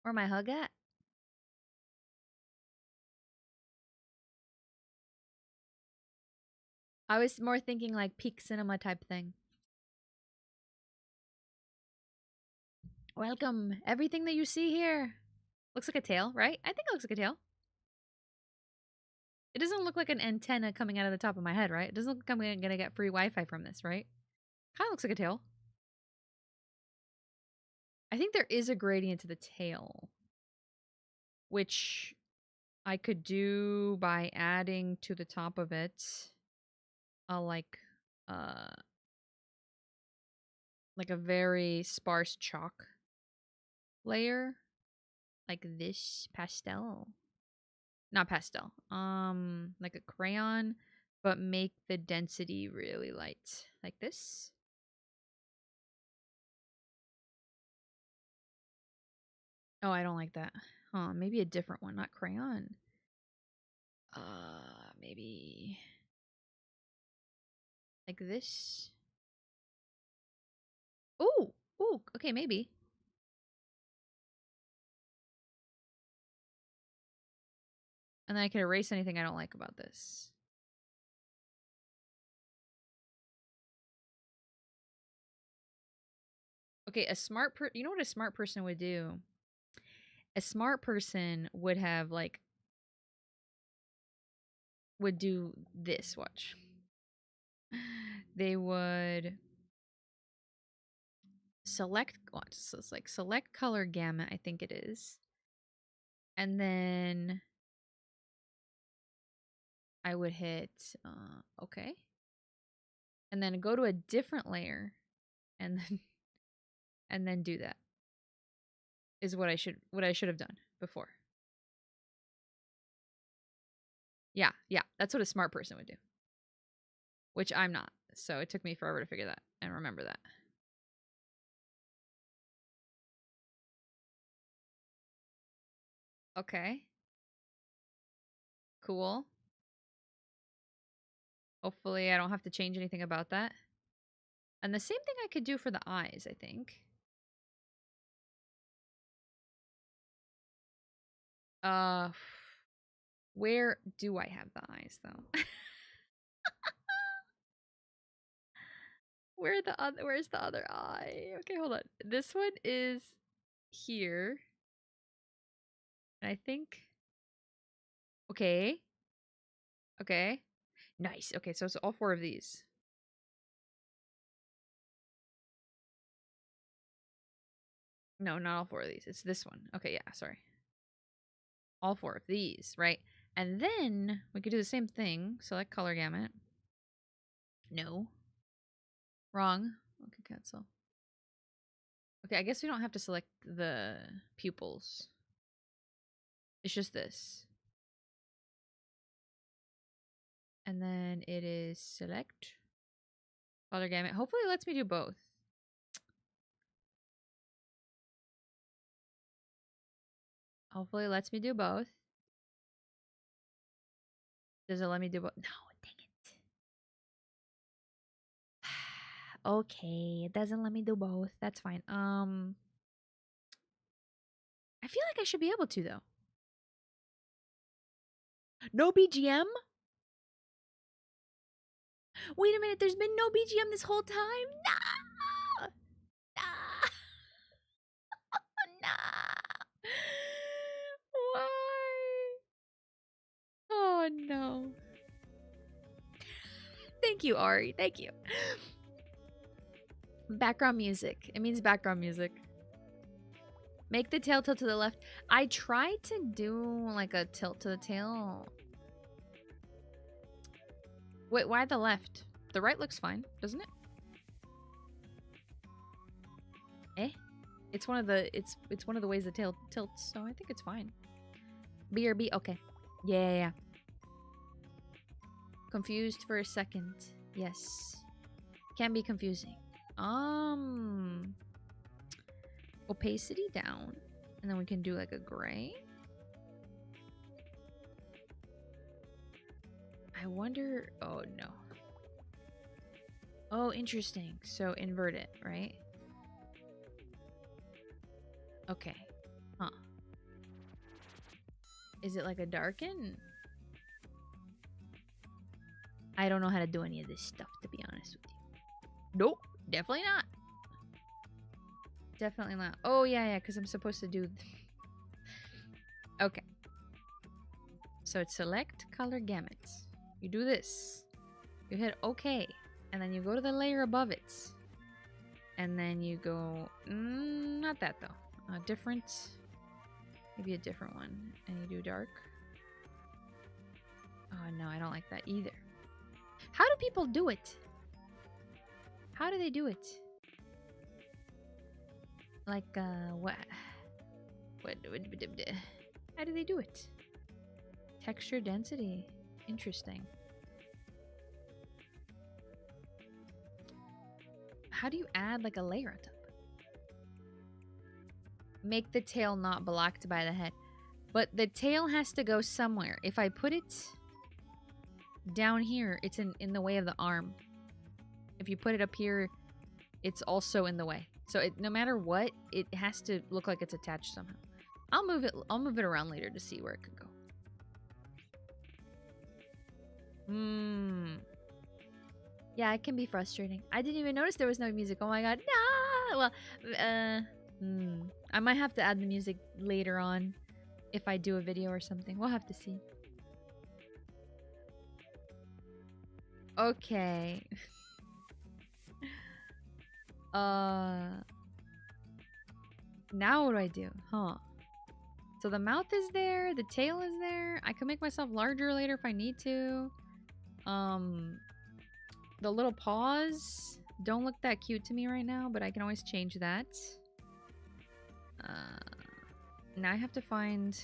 Where my hug at? I was more thinking like peak cinema type thing. Welcome. Everything that you see here looks like a tail, right? I think it looks like a tail. It doesn't look like an antenna coming out of the top of my head, right? It doesn't look like I'm going to get free Wi-Fi from this, right? Kind of looks like a tail. I think there is a gradient to the tail, which I could do by adding to the top of it like a very sparse chalk layer, like this pastel. Not pastel. Like a crayon, but make the density really light, like this. Oh, I don't like that. Huh, maybe a different one, not crayon. Maybe like this. Ooh, okay, maybe. And then I can erase anything I don't like about this. Okay, you know what a smart person would do? A smart person would have would do this, watch. They would select what? So it's like select color gamut, I think it is. And then I would hit okay. And then go to a different layer and then do that. Is what I should have done before. Yeah, that's what a smart person would do. Which I'm not. So it took me forever to figure that and remember that. Okay. Cool. Hopefully I don't have to change anything about that. And the same thing I could do for the eyes, I think. Where do I have the eyes though? Where's the other eye? Okay, hold on. This one is here. And I think okay. Okay. Nice. Okay, so it's all four of these. No, not all four of these. It's this one. Okay, yeah, sorry. All four of these, right? And then we could do the same thing. Select color gamut. No. Wrong. Okay, cancel. Okay, I guess we don't have to select the pupils. It's just this. And then it is select color gamut. Hopefully it lets me do both. Hopefully it lets me do both. Does it let me do both? No, dang it. Okay, it doesn't let me do both. That's fine. I feel like I should be able to though. No BGM? Wait a minute, there's been no BGM this whole time? No! No! No! Why? Oh no. Thank you, Ari. Thank you. Background music. It means background music. Make the tail tilt to the left. I tried to do like a tilt to the tail. Wait, why the left? The right looks fine, doesn't it? Eh? It's one of the ways the tail tilts, so I think it's fine. BRB, okay. Yeah. Confused for a second. Yes. Can be confusing. Opacity down. And then we can do like a gray. I wonder... Oh, no. Oh, interesting. So invert it, right? Okay. Huh. Is it like a darken? I don't know how to do any of this stuff, to be honest with you. Nope. Definitely not. Definitely not. Oh, yeah, because I'm supposed to do... Okay. So it's select color gamuts. You do this. You hit OK. And then you go to the layer above it. And then you go... not that, though. Different... Maybe a different one. And you do dark. Oh, no, I don't like that either. How do people do it? How do they do it? Like, what? How do they do it? Texture density. Interesting. How do you add, like, a layer on top? Make the tail not blocked by the head. But the tail has to go somewhere. If I put it down here, it's in the way of the arm. If you put it up here, it's also in the way. So no matter what, it has to look like it's attached somehow. I'll move it around later to see where it could go. Yeah, it can be frustrating. I didn't even notice there was no music. Oh my god. No! Well, I might have to add the music later on if I do a video or something. We'll have to see. Okay. Now what do I do? Huh. So the mouth is there, the tail is there. I can make myself larger later if I need to. The little paws don't look that cute to me right now, but I can always change that. Now I have to find...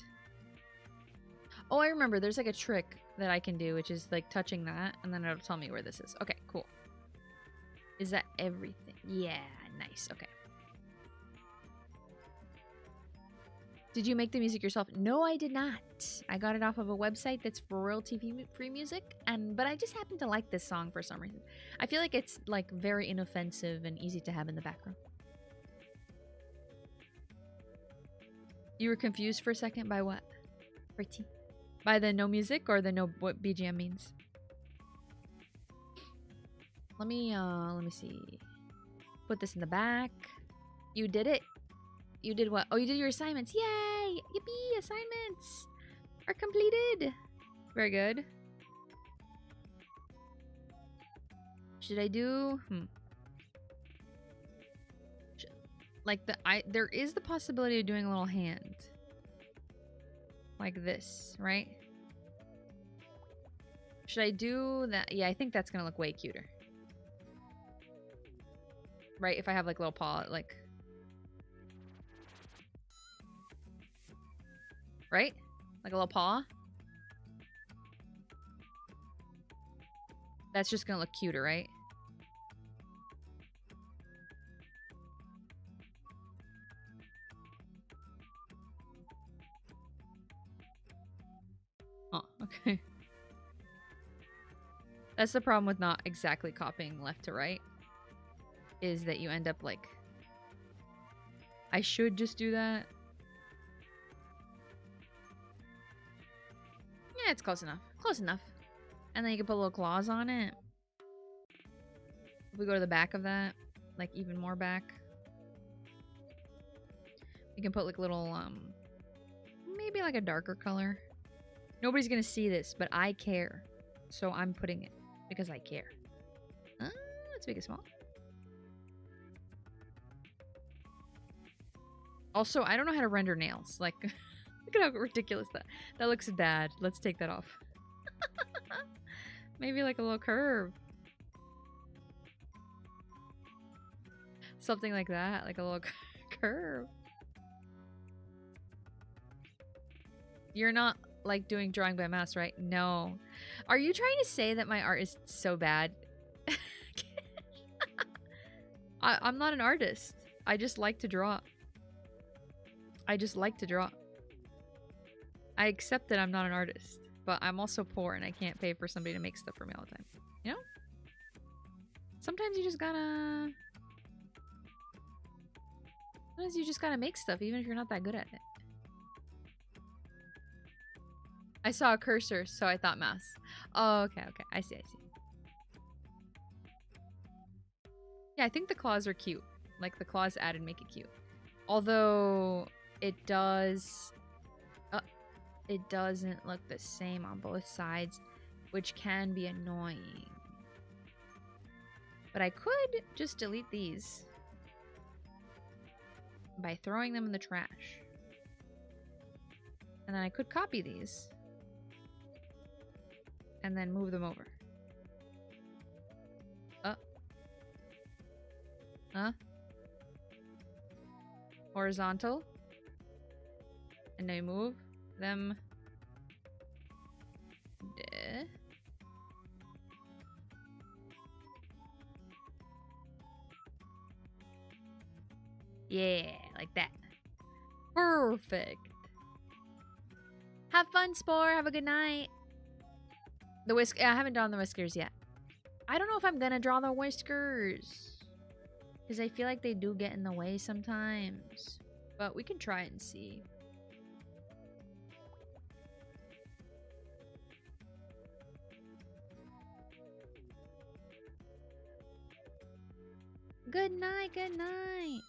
Oh, I remember. There's like a trick that I can do, which is like touching that, and then it'll tell me where this is. Okay, cool. Is that everything? Yeah, nice. Okay. Did you make the music yourself? No, I did not. I got it off of a website that's for royalty-free music, but I just happen to like this song for some reason. I feel like it's like very inoffensive and easy to have in the background. You were confused for a second by what? Pretty. By the no music or the no what BGM means? Let me see. Put this in the back. You did it. You did what? Oh, you did your assignments. Yay! Yippee! Assignments are completed. Very good. Should I do? Like there is the possibility of doing a little hand. Like this, right? Should I do that? Yeah, I think that's gonna look way cuter. Right? If I have like a little paw, like... Right? Like a little paw? That's just gonna look cuter, right? Oh, okay. That's the problem with not exactly copying left to right. Is that you end up like... I should just do that. Yeah, it's close enough. Close enough. And then you can put little claws on it. we go to the back of that, like even more back. You can put like little, maybe like a darker color. Nobody's gonna see this, but I care. So I'm putting it because I care. Let's make it small. Also, I don't know how to render nails. Like, look at how ridiculous that looks bad. Let's take that off. Maybe like a little curve. Something like that, like a little curve. You're not like doing drawing by mouse, right? No. Are you trying to say that my art is so bad? I'm not an artist. I just like to draw. I just like to draw. I accept that I'm not an artist, but I'm also poor and I can't pay for somebody to make stuff for me all the time. You know? Sometimes you just gotta... Sometimes you just gotta make stuff even if you're not that good at it. I saw a cursor, so I thought mouse. Oh, okay, okay. I see, I see. Yeah, I think the claws are cute. Like, the claws added make it cute. Although, it does... it doesn't look the same on both sides, which can be annoying. But I could just delete these by throwing them in the trash. And then I could copy these and then move them over. Horizontal. And I move them. Yeah, like that. Perfect. Have fun, Spore. Have a good night. The whisk. I haven't drawn the whiskers yet. I don't know if I'm gonna draw the whiskers, because I feel like they do get in the way sometimes. But we can try it and see. Good night, good night.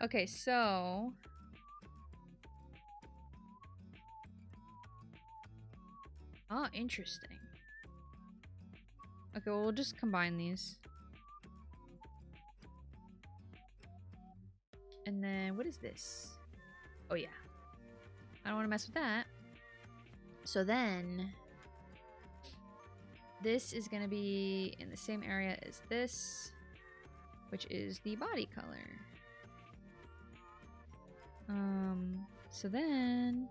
Okay, so... Oh, interesting. Okay, well, we'll just combine these. And then, what is this? Oh, yeah. I don't want to mess with that. So then... This is going to be in the same area as this, which is the body color. So then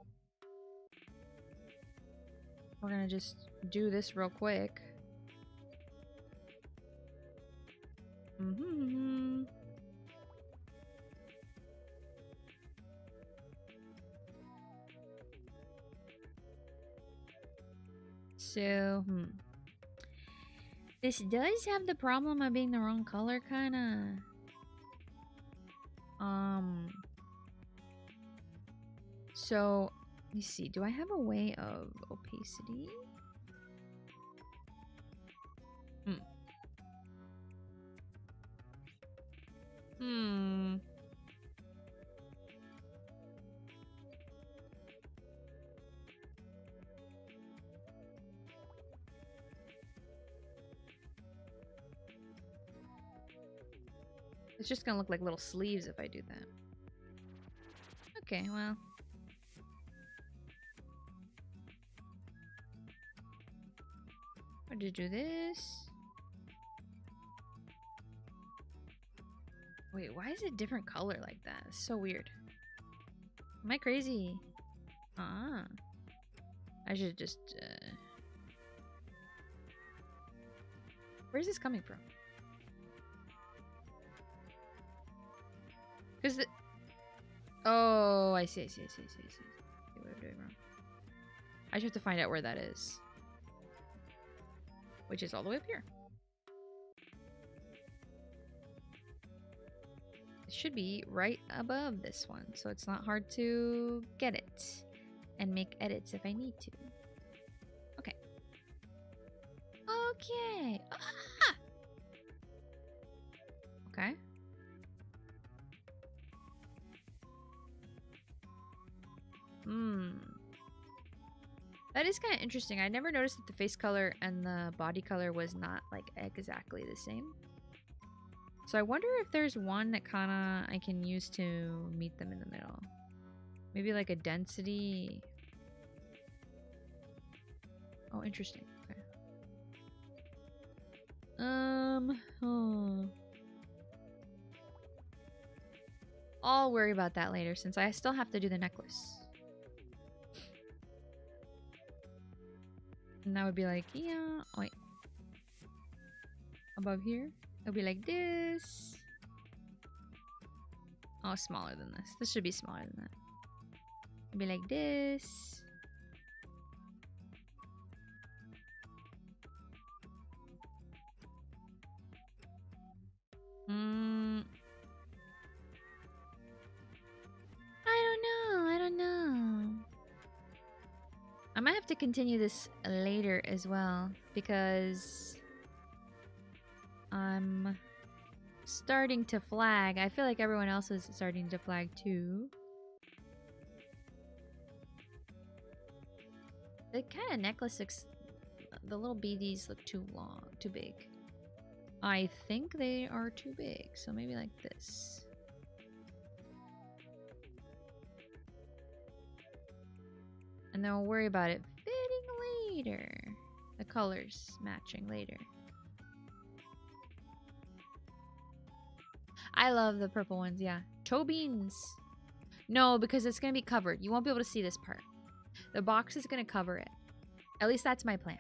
we're going to just do this real quick. So, this does have the problem of being the wrong color, kinda. So, let me see. Do I have a way of opacity? It's just gonna look like little sleeves if I do that. Okay, well. Why did you do this? Wait, why is it different color like that? It's so weird. Am I crazy? Ah. I should just, Where's this coming from? Because the... Oh, I see. Okay, what am I doing wrong? I just have to find out where that is. Which is all the way up here. It should be right above this one, so it's not hard to get it. And make edits if I need to. Okay. Okay. Ah! Okay. That is kind of interesting. I never noticed that the face color and the body color was not like exactly the same. So I wonder if there's one that kind of I can use to meet them in the middle. Maybe like a density. Oh, interesting. Okay. I'll worry about that later since I still have to do the necklace. And that would be like, yeah, oh, wait. Above here, it'll be like this. Oh, smaller than this. This should be smaller than that. It'll be like this. I don't know. I might have to continue this later as well because I'm starting to flag. I feel like everyone else is starting to flag too. The kind of necklace looks... The little beadies look too long, too big. I think they are too big, so maybe like this. And then we'll worry about it fitting later. The colors matching later. I love the purple ones, yeah. Toe beans. No, because it's going to be covered. You won't be able to see this part. The box is going to cover it. At least that's my plan.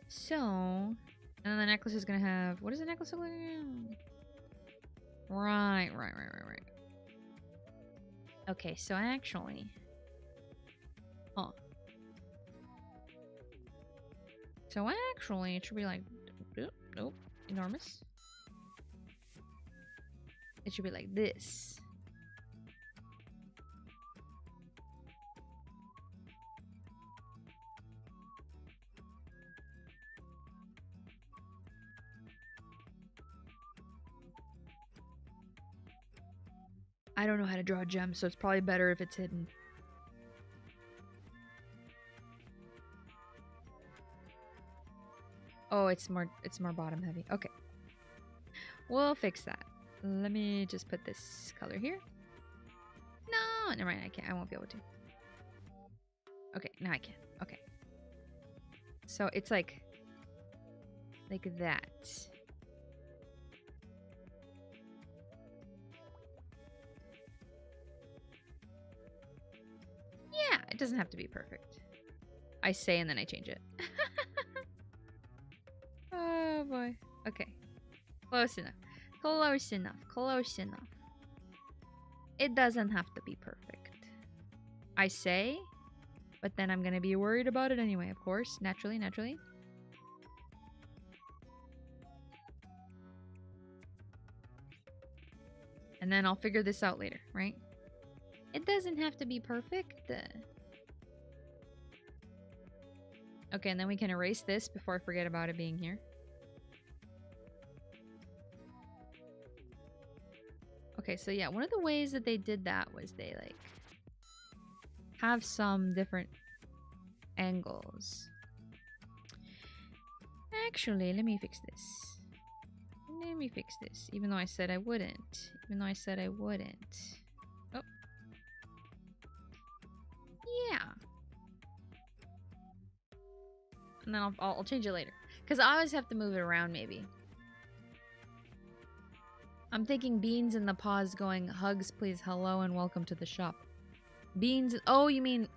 So, and then the necklace is going to have... What does the necklace look like? Right. Okay, so actually... Huh. So actually, it should be like... Nope. Enormous. It should be like this. I don't know how to draw a gem, so it's probably better if it's hidden. Oh, it's more bottom heavy. Okay. We'll fix that. Let me just put this color here. No, never mind. I can't. I won't be able to. Okay, now I can. Okay. So it's like that. Yeah, it doesn't have to be perfect. I say and then I change it. Oh boy. Okay. Close enough. Close enough. Close enough. It doesn't have to be perfect. I say, but then I'm gonna be worried about it anyway, of course. Naturally. And then I'll figure this out later, right? It doesn't have to be perfect. Okay, and then we can erase this before I forget about it being here. Okay, so yeah, one of the ways that they did that was they like have some different angles. Actually, let me fix this. Even though I said I wouldn't. Oh. Yeah. And then I'll change it later. Because I always have to move it around, maybe. I'm thinking beans in the pause going, hugs, please, hello, and welcome to the shop. Beans... Oh, you mean...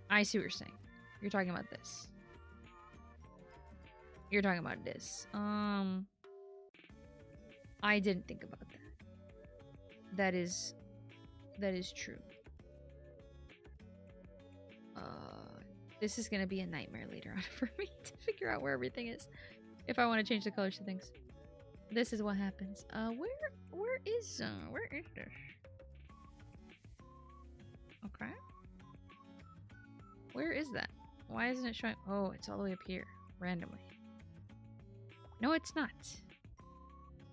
I see what you're saying. You're talking about this. You're talking about this. I didn't think about that. That is true. This is gonna be a nightmare later on for me to figure out where everything is. If I want to change the colors to things. This is what happens. Where is this? Okay. Where is that? Why isn't it showing? Oh, it's all the way up here. Randomly. No, it's not.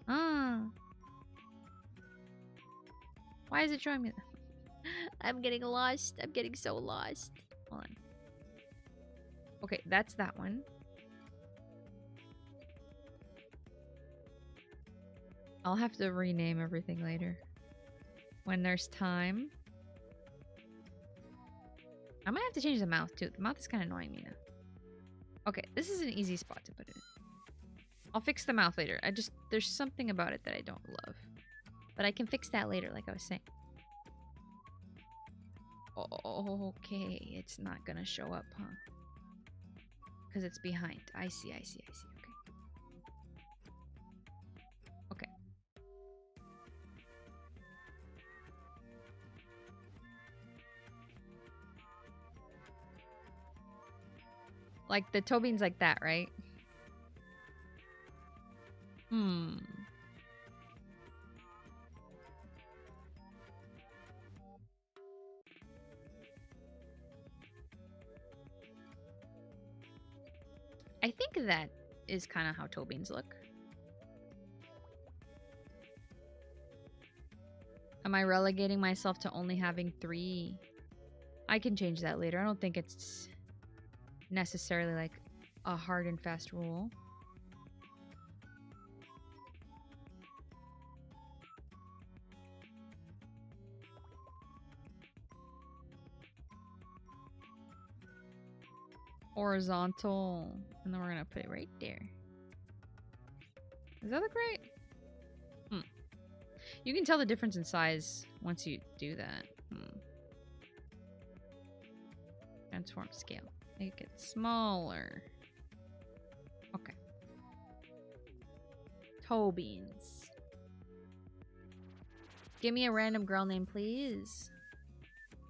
Ah. Why is it showing me? I'm getting lost. I'm getting so lost. Hold on. Okay, that's that one. I'll have to rename everything later. When there's time. I might have to change the mouth too. The mouth is kind of annoying me now. Okay, this is an easy spot to put it in. I'll fix the mouth later. There's something about it that I don't love. But I can fix that later, like I was saying. Okay, it's not gonna show up, huh? Because it's behind. I see. Okay. Okay. Like the toe bean's like that, right? I think that is kind of how toe beans look. Am I relegating myself to only having 3? I can change that later. I don't think it's necessarily like a hard and fast rule. Horizontal. And then we're going to put it right there. Does that look right? You can tell the difference in size once you do that. Transform scale. Make it smaller. Okay. Toe beans. Give me a random girl name, please.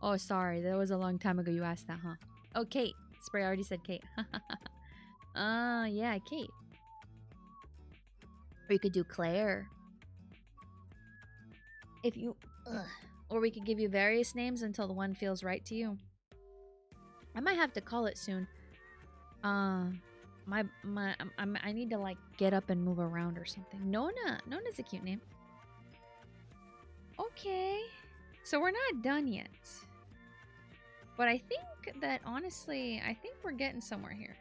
Oh, sorry. That was a long time ago you asked that, huh? Oh, Kate. Spray already said Kate. Yeah, Kate. Or you could do Claire. If you... Or we could give you various names until the one feels right to you. I might have to call it soon. I need to like get up and move around or something. Nona. Nona's a cute name. Okay. So we're not done yet. But I think that honestly, I think we're getting somewhere here.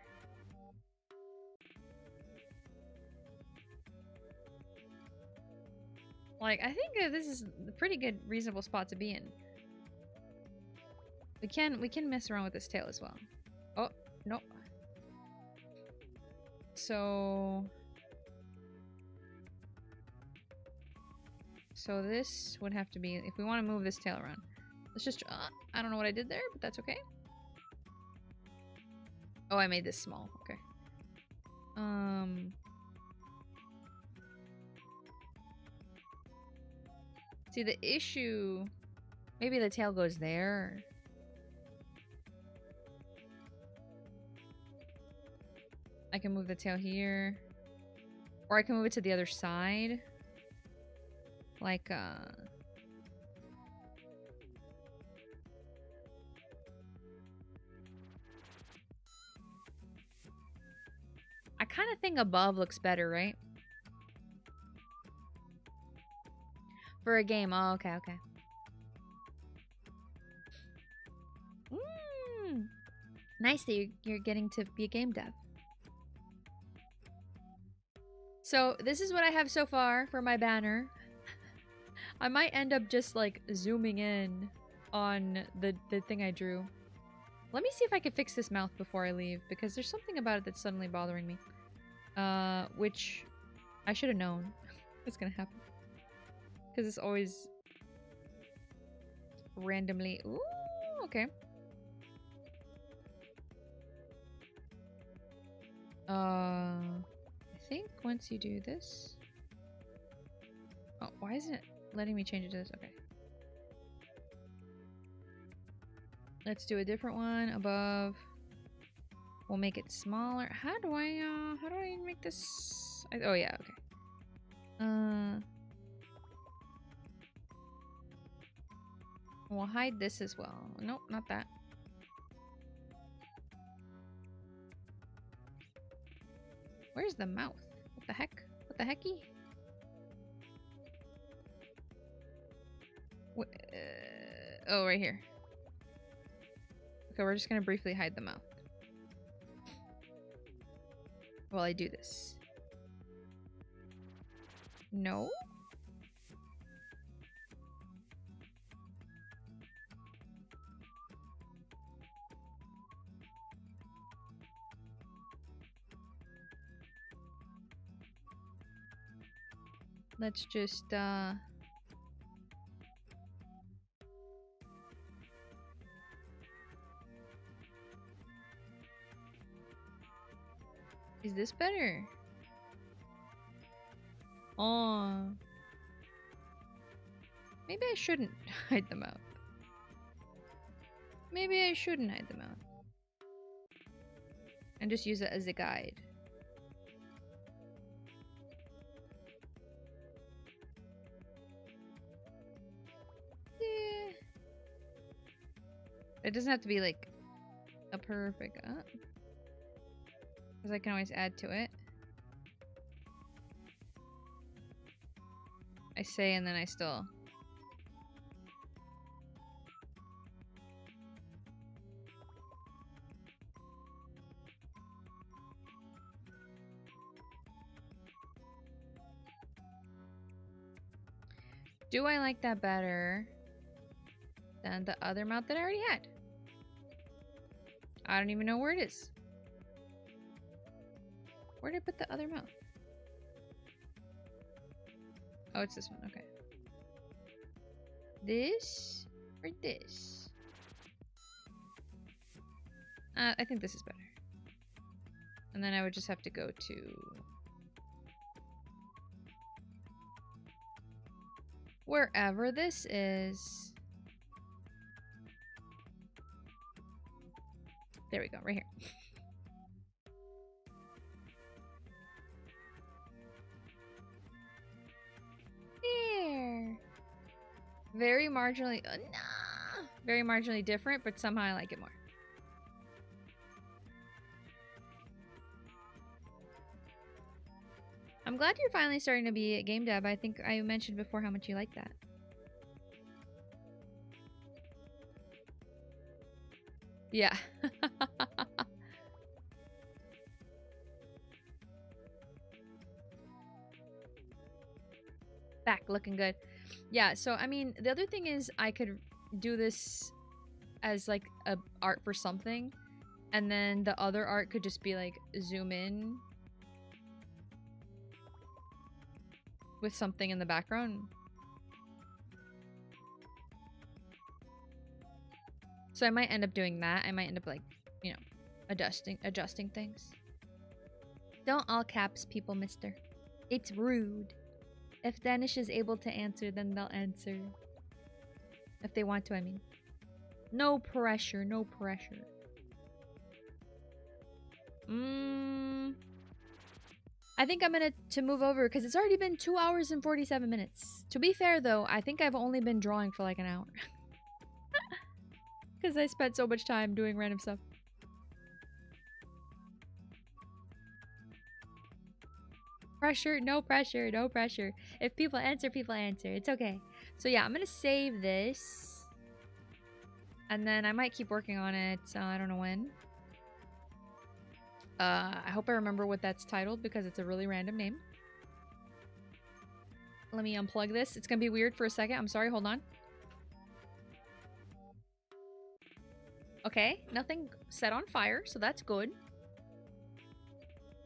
Like, I think this is a pretty good, reasonable spot to be in. We can mess around with this tail as well. Oh, nope. So this would have to be, if we want to move this tail around. Let's just, I don't know what I did there, but that's okay. Oh, I made this small. Okay. See, the issue, maybe the tail goes there. I can move the tail here. Or I can move it to the other side. Like, I kind of think above looks better, right? For a game. Oh, okay. Nice that you're getting to be a game dev. So this is what I have so far for my banner. I might end up just like zooming in on the thing I drew. Let me see if I can fix this mouth before I leave, because there's something about it that's suddenly bothering me. Which I should have known was gonna happen. Because it's always randomly... Ooh, okay. I think once you do this... Oh, why isn't it letting me change it to this? Okay. Let's do a different one above. We'll make it smaller. How do I make this? Oh yeah, okay. We'll hide this as well. Nope, not that. Where's the mouth? What the heck? What the hecky? Oh, right here. Okay, we're just gonna briefly hide the mouth while I do this. No? Let's just, is this better? Oh. Maybe I shouldn't hide the mouth. Maybe I shouldn't hide the mouth. And just use it as a guide. Yeah. It doesn't have to be like a perfect because I can always add to it. I say and then I still... Do I like that better than the other mouth that I already had? I don't even know where it is. Where did I put the other mouth? Oh, it's this one. Okay. This or this? I think this is better. And then I would just have to go to... wherever this is. There we go, right here. There. Very marginally, nah, very marginally different, but somehow I like it more. I'm glad you're finally starting to be at game dev. I think I mentioned before how much you like that. Yeah. Back looking good. Yeah, so I mean, the other thing is I could do this as like a art for something, and then the other art could just be like zoom in with something in the background. So I might end up doing that. I might end up like, you know, adjusting things. Don't all caps people, mister. It's rude. If Danish is able to answer, then they'll answer. If they want to, I mean. No pressure, no pressure. I think I'm gonna move over because it's already been 2 hours and 47 minutes. To be fair though, I think I've only been drawing for like an hour. Because I spent so much time doing random stuff. Pressure, no pressure, no pressure. If people answer, people answer. It's okay. So yeah, I'm gonna save this. And then I might keep working on it. I don't know when. I hope I remember what that's titled because it's a really random name. Let me unplug this. It's gonna be weird for a second. I'm sorry, hold on. Okay, nothing set on fire, so that's good.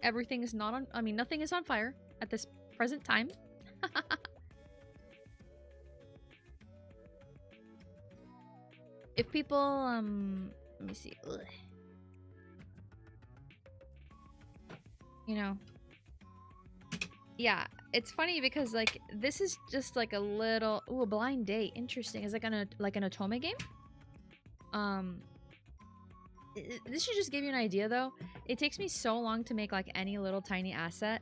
Everything is not on... I mean, nothing is on fire at this present time. If people, let me see. Ugh. You know. Yeah, it's funny because, like, this is just, like, a little... Ooh, a blind date. Interesting. Is it like an Otome game? This should just give you an idea, though. It takes me so long to make, like, any little tiny asset.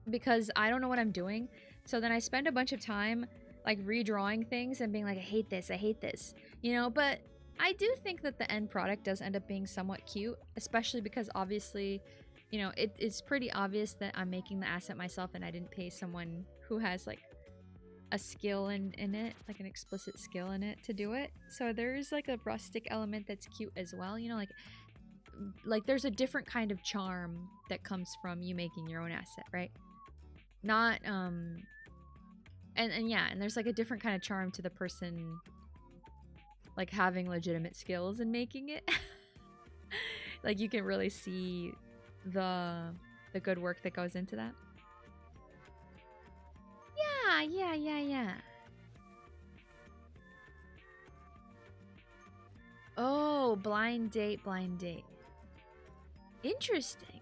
Because I don't know what I'm doing. So then I spend a bunch of time, like, redrawing things and being like, I hate this, I hate this. You know, but I do think that the end product does end up being somewhat cute. Especially because, obviously, you know, it's pretty obvious that I'm making the asset myself and I didn't pay someone who has like a skill in it, like an explicit skill in it to do it. So there's like a rustic element that's cute as well, you know, like there's a different kind of charm that comes from you making your own asset, right? Not and yeah, and there's like a different kind of charm to the person like having legitimate skills in making it. Like you can really see the good work that goes into that. Yeah. Oh, blind date. Interesting.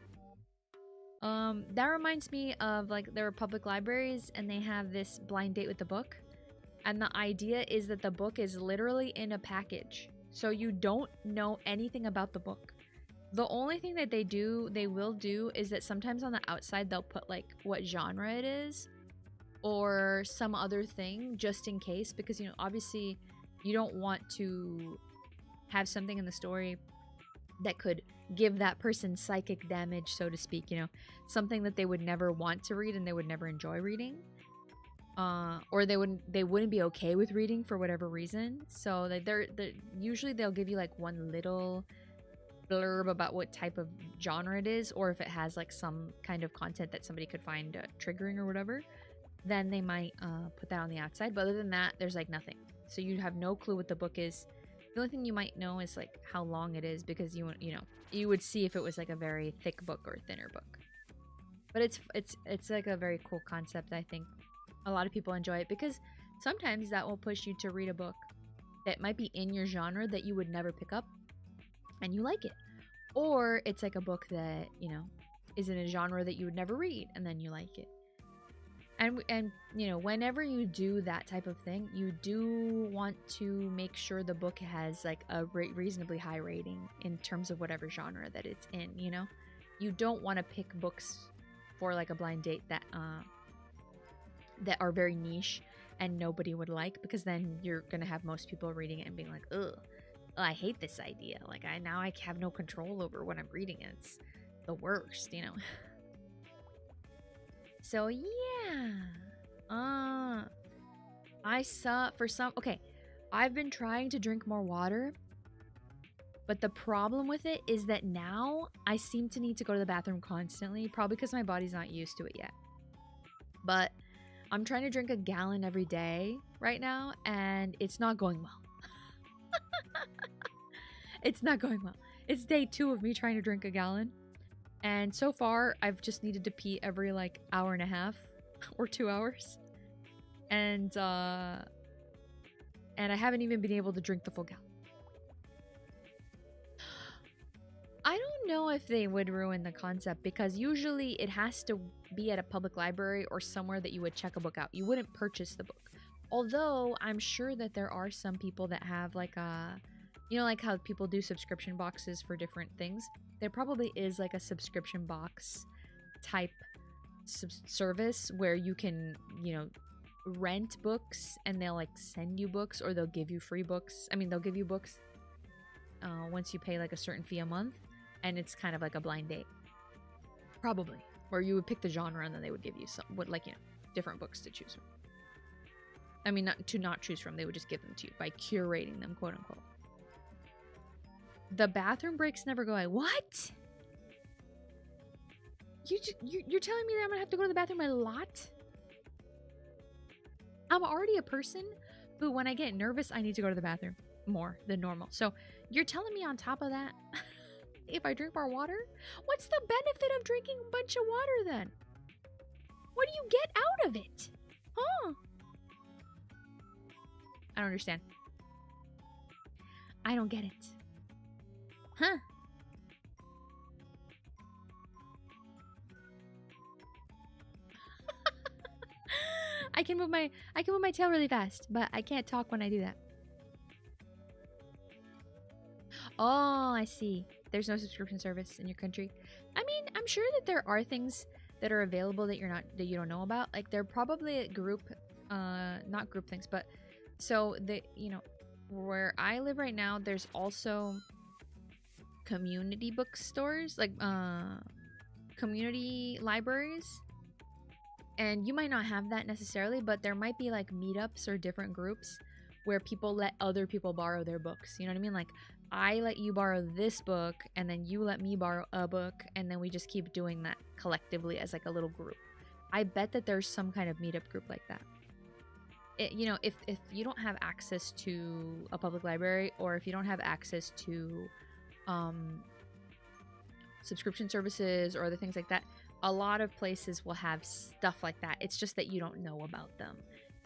That reminds me of like there are public libraries and they have this blind date with the book. And the idea is that the book is literally in a package. So you don't know anything about the book. The only thing that they will do is that sometimes on the outside they'll put like what genre it is or some other thing just in case, because you know obviously you don't want to have something in the story that could give that person psychic damage, so to speak, you know, something that they would never want to read and they would never enjoy reading. Or they wouldn't be okay with reading for whatever reason. So they're usually they'll give you like one little blurb about what type of genre it is, or if it has like some kind of content that somebody could find triggering or whatever, then they might put that on the outside. But other than that, there's like nothing. So you have no clue what the book is. The only thing you might know is like how long it is, because you know you would see if it was like a very thick book or a thinner book. But it's like a very cool concept. I think a lot of people enjoy it because sometimes that will push you to read a book that might be in your genre that you would never pick up and you like it. Or it's like a book that, you know, is in a genre that you would never read and then you like it. And you know, whenever you do that type of thing, you do want to make sure the book has like a reasonably high rating in terms of whatever genre that it's in, you know? You don't want to pick books for like a blind date that are very niche and nobody would like, because then you're gonna have most people reading it and being like, ugh, I hate this idea. Like I have no control over what I'm reading. It's the worst, you know? So yeah. I saw for some, okay, I've been trying to drink more water, but the problem with it is that now I seem to need to go to the bathroom constantly, probably because my body's not used to it yet. But I'm trying to drink a gallon every day right now, and it's not going well. It's not going well. It's day 2 of me trying to drink a gallon. And so far, I've just needed to pee every like hour and a half or 2 hours. And I haven't even been able to drink the full gallon. I don't know if they would ruin the concept, because usually it has to be at a public library or somewhere that you would check a book out. You wouldn't purchase the book. Although I'm sure that there are some people that have like a, you know, like how people do subscription boxes for different things. There probably is like a subscription box type service where you can, you know, rent books and they'll like send you books, or they'll give you free books. I mean, they'll give you books once you pay like a certain fee a month, and it's kind of like a blind date. Probably. Where you would pick the genre and then they would give you some, like, you know, different books to choose from. I mean, not choose from, they would just give them to you by curating them, quote unquote. The bathroom breaks never go away. What? You're telling me that I'm gonna have to go to the bathroom a lot? I'm already a person who, when I get nervous, I need to go to the bathroom more than normal. So you're telling me on top of that, if I drink more water, what's the benefit of drinking a bunch of water then? What do you get out of it? Huh? I don't understand. I don't get it. Huh? I can move my tail really fast, but I can't talk when I do that. Oh, I see. There's no subscription service in your country. I mean, I'm sure that there are things that are available that you don't know about. Like there are probably not group things, but so you know, where I live right now, there's also community bookstores, like community libraries, and you might not have that necessarily, but there might be like meetups or different groups where people let other people borrow their books. You know what I mean? Like, I let you borrow this book, and then you let me borrow a book, and then we just keep doing that collectively as like a little group. I bet that there's some kind of meetup group like that. You know, if you don't have access to a public library, or if you don't have access to subscription services or other things like that, a lot of places will have stuff like that. It's just that you don't know about them.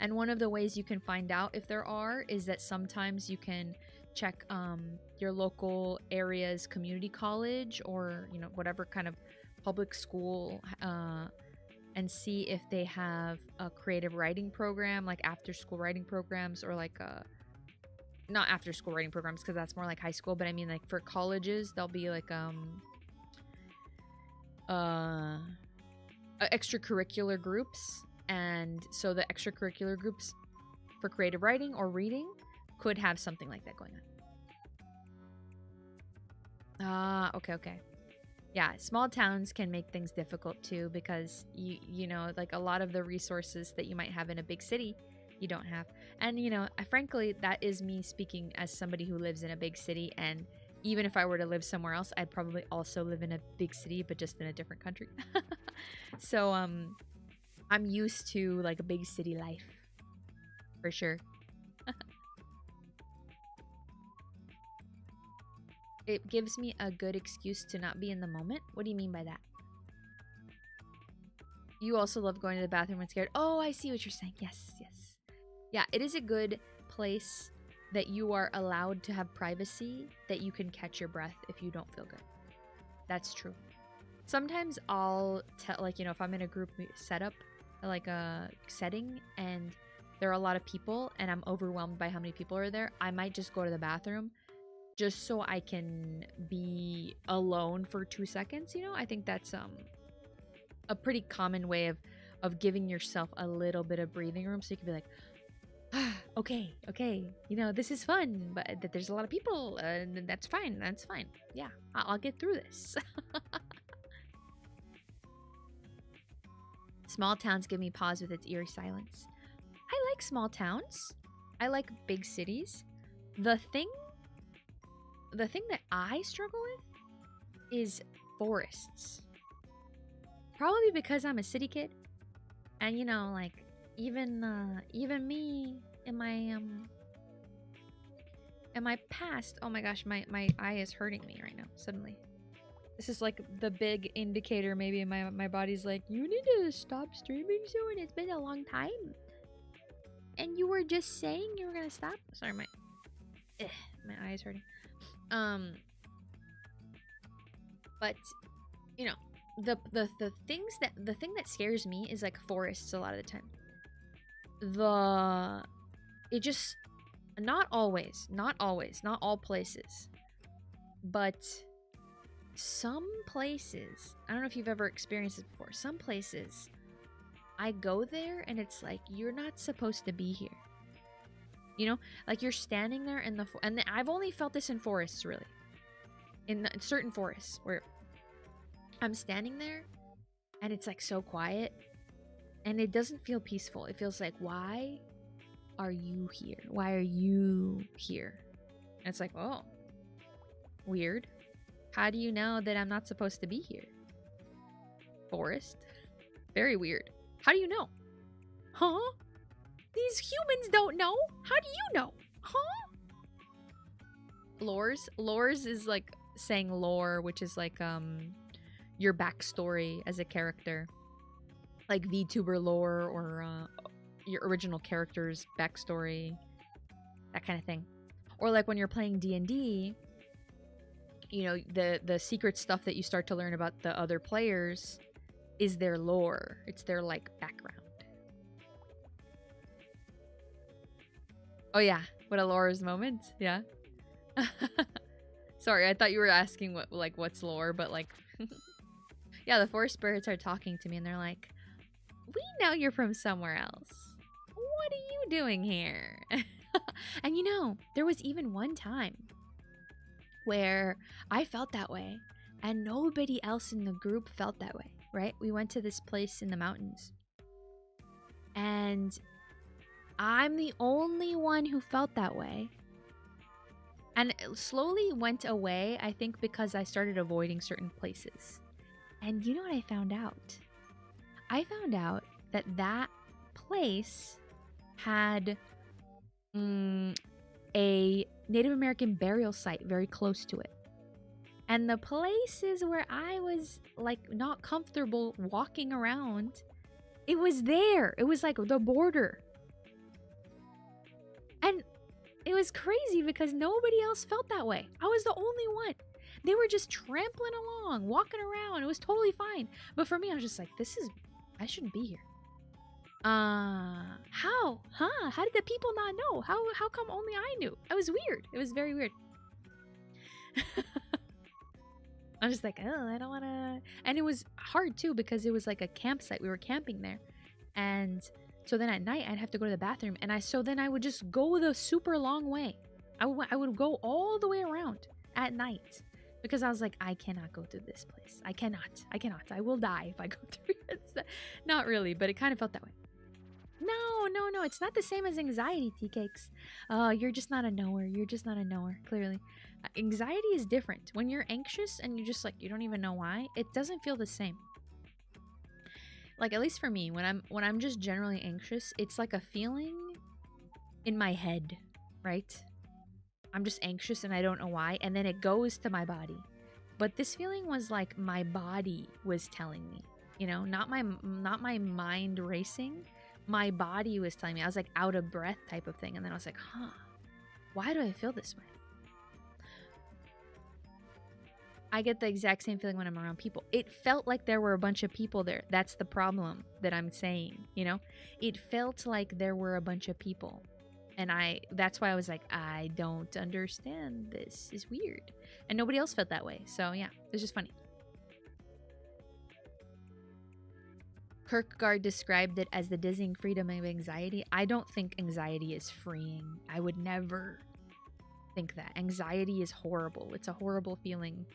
And one of the ways you can find out if there are is that sometimes you can check your local area's community college, or, you know, whatever kind of public school, and see if they have a creative writing program, like after school writing programs, or like not after school writing programs, because that's more like high school, but I mean like for colleges there'll be like extracurricular groups. And so the extracurricular groups for creative writing or reading could have something like that going on. Okay. Yeah, small towns can make things difficult too, because you know, like a lot of the resources that you might have in a big city, you don't have. And you know, frankly, that is me speaking as somebody who lives in a big city, and even if I were to live somewhere else, I'd probably also live in a big city, but just in a different country. So I'm used to like a big city life for sure. It gives me a good excuse to not be in the moment. What do you mean by that? You also love going to the bathroom when scared. Oh, I see what you're saying. Yes. Yeah, it is a good place that you are allowed to have privacy, that you can catch your breath if you don't feel good. That's true. Sometimes I'll tell, like, you know, if I'm in a group setup, like a setting, and there are a lot of people and I'm overwhelmed by how many people are there, I might just go to the bathroom just so I can be alone for 2 seconds. You know, I think that's a pretty common way of giving yourself a little bit of breathing room, so you can be like, okay, you know, this is fun, but that there's a lot of people, and that's fine. Yeah, I'll get through this. Small towns give me pause with its eerie silence. I like small towns. I like big cities. The thing that I struggle with is forests. Probably because I'm a city kid, and you know, like even me in my past. Oh my gosh, my eye is hurting me right now suddenly. This is like the big indicator. Maybe my body's like, you need to stop streaming soon. It's been a long time, and you were just saying you were gonna stop. Sorry, my eye is hurting. But you know, the thing that scares me is like forests a lot of the time. It just, not always, not all places, but some places, I don't know if you've ever experienced this before, some places I go there and it's like, you're not supposed to be here. You know, like you're standing there in and I've only felt this in forests, really. In certain forests where I'm standing there and it's like so quiet and it doesn't feel peaceful. It feels like, why are you here? Why are you here? And it's like, oh, weird. How do you know that I'm not supposed to be here? Forest? Very weird. How do you know? Huh? These humans don't know. How do you know? Huh? Lores is like saying lore, which is like your backstory as a character, like VTuber lore, or your original character's backstory, that kind of thing. Or like when you're playing D&D, you know, the secret stuff that you start to learn about the other players is their lore. It's their like background. Oh yeah, what a lore's moment. Yeah. Sorry, I thought you were asking what's lore, but like yeah, the forest spirits are talking to me and they're like, we know you're from somewhere else. What are you doing here? And you know, there was even one time where I felt that way. And nobody else in the group felt that way, right? We went to this place in the mountains. And I'm the only one who felt that way. And it slowly went away, I think, because I started avoiding certain places. And you know what I found out? I found out that that place had a Native American burial site very close to it. And the places where I was like not comfortable walking around, it was there. It was like the border. And it was crazy because nobody else felt that way. I was the only one. They were just trampling along, walking around. It was totally fine. But for me, I was just like, I shouldn't be here. How? Huh? How did the people not know? How come only I knew? It was weird. It was very weird. I was just like, oh, I don't want to. And it was hard too because it was like a campsite. We were camping there. And so then at night I'd have to go to the bathroom. And then I would just go the super long way. I would go all the way around at night because I was like, I cannot go through this place. I cannot. I will die if I go through it. Not really, but it kind of felt that way. No. It's not the same as anxiety, tea cakes. Oh, you're just not a knower. You're just not a knower, clearly. Anxiety is different. When you're anxious and you just like, you don't even know why, it doesn't feel the same. Like, at least for me, when I'm just generally anxious, it's like a feeling in my head, right? I'm just anxious and I don't know why, and then it goes to my body. But this feeling was like my body was telling me, you know, not my mind racing. My body was telling me. I was like out of breath type of thing. And then I was like, huh, why do I feel this way? I get the exact same feeling when I'm around people. It felt like there were a bunch of people there. That's the problem that I'm saying, you know? It felt like there were a bunch of people. And that's why I was like, I don't understand. This is weird. And nobody else felt that way. So yeah, it's just funny. Kierkegaard described it as the dizzying freedom of anxiety. I don't think anxiety is freeing. I would never think that. Anxiety is horrible. It's a horrible feeling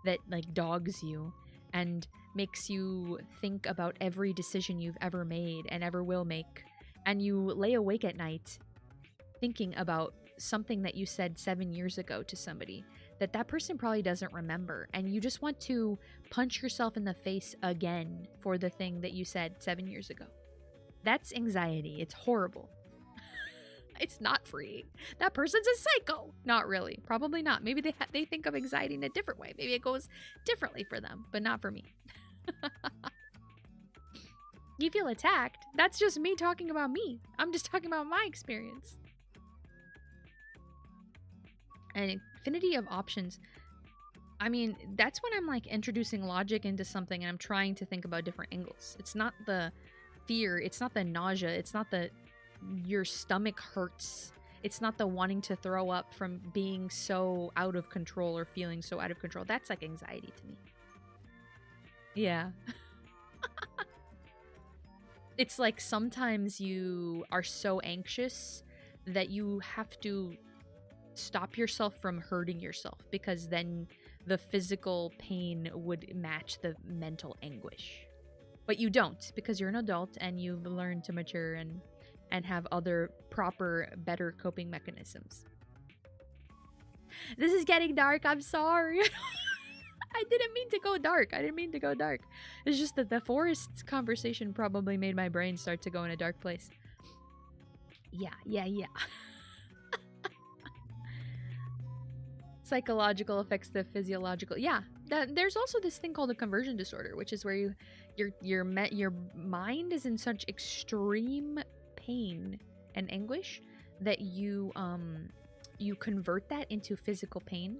that like dogs you and makes you think about every decision you've ever made and ever will make. And you lay awake at night thinking about something that you said 7 years ago to somebody that person probably doesn't remember, and you just want to punch yourself in the face again for the thing that you said 7 years ago. That's anxiety. It's horrible. It's not freeing. That person's a psycho. Not really. Probably not. Maybe they think of anxiety in a different way. Maybe it goes differently for them, but not for me. You feel attacked? That's just me talking about me. I'm just talking about my experience. An infinity of options. I mean, that's when I'm like introducing logic into something and I'm trying to think about different angles. It's not the fear. It's not the nausea. It's not the your stomach hurts. It's not the wanting to throw up from being so out of control or feeling so out of control. That's like anxiety to me. Yeah. It's like sometimes you are so anxious that you have to stop yourself from hurting yourself because then the physical pain would match the mental anguish. But you don't because you're an adult and you've learned to mature and have other proper, better coping mechanisms. This is getting dark. I'm sorry. I didn't mean to go dark. It's just that the forest conversation probably made my brain start to go in a dark place. Yeah. Psychological affects the physiological. Yeah, there's also this thing called a conversion disorder, which is where your mind is in such extreme pain and anguish that you convert that into physical pain.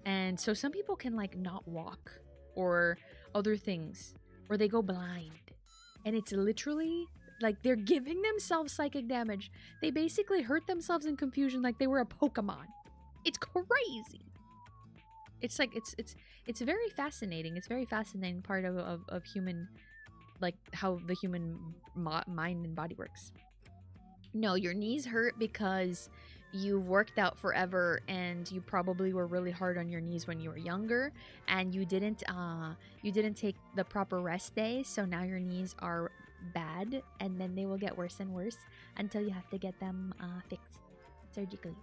And so some people can like not walk or other things, or they go blind, and it's literally like they're giving themselves psychic damage. They basically hurt themselves in confusion like they were a Pokemon. It's crazy. It's like it's very fascinating. It's very fascinating part of human, like how the human mind and body works. No, your knees hurt because you've worked out forever and you probably were really hard on your knees when you were younger and you didn't take the proper rest days, so now your knees are bad and then they will get worse and worse until you have to get them fixed surgically.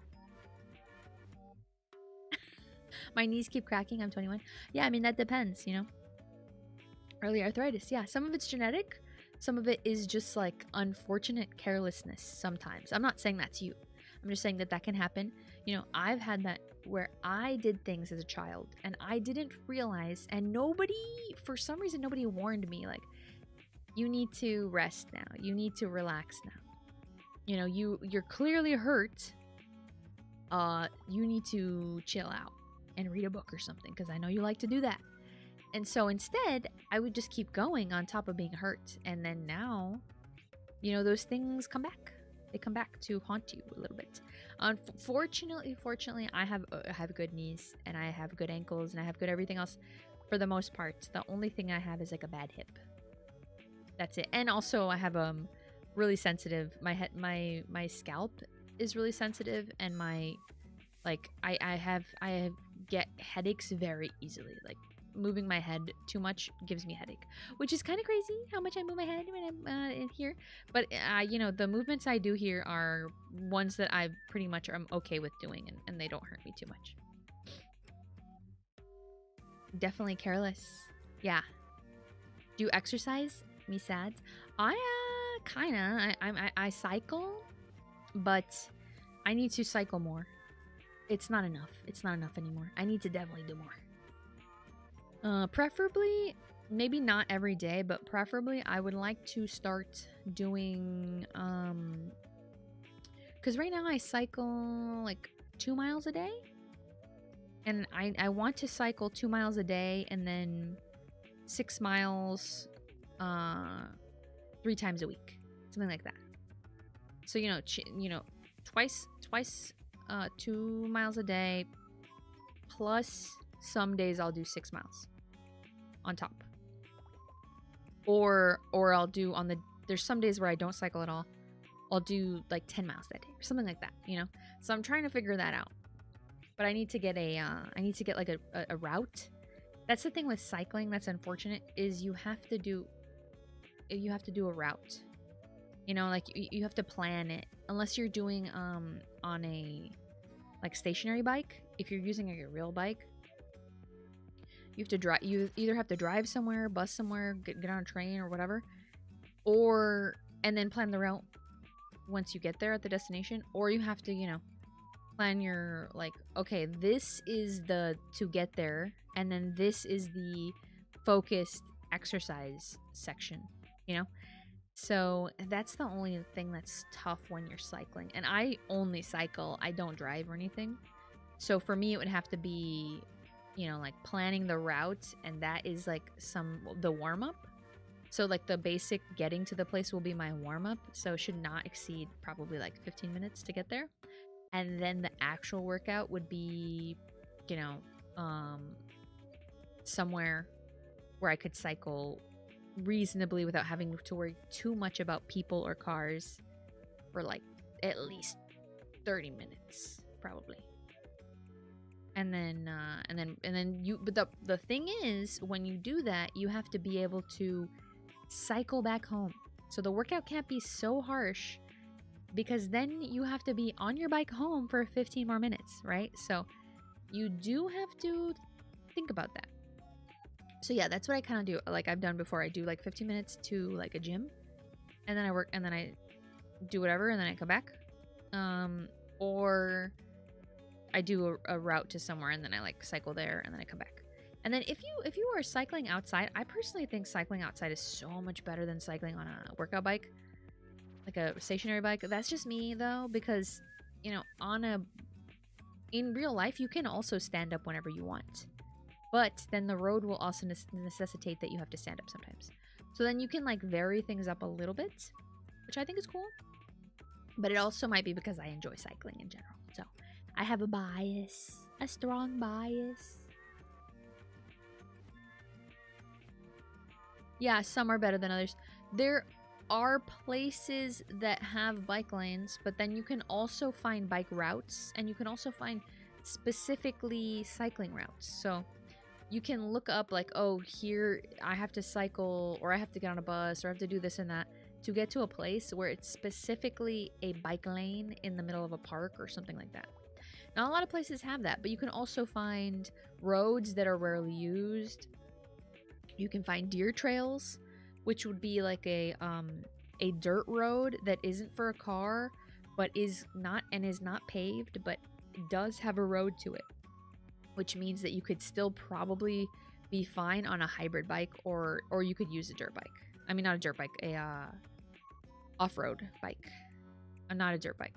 My knees keep cracking. I'm 21. Yeah, I mean, that depends, you know. Early arthritis, yeah. Some of it's genetic. Some of it is just like unfortunate carelessness sometimes. I'm not saying that's you. I'm just saying that that can happen. You know, I've had that where I did things as a child and I didn't realize, and nobody, for some reason, nobody warned me, like, you need to rest now. You need to relax now. You know, you're clearly hurt. You need to chill out and read a book or something, because I know you like to do that. And so instead, I would just keep going on top of being hurt. And then now, you know, those things come back. They come back to haunt you a little bit. Fortunately, I have good knees and I have good ankles and I have good everything else for the most part. The only thing I have is like a bad hip. That's it. And also I have really sensitive, my scalp is really sensitive, and my, like, I get headaches very easily. Like, moving my head too much gives me a headache, which is kind of crazy how much I move my head when I'm in here. But you know, the movements I do here are ones that I pretty much am okay with doing, and they don't hurt me too much. Definitely careless. Yeah. Do you exercise? Me sad. I kinda. I cycle, but I need to cycle more. It's not enough. It's not enough anymore. I need to definitely do more. Preferably, maybe not every day, but preferably I would like to start doing, because right now I cycle like 2 miles a day, and I want to cycle 2 miles a day and then 6 miles 3 times a week, something like that. So twice 2 miles a day, plus some days I'll do 6 miles on top, or I'll do there's some days where I don't cycle at all. I'll do like 10 miles that day or something like that, you know. So I'm trying to figure that out, but I need to get like a route. That's the thing with cycling that's unfortunate, is you have to do a route, you know, like you have to plan it, unless you're doing on a like stationary bike. If you're using a real bike, you have to drive. You either have to drive somewhere, bus somewhere, get on a train or whatever, and then plan the route once you get there at the destination, or you have to, you know, plan your, like, okay, this is the to get there, and then this is the focused exercise section, you know. So that's the only thing that's tough when you're cycling. And I only cycle. I don't drive or anything. So for me, it would have to be, you know, like planning the route, and that is like the warm-up. So like the basic getting to the place will be my warm-up, so it should not exceed probably like 15 minutes to get there. And then the actual workout would be, you know, somewhere where I could cycle reasonably without having to worry too much about people or cars for like at least 30 minutes probably. And then but the thing is, when you do that, you have to be able to cycle back home. So the workout can't be so harsh, because then you have to be on your bike home for 15 more minutes, right? So you do have to think about that. So yeah, that's what I kind of do. Like I've done before. I do like 15 minutes to like a gym, and then I work, and then I do whatever, and then I come back. Or I do a route to somewhere, and then I like cycle there, and then I come back. And then if you are cycling outside, I personally think cycling outside is so much better than cycling on a workout bike, like a stationary bike. That's just me though, because, you know, in real life you can also stand up whenever you want, but then the road will also necessitate that you have to stand up sometimes. So then you can like vary things up a little bit, which I think is cool. But it also might be because I enjoy cycling in general. So I have a bias, a strong bias. Yeah, some are better than others. are places that have bike lanes, but then you can also find bike routes, and you can also find specifically cycling routes. So you can look up like, oh, here I have to cycle, or I have to get on a bus, or I have to do this and that to get to a place where it's specifically a bike lane in the middle of a park or something like that. Not a lot of places have that, but you can also find roads that are rarely used. You can find deer trails, which would be like a dirt road that isn't for a car, but is not paved, but does have a road to it, which means that you could still probably be fine on a hybrid bike, or you could use a dirt bike. I mean, not a dirt bike, a off-road bike. Not a dirt bike.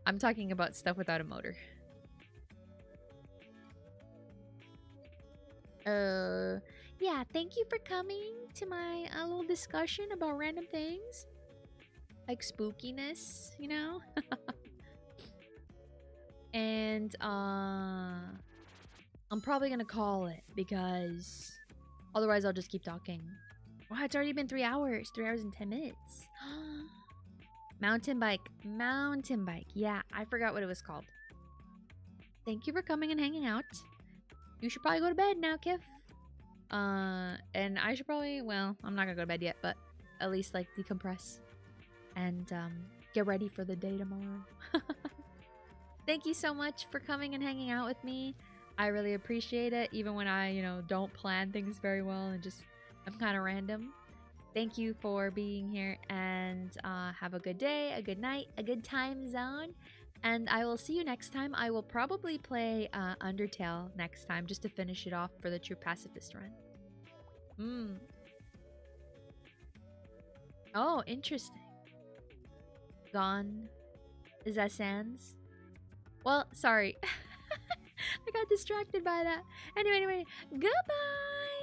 I'm talking about stuff without a motor. Yeah, thank you for coming to my little discussion about random things. Like spookiness, you know? And, I'm probably gonna call it, because otherwise I'll just keep talking. Wow, it's already been 3 hours. 3 hours and 10 minutes. Mountain bike. Mountain bike. Yeah, I forgot what it was called. Thank you for coming and hanging out. You should probably go to bed now, Kif. And I should probably, well, I'm not gonna go to bed yet, but at least like decompress and get ready for the day tomorrow. Thank you so much for coming and hanging out with me. I really appreciate it, even when I, you know, don't plan things very well and just, I'm kind of random. Thank you for being here, and have a good day, a good night, a good time zone. And I will see you next time. I will probably play Undertale next time, just to finish it off for the True Pacifist run. Oh, interesting. Gone. Is that Sans? Well, sorry. I got distracted by that. Anyway, goodbye!